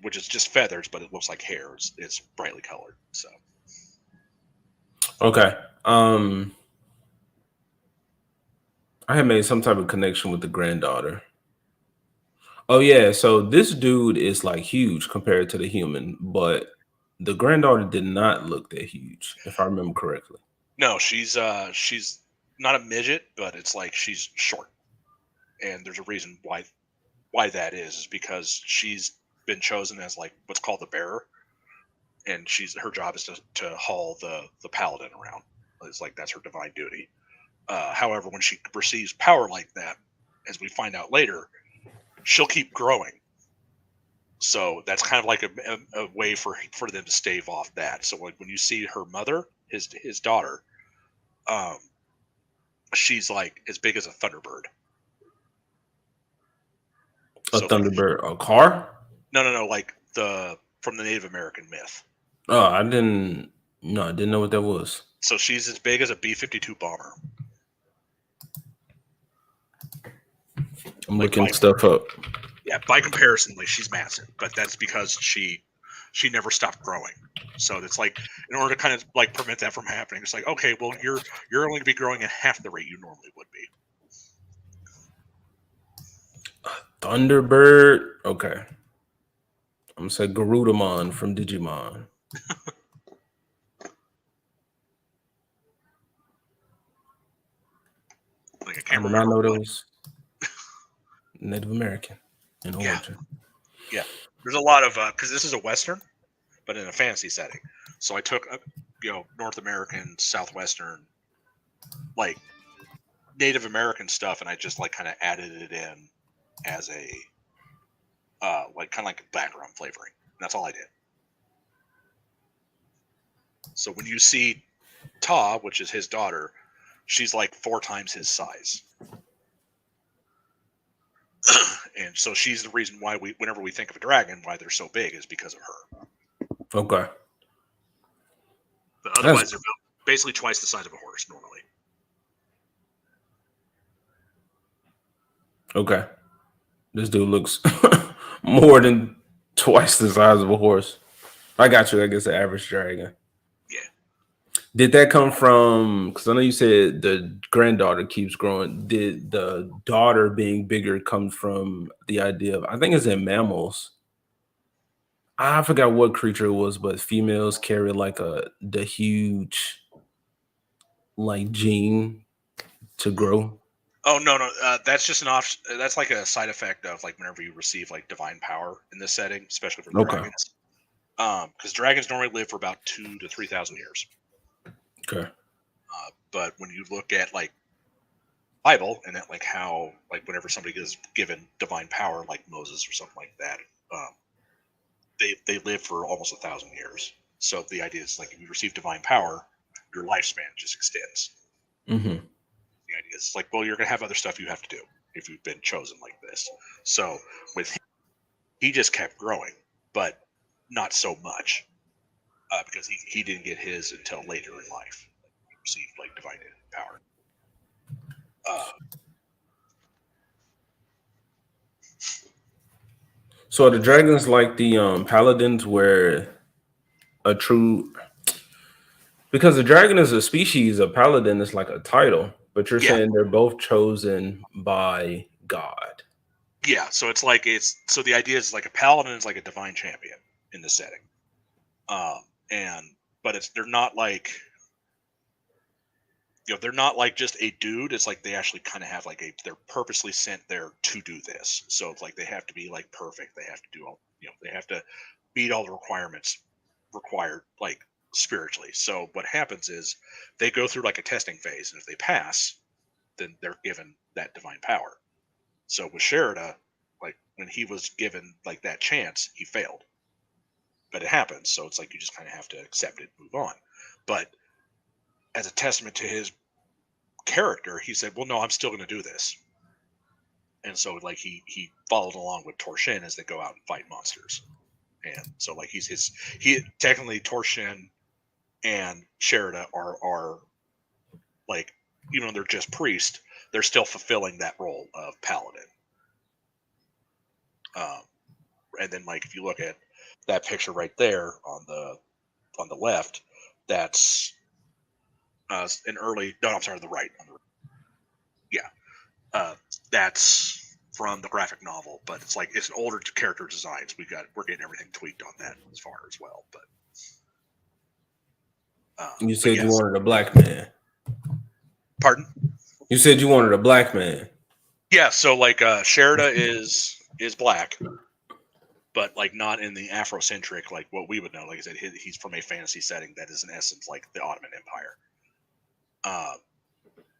which is just feathers, but it looks like hair. It's brightly colored. So. Okay. I had made some type of connection with the granddaughter. Oh yeah, so this dude is like huge compared to the human, but the granddaughter did not look that huge, if I remember correctly. No, she's not a midget, but it's like she's short, and there's a reason why that is because she's been chosen as like what's called the bearer, and her job is to haul the paladin around. It's like that's her divine duty. However, when she receives power like that, as we find out later, she'll keep growing. So that's kind of like a way for them to stave off that. So like when you see her mother, his daughter, she's like as big as a thunderbird. Thunderbird, a car? No, like from the Native American myth. Oh, I didn't know what that was. So she's as big as a B-52 bomber. I'm looking stuff up. Yeah, by comparison, like she's massive, but that's because she she never stopped growing. So it's like, in order to kind of like prevent that from happening, it's like, okay, well, you're only going to be growing at half the rate you normally would be. Thunderbird. Okay. I'm gonna say Garudamon from Digimon. Like, I I can't did not remember. know those Native American in origin. Yeah. There's a lot of because this is a Western, but in a fantasy setting. So I took North American, Southwestern, like Native American stuff, and I just like kind of added it in as a like kind of like a background flavoring. That's all I did. So when you see Ta, which is his daughter, she's like 4 times his size. And so she's the reason why whenever we think of a dragon, why they're so big is because of her. Okay. But otherwise, they're basically twice the size of a horse normally. Okay. This dude looks more than twice the size of a horse. I got you. I guess the average dragon. Yeah. Did that come from? Because I know you said the granddaughter keeps growing. Did the daughter being bigger come from the idea of? I think it's in mammals. I forgot what creature it was, but females carry like the huge like gene to grow. Oh no, that's just that's like a side effect of like whenever you receive like divine power in this setting, especially for dragons. Because dragons normally live for about 2,000 to 3,000 years. Okay. But when you look at like Bible and that like how like whenever somebody is given divine power, like Moses or something like that, they live for almost 1,000 years. So the idea is like if you receive divine power, your lifespan just extends. Mm-hmm. The idea is like, well, you're going to have other stuff you have to do if you've been chosen like this. So with him, he just kept growing, but not so much because he didn't get his until later in life. He received like divine power. So are the dragons like the paladins, where a true, because the dragon is a species, a paladin is like a title, but you're saying they're both chosen by God. Yeah, so it's like so the idea is like a paladin is like a divine champion in this setting, but they're not like they're not like just a dude. It's like they actually kind of have like they're purposely sent there to do this. So it's like they have to be like perfect. They have to do all they have to meet all the requirements required like spiritually. So what happens is they go through like a testing phase, and if they pass, then they're given that divine power. So with Sherida, like when he was given like that chance, he failed. But it happens, so it's like you just kind of have to accept it, move on. But as a testament to his character, he said, "Well, no, I'm still going to do this." And so like he followed along with Torshin as they go out and fight monsters. And so like he technically Torshin and Sherida are like, even though they're just priest, they're still fulfilling that role of paladin. And then like if you look at that picture right there on the left, that's an early. No, I'm sorry, the right. Yeah, that's from the graphic novel, but it's like it's an older character designs. We're getting everything tweaked on that as far as well. But you said you wanted a black man. Pardon? You said you wanted a black man. Yeah, so like Sherida is black, but like not in the Afrocentric like what we would know. Like I said, he's from a fantasy setting that is in essence like the Ottoman Empire.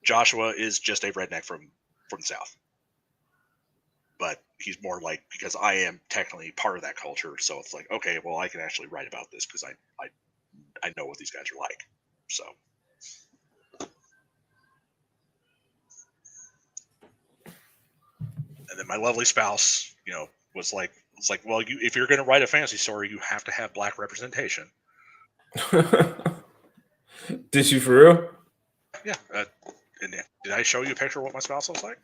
Joshua is just a redneck from the South, but he's more like, because I am technically part of that culture, so it's like, okay, well, I can actually write about this because I know what these guys are like. So. And then my lovely spouse, was like, well, if you're going to write a fantasy story, you have to have black representation. Did you for real? Yeah. And did I show you a picture of what my spouse looks like?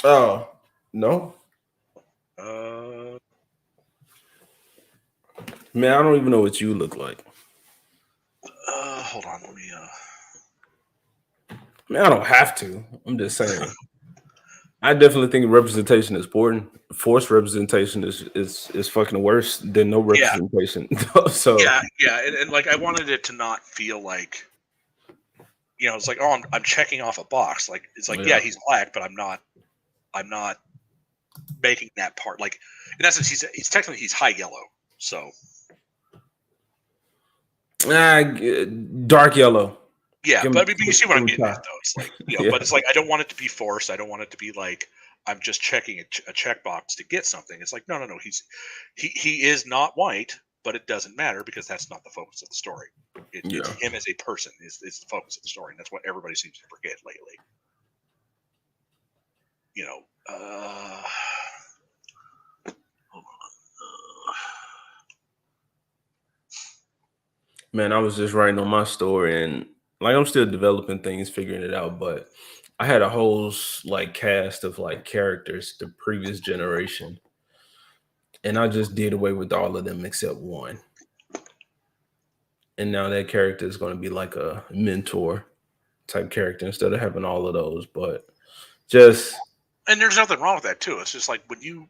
Oh, no. Man, I don't even know what you look like. Hold on, let me. Man, I don't have to. I'm just saying. I definitely think representation is important. Forced representation is fucking worse than no representation. So yeah, and like I wanted it to not feel like, it's like, oh, I'm checking off a box. Like it's like, yeah, he's black, but I'm not making that part. Like in essence, he's technically he's high yellow. So dark yellow. Yeah, but I mean, you see what I'm getting at, though. It's like, but it's like I don't want it to be forced. I don't want it to be like I'm just checking a checkbox to get something. It's like, no. He is not white, but it doesn't matter because that's not the focus of the story. It's him as a person is the focus of the story, and that's what everybody seems to forget lately. Hold on. Man, I was just writing on my story, and like I'm still developing things, figuring it out. But I had a whole like cast of like characters the previous generation, and I just did away with all of them except one. And now that character is going to be like a mentor type character instead of having all of those. But and there's nothing wrong with that too. It's just like when you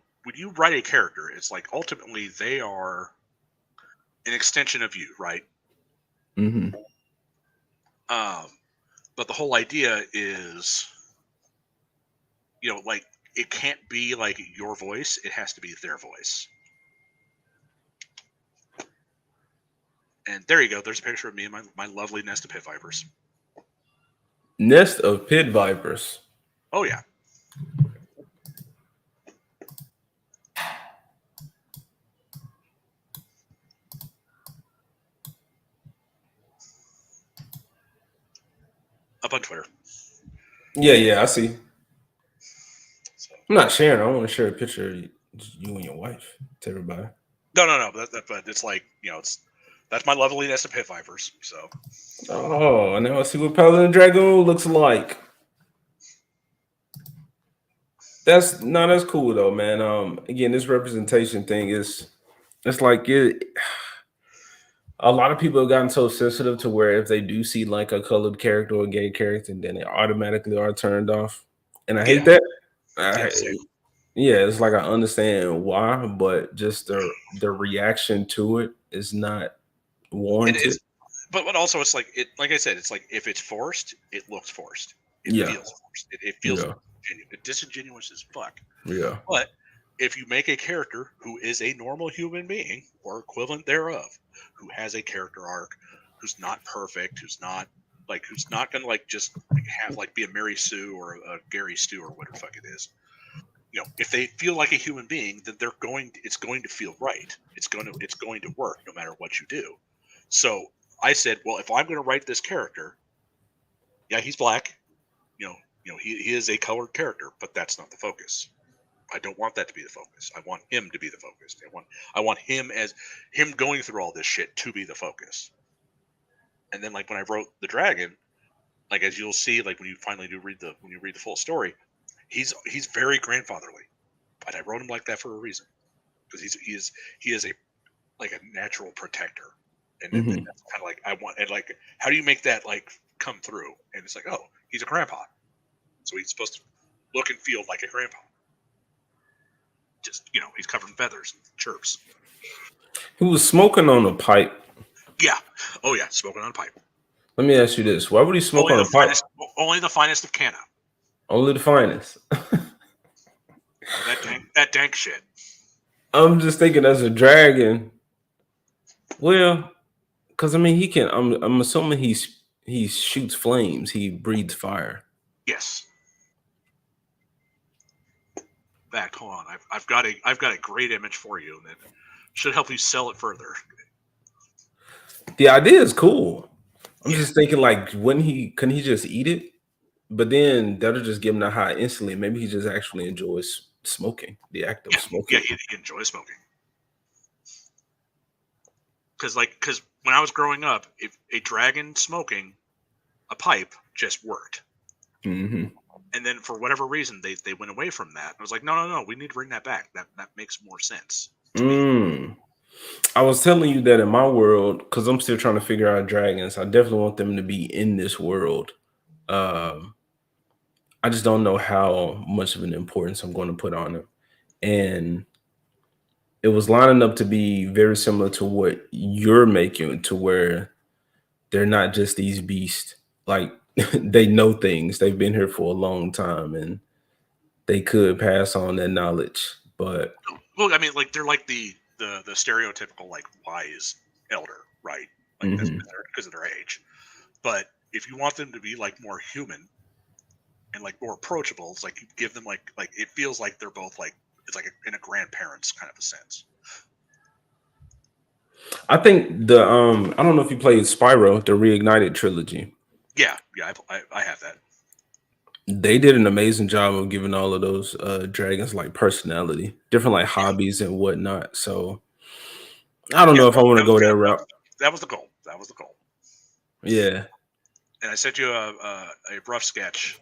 write a character, it's like ultimately they are an extension of you, right? Mm-hmm. But the whole idea is, like it can't be like your voice; it has to be their voice. And there you go. There's a picture of me and my lovely nest of pit vipers. Nest of pit vipers. Oh yeah. Up on Twitter. Yeah, I see. I'm not sharing. I want to share a picture of you and your wife to everybody. No. But it's like, that's my lovely nest of pit vipers. So. Oh, now I see what Paladin and Dragoon looks like. That's cool though, man. Again, this representation thing it's like it. A lot of people have gotten so sensitive to where if they do see like a colored character or a gay character, then they automatically are turned off, and I hate that. It's like I understand why, but just the reaction to it is not warranted. But also it's like like I said, it's like if it's forced, it looks forced. It feels forced. It feels disingenuous as fuck. Yeah. But if you make a character who is a normal human being or equivalent thereof, who has a character arc, who's not perfect, who's not gonna like just have like be a Mary Sue or a Gary Stu or whatever the fuck it is. If they feel like a human being, then it's going to feel right. It's going to work no matter what you do. So I said, well, if I'm going to write this character, yeah, he's black. He is a colored character, but that's not the focus. I don't want that to be the focus. I want him to be the focus. I want him going through all this shit to be the focus. And then like when I wrote the dragon, like as you'll see, like when you finally read the full story, he's very grandfatherly, but I wrote him like that for a reason, because he is a natural protector, and that's kind of like I want. And like, how do you make that like come through? And it's like, oh, he's a grandpa, so he's supposed to look and feel like a grandpa. Just he's covered in feathers and chirps. He was smoking on a pipe. Yeah. Oh yeah, smoking on a pipe. Let me ask you this: why would he smoke on a pipe? Only the finest of canna. Only the finest. that dank shit. I'm just thinking as a dragon. Well, because I mean he can. I'm assuming he shoots flames. He breathes fire. Yes. In fact, hold on. I've got a great image for you that should help you sell it further. The idea is cool. I'm just thinking like couldn't he just eat it? But then that'll just give him a high instantly. Maybe he just actually enjoys smoking, the act of smoking. Yeah, he enjoys smoking. Because when I was growing up, if a dragon smoking a pipe just worked. Mm-hmm. And then for whatever reason, they went away from that. I was like, no, we need to bring that back. That makes more sense. I was telling you that in my world, because I'm still trying to figure out dragons. I definitely want them to be in this world. Um, I just don't know how much of an importance I'm going to put on them. And it was lining up to be very similar to what you're making, to where they're not just these beasts. Like they know things. They've been here for a long time, and they could pass on that knowledge. But Well, I mean, like they're like the stereotypical like wise elder, right? Like because of their age. But if you want them to be like more human and like more approachable, it's like you give them like it feels like they're both like it's like in a grandparents kind of a sense. I think the I don't know if you played Spyro, the Reignited trilogy. Yeah, I have that. They did an amazing job of giving all of those dragons like personality, different like hobbies and whatnot. So I don't know if I want to go that route. That was the goal. That was the goal. Yeah. And I sent you a rough sketch.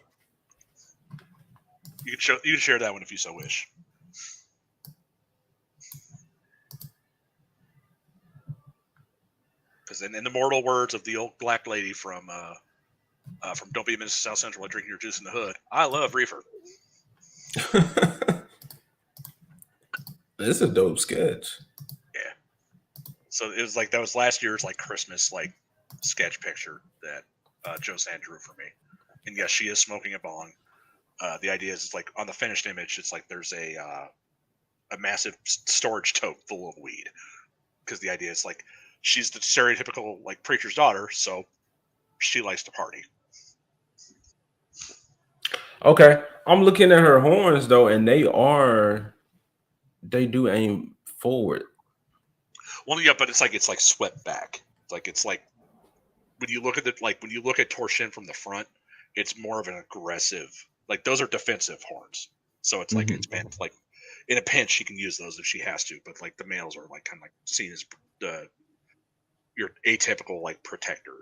You can share that one if you so wish. Because in the mortal words of the old black lady from Don't Be a Minister South Central, drinking your juice in the hood, I love reefer. It's a dope sketch. Yeah. So it was like that was last year's like Christmas like sketch picture that Joe Sand drew for me. And yes, she is smoking a bong. The idea is it's like on the finished image, it's like there's a massive storage tote full of weed. Because the idea is like she's the stereotypical like preacher's daughter, so she likes to party. Okay, I'm looking at her horns though, and they do aim forward. Well, yeah, but it's like swept back. It's like when you look at Torshin from the front, it's more of an aggressive. Like those are defensive horns, so it's like it's meant like in a pinch she can use those if she has to. But like the males are like kind of like seen as your atypical like protector.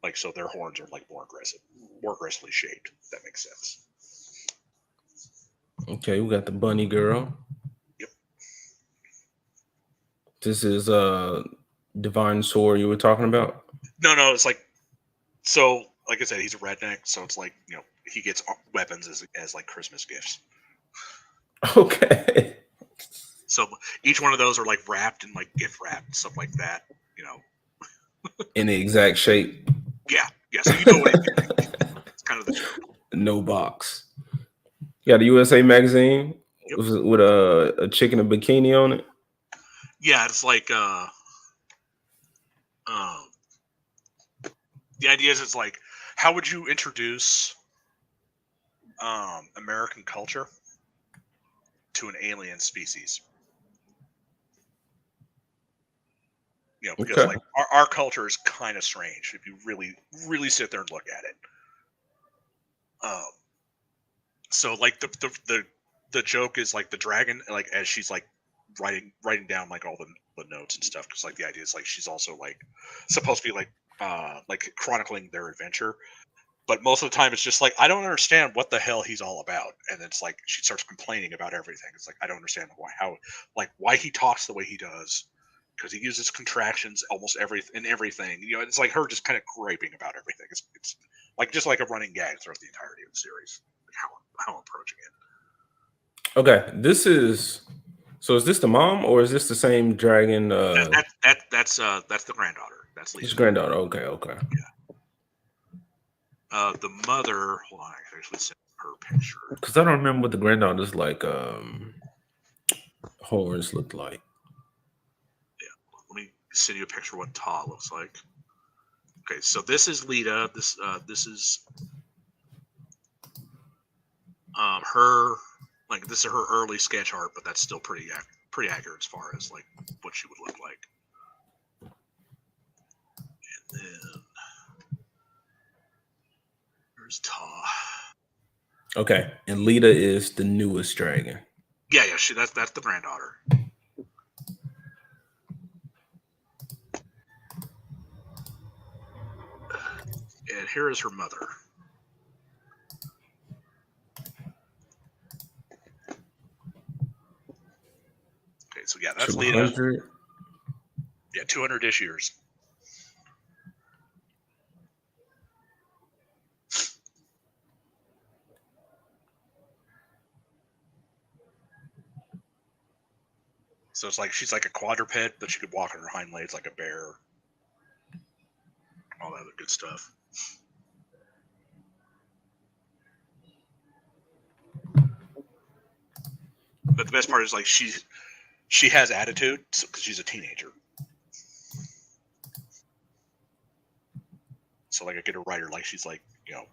Like so, their horns are like more aggressively shaped. If that makes sense. Okay, we got the bunny girl. Yep. This is Divine Sword you were talking about? No, it's like so. Like I said, he's a redneck, so it's like he gets weapons as like Christmas gifts. Okay. So each one of those are like wrapped and like gift wrapped and stuff like that. In the exact shape. Yeah. So you know what it is. It's kind of the joke. No box. You got a USA magazine with a chick in a bikini on it. Yeah, it's like the idea is it's like how would you introduce American culture to an alien species? Because like our culture is kind of strange if you really, really sit there and look at it. So like the joke is like the dragon, like as she's like writing down like all the notes and stuff, because like the idea is like she's also like supposed to be like chronicling their adventure, but most of the time it's just like I don't understand what the hell he's all about, and it's like she starts complaining about everything. It's like I don't understand why he talks the way he does. Because he uses contractions almost everything. It's like her just kind of griping about everything. It's like just like a running gag throughout the entirety of the series. Like how I'm approaching it. Okay, is this the mom or is this the same dragon? That's the granddaughter. That's Lisa's granddaughter. Okay. Yeah. The mother. Hold on, I can actually send her picture. Because I don't remember what the granddaughter's like horns looked like. Let me send you a picture of what Ta looks like. Okay, so this is Lita. This is her. Like this is her early sketch art, but that's still pretty accurate as far as like what she would look like. And then there's Ta. Okay, and Lita is the newest dragon. Yeah, that's the granddaughter. And here is her mother. Okay, so yeah, that's Lita. 200-ish years. So it's like she's like a quadruped, but she could walk on her hind legs like a bear. All that other good stuff. But the best part is like she has attitude because she's a teenager. So like I get a writer like she's like, you know,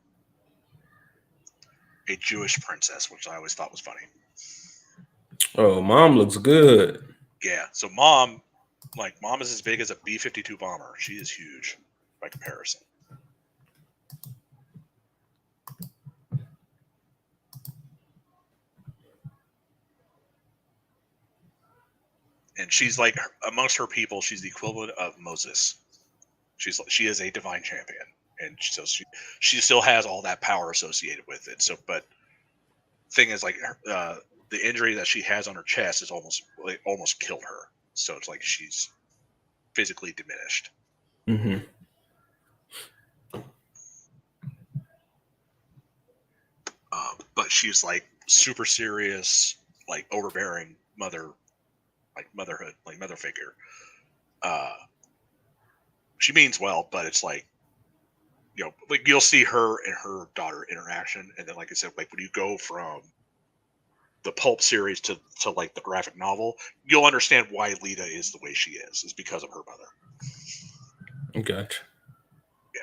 a Jewish princess, which I always thought was funny. Oh, mom looks good. Yeah. So mom is as big as a B-52 bomber. She is huge by comparison. And she's like, amongst her people, she's the equivalent of Moses. She is a divine champion, and so she still has all that power associated with it. So, but thing is, like, the injury that she has on her chest is almost killed her. So it's like she's physically diminished. Mm-hmm. But she's like super serious, like overbearing mother. Like motherhood, like mother figure. She means well, but it's like, you know, like you'll see her and her daughter interaction, and then like I said, like when you go from the pulp series to like the graphic novel, you'll understand why Lita is the way she is because of her mother. Gotcha. Yeah,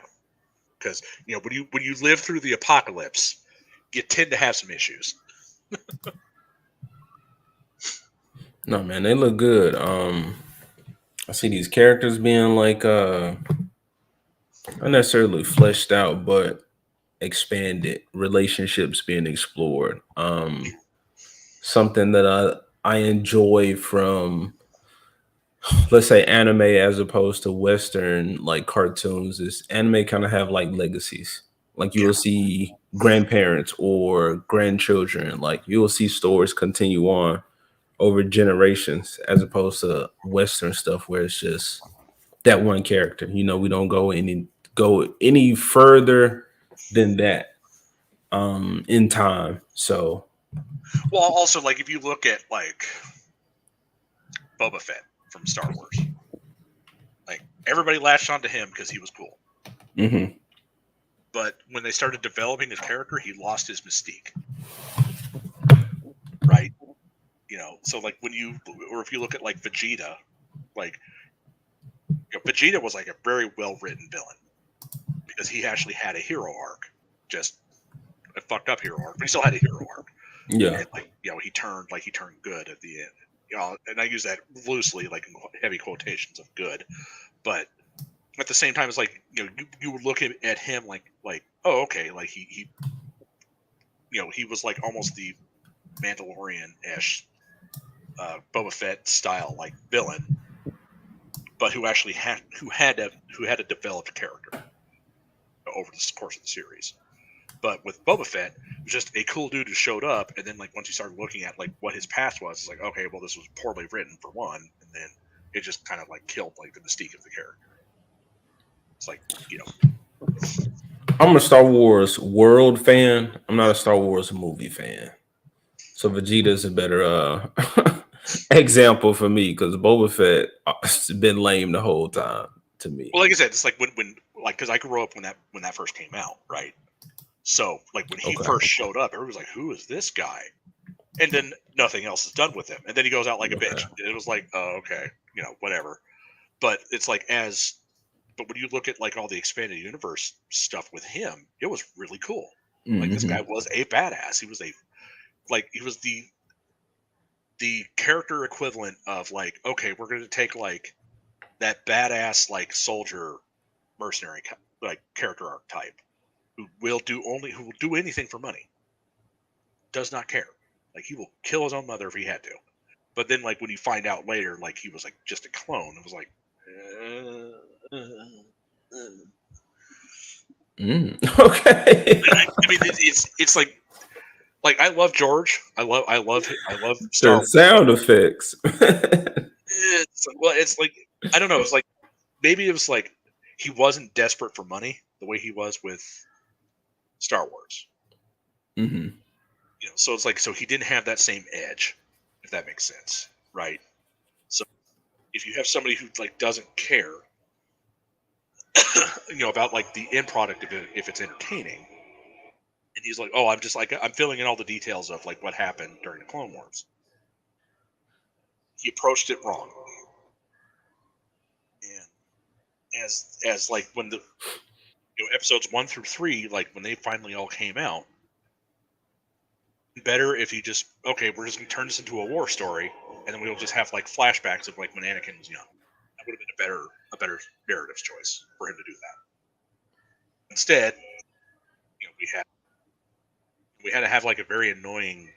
because you know when you live through the apocalypse, you tend to have some issues. No, man, they look good. I see these characters being like not necessarily fleshed out, but expanded, relationships being explored. Something that I enjoy from, let's say, anime as opposed to Western like cartoons is anime kind of have like legacies. Like you will see grandparents or grandchildren, like you will see stories continue on over generations as opposed to Western stuff where it's just that one character. You know, we don't go any further than that in time. So well, also like if you look at like Boba Fett from Star Wars, like everybody latched onto him because he was cool. Mm-hmm. But when they started developing his character, he lost his mystique. Right? You know, so like if you look at like Vegeta, like you know, Vegeta was like a very well written villain because he actually had a hero arc, just a fucked up hero arc, but he still had a hero arc. Yeah, and like you know, he turned good at the end. You know, and I use that loosely, like in heavy quotations of good, but at the same time, it's like you know, you were looking at him like oh okay, like he you know he was like almost the Mandalorian-ish. Boba Fett style like villain, but who actually had a developed character over the course of the series. But with Boba Fett, it was just a cool dude who showed up, and then like once you started looking at like what his past was, it's like okay, well this was poorly written for one, and then it just kind of like killed like the mystique of the character. It's like you know, I'm a Star Wars world fan. I'm not a Star Wars movie fan. So Vegeta is a better example for me because Boba Fett has been lame the whole time to me. Well, like I said, it's like when like because I grew up when that first came out, right? So like when he first showed up, everybody was like, "Who is this guy?" And then nothing else is done with him, and then he goes out like a bitch. It was like, oh, okay, you know, whatever. But it's like but when you look at like all the expanded universe stuff with him, it was really cool. Mm-hmm. Like this guy was a badass. He was the character equivalent of like, okay, we're going to take like that badass like soldier mercenary like character archetype who will do anything for money. Does not care. Like he will kill his own mother if he had to. But then like when you find out later, like he was like just a clone. It was like, okay. I mean, it's like I love George. I love Star Wars. Sound effects. It's like I don't know. It's like maybe it was like he wasn't desperate for money the way he was with Star Wars. Mm-hmm. You know, so it's like so he didn't have that same edge, if that makes sense, right? So if you have somebody who like doesn't care, you know, about like the end product of it, if it's entertaining, and he's like, oh, I'm just like I'm filling in all the details of like what happened during the Clone Wars. He approached it wrong, and as like when the episodes 1 through 3, like when they finally all came out, better if you just we're just gonna turn this into a war story, and then we'll just have like flashbacks of like when Anakin was young. That would have been a better narrative choice for him to do that. Instead, you know, we had to have like a very annoying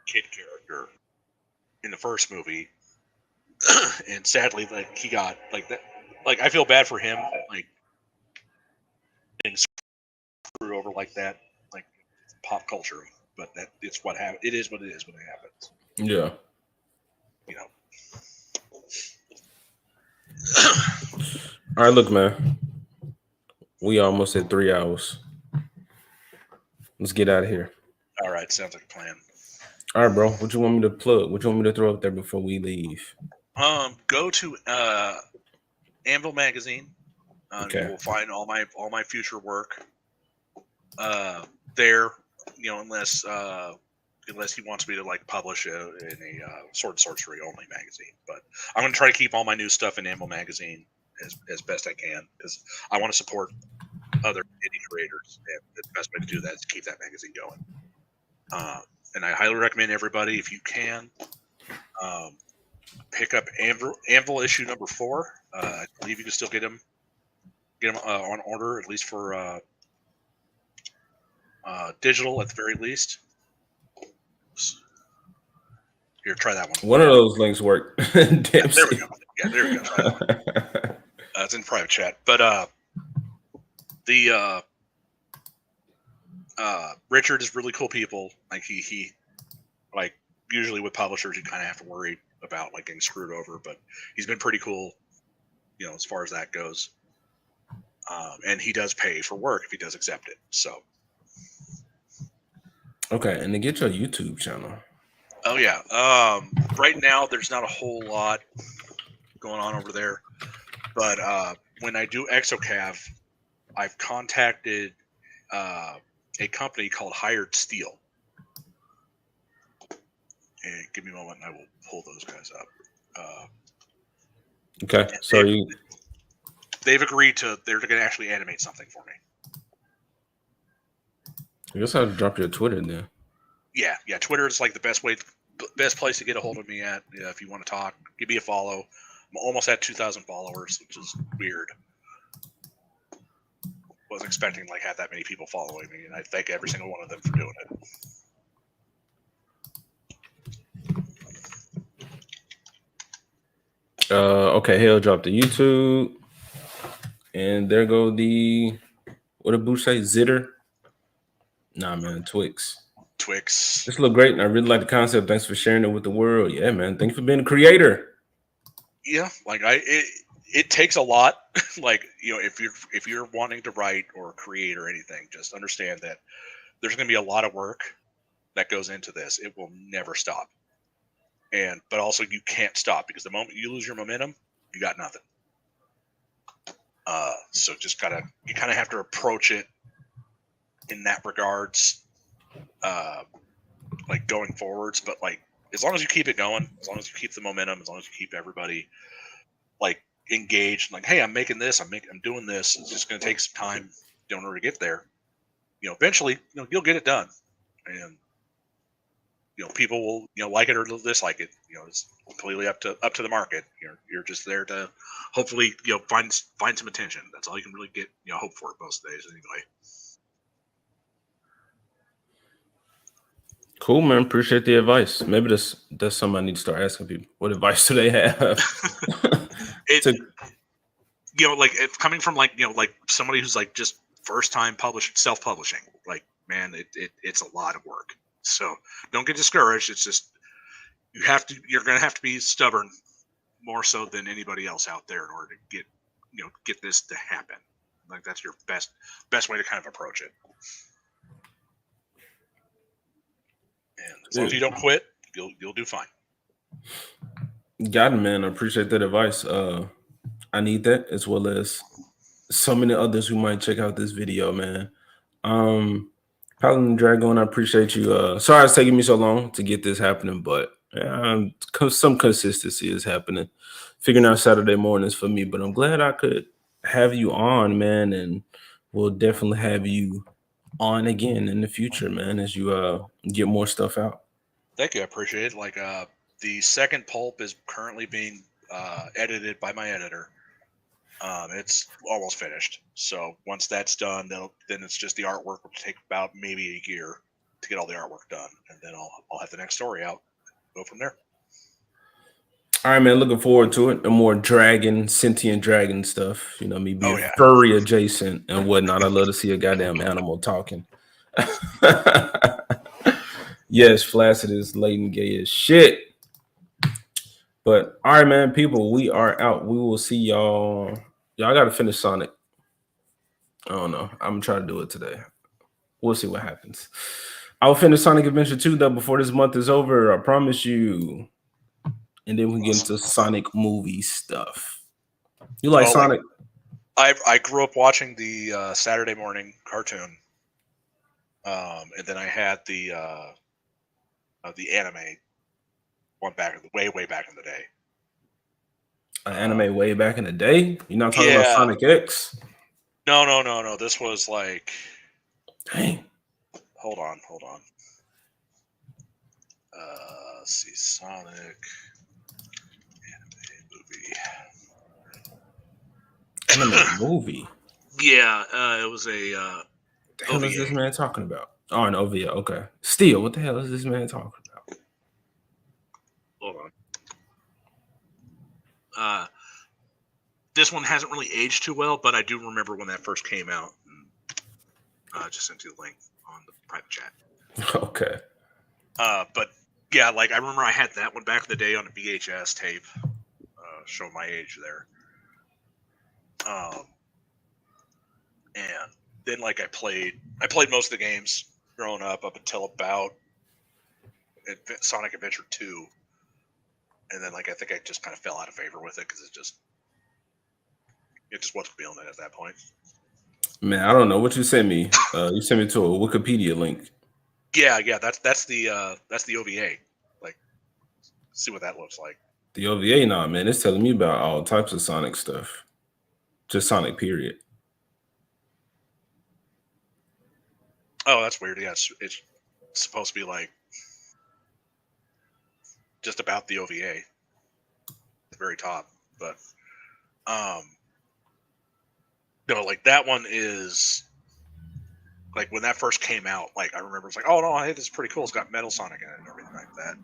kid character in the first movie, and sadly, like he got like that. Like I feel bad for him, like getting screwed over like that, like pop culture. But that it's what happened. It is what it is when it happens. Yeah. You know. All right, look, man. We almost at 3 hours. Let's get out of here. All right, sounds like a plan. All right, bro. What you want me to plug? What you want me to throw up there before we leave? Go to Anvil Magazine. Okay. You will find all my future work there. You know, unless he wants me to like publish in a sword and sorcery only magazine. But I'm going to try to keep all my new stuff in Anvil Magazine as best I can because I want to support other indie creators, and the best way to do that is to keep that magazine going. And I highly recommend everybody, if you can, pick up Anvil issue number 4. I believe you can still get them on order, at least for digital at the very least. Here, try that one. One of those links work. There we go. Yeah, there we go. Try that one. It's in private chat, but the Richard is really cool people. Like he like usually with publishers you kind of have to worry about like getting screwed over, but he's been pretty cool, you know, as far as that goes. And he does pay for work if he does accept it. So okay, and to get your YouTube channel. Oh yeah. Right now there's not a whole lot going on over there, but when I do Exocav, I've contacted a company called Hired Steel. And give me a moment, and I will pull those guys up. Okay, so they've agreed they're going to actually animate something for me. I guess I'll drop your Twitter then. Yeah. Twitter is like the best place to get a hold of me at. Yeah, if you want to talk, give me a follow. I'm almost at 2,000 followers, which is weird. Wasn't expecting like have that many people following me, and I thank every single one of them for doing it. Okay, he'll drop the YouTube, and there go what did Boosh say? Zitter? Nah, man, Twix. This look great, and I really like the concept. Thanks for sharing it with the world. Yeah, man. Thank you for being a creator. Yeah, like it takes a lot. Like, you know, if you're wanting to write or create or anything, just understand that there's going to be a lot of work that goes into this. It will never stop. But also you can't stop because the moment you lose your momentum, you got nothing. So you kind of have to approach it in that regards, like going forwards. But like, as long as you keep it going, as long as you keep the momentum, as long as you keep everybody like engaged, like, hey, I'm making this, I'm doing this. It's just going to take some time in order to get there. You know, eventually, you know, you'll get it done, and you know, people will, you know, like it or dislike it. You know, it's completely up to the market. You're just there to hopefully, you know, find some attention. That's all you can really get, you know, hope for most days anyway. Cool, man. Appreciate the advice. Maybe that's something I need to start asking people. What advice do they have? You know, like it's coming from like, you know, like somebody who's like just first time self-publishing. Like, man, it's a lot of work. So don't get discouraged. It's just you're going to have to be stubborn more so than anybody else out there in order to get this to happen. Like that's your best way to kind of approach it. And as long as you don't quit, you'll do fine. Got it, man. I appreciate that advice. I need that as well as so many others who might check out this video, man. Paladin Dragoon, I appreciate you. Sorry it's taking me so long to get this happening, but some consistency is happening. Figuring out Saturday mornings for me, but I'm glad I could have you on, man, and we'll definitely have you on again in the future, man, as you get more stuff out. Thank you. I appreciate it. Like the second pulp is currently being edited by my editor. It's almost finished. So once that's done, then it's just the artwork will take about maybe a year to get all the artwork done, and then I'll have the next story out. Go from there. All right, man. Looking forward to it. The more sentient dragon stuff. You know, me being furry adjacent and whatnot. I love to see a goddamn animal talking. Yes, flaccid is latent gay as shit. But all right, man, people, we are out. We will see y'all. Y'all got to finish Sonic. I don't know. I'm gonna try to do it today. We'll see what happens. I'll finish Sonic Adventure 2 though before this month is over. I promise you. And then we get into Sonic movie stuff. You like Sonic? I grew up watching the Saturday morning cartoon, and then I had the anime one way back in the day. An anime way back in the day? You're not talking about Sonic X? No. This was like, dang. Hold on. Let's see, Sonic. Anime movie. Yeah, it was a. The hell is this man talking about? Oh, an OVA. Okay. Steel, what the hell is this man talking about? Hold on. This one hasn't really aged too well, but I do remember when that first came out. Just sent you the link on the private chat. Okay. But yeah, like I remember I had that one back in the day on a VHS tape. Showing my age there. And then like I played most of the games growing up until about Sonic Adventure 2. And then like I think I just kind of fell out of favor with it because it just wasn't feeling it at that point. Man, I don't know what you sent me. You sent me to a Wikipedia link. Yeah, that's the OVA. Like, see what that looks like. The OVA, nah, man, it's telling me about all types of Sonic stuff. Just Sonic, period. Oh, that's weird. Yeah, it's supposed to be like just about the OVA, the very top. But no, like that one is like when that first came out. Like I remember it's like, oh no, hey, this is pretty cool. It's got Metal Sonic in it and everything like that.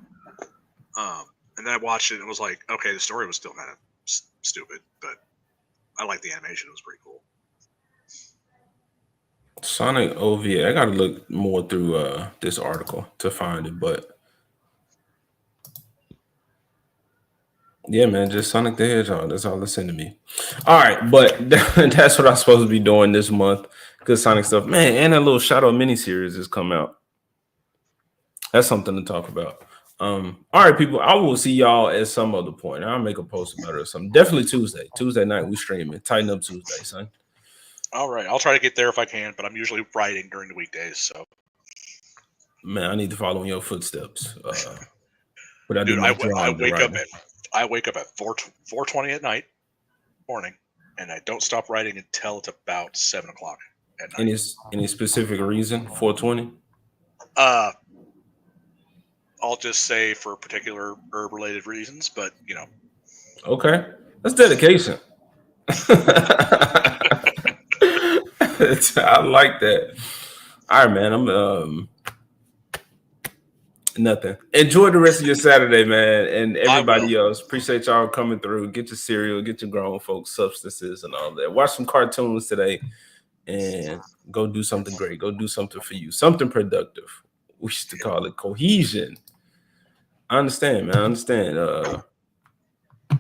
And then I watched it and it was like, okay, the story was still kind of stupid, but I like the animation. It was pretty cool. Sonic OVA. I gotta look more through this article to find it, but yeah, man, just Sonic the Hedgehog. That's all that's sent to me. All right, but that's what I'm supposed to be doing this month. Good Sonic stuff, man. And a little Shadow miniseries has come out. That's something to talk about. All right, people. I will see y'all at some other point. I'll make a post about it or something. Definitely Tuesday. Tuesday night we streaming. Tighten up Tuesday, son. All right, I'll try to get there if I can, but I'm usually writing during the weekdays. So, man, I need to follow in your footsteps. But dude, I wake up at 4:20 at night, morning, and I don't stop writing until it's about 7 o'clock at night. Any specific reason? 4:20? I'll just say for particular herb-related reasons, but you know. Okay, that's dedication. I like that. All right, man. I'm nothing. Enjoy the rest of your Saturday, man, and everybody else. Appreciate y'all coming through. Get your cereal, get your grown folks substances and all that. Watch some cartoons today, and go do something great. Go do something for you, something productive. We used to call it cohesion. I understand, man. I understand.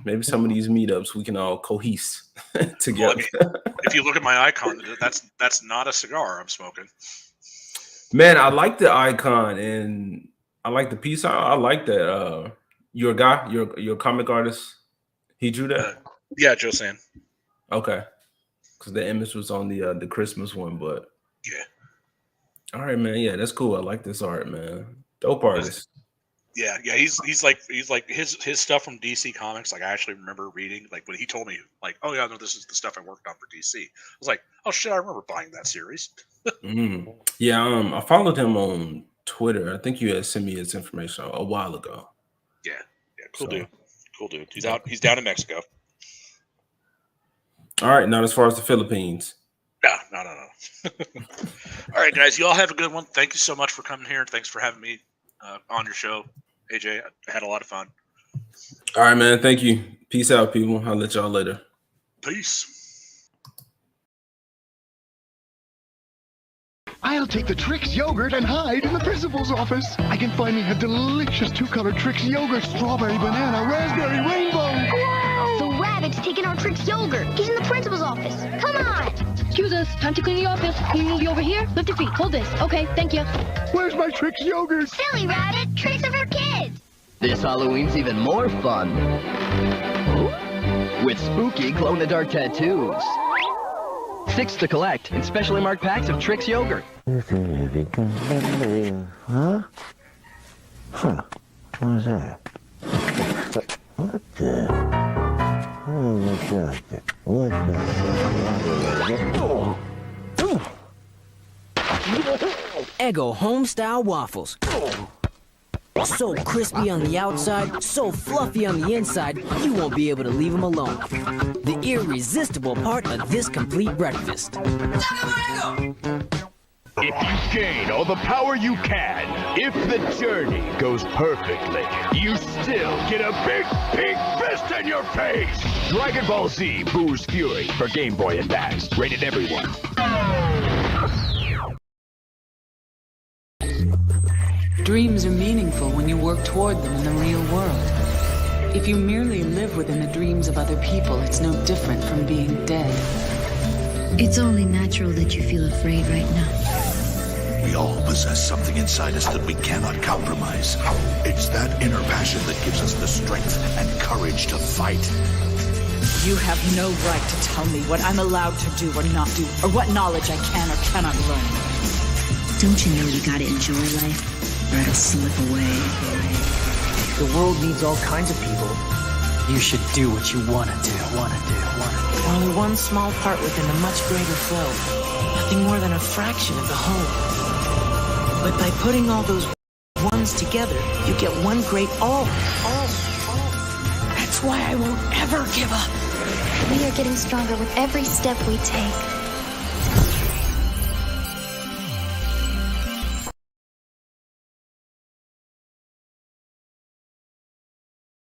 Maybe some of these meetups we can all cohese together. Well, I mean, if you look at my icon, that's not a cigar I'm smoking. Man, I like the icon and I like the piece. I like that. You're a guy. You're a comic artist. He drew that. Yeah, Joe San. Okay, because the image was on the Christmas one, but yeah. All right, man. Yeah, that's cool. I like this art, man. Dope artist. Yeah. He's like his stuff from DC Comics. Like I actually remember reading, like when he told me, like, oh yeah, no, this is the stuff I worked on for DC. I was like, oh shit, I remember buying that series. Yeah, I followed him on Twitter. I think you had sent me his information a while ago. Yeah, cool dude. He's down in Mexico. All right, now as far as the Philippines. No. All right, guys, you all have a good one. Thank you so much for coming here, and thanks for having me on your show, AJ. I had a lot of fun. All right, man. Thank you. Peace out, people. I'll let y'all later. Peace. I'll take the Trix yogurt and hide in the principal's office. I can find me a delicious two-color Trix yogurt, strawberry, banana, raspberry, rainbow. Whoa! The rabbit's taking our Trix yogurt. He's in the principal's office. Come on! Excuse us. Time to clean the office. Can you move you over here? Lift your feet. Hold this. Okay, thank you. Where's my Trix yogurt? Silly rabbit! Tricks are for kids! This Halloween's even more fun. With spooky glow-in-the-dark tattoos. 6 to collect in specially marked packs of Trix yogurt. Huh? Huh. What was that? What the? Oh my God. What the? Eggo home-style waffles. So crispy on the outside, so fluffy on the inside, you won't be able to leave them alone. The irresistible part of this complete breakfast. If you gain all the power you can, if the journey goes perfectly, you still get a big pink fist in your face! Dragon Ball Z Boo's Fury for Game Boy Advance. Rated everyone. Dreams are meaningful when you work toward them in the real world. If you merely live within the dreams of other people, it's no different from being dead. It's only natural that you feel afraid right now. We all possess something inside us that we cannot compromise. It's that inner passion that gives us the strength and courage to fight. You have no right to tell me what I'm allowed to do or not do, or what knowledge I can or cannot learn. Don't you know you gotta enjoy life, or it'll slip away? The world needs all kinds of people. You should do what you want to do. Only one small part within a much greater flow. Nothing more than a fraction of the whole. But by putting all those ones together, you get one great all. That's why I won't ever give up. We are getting stronger with every step we take.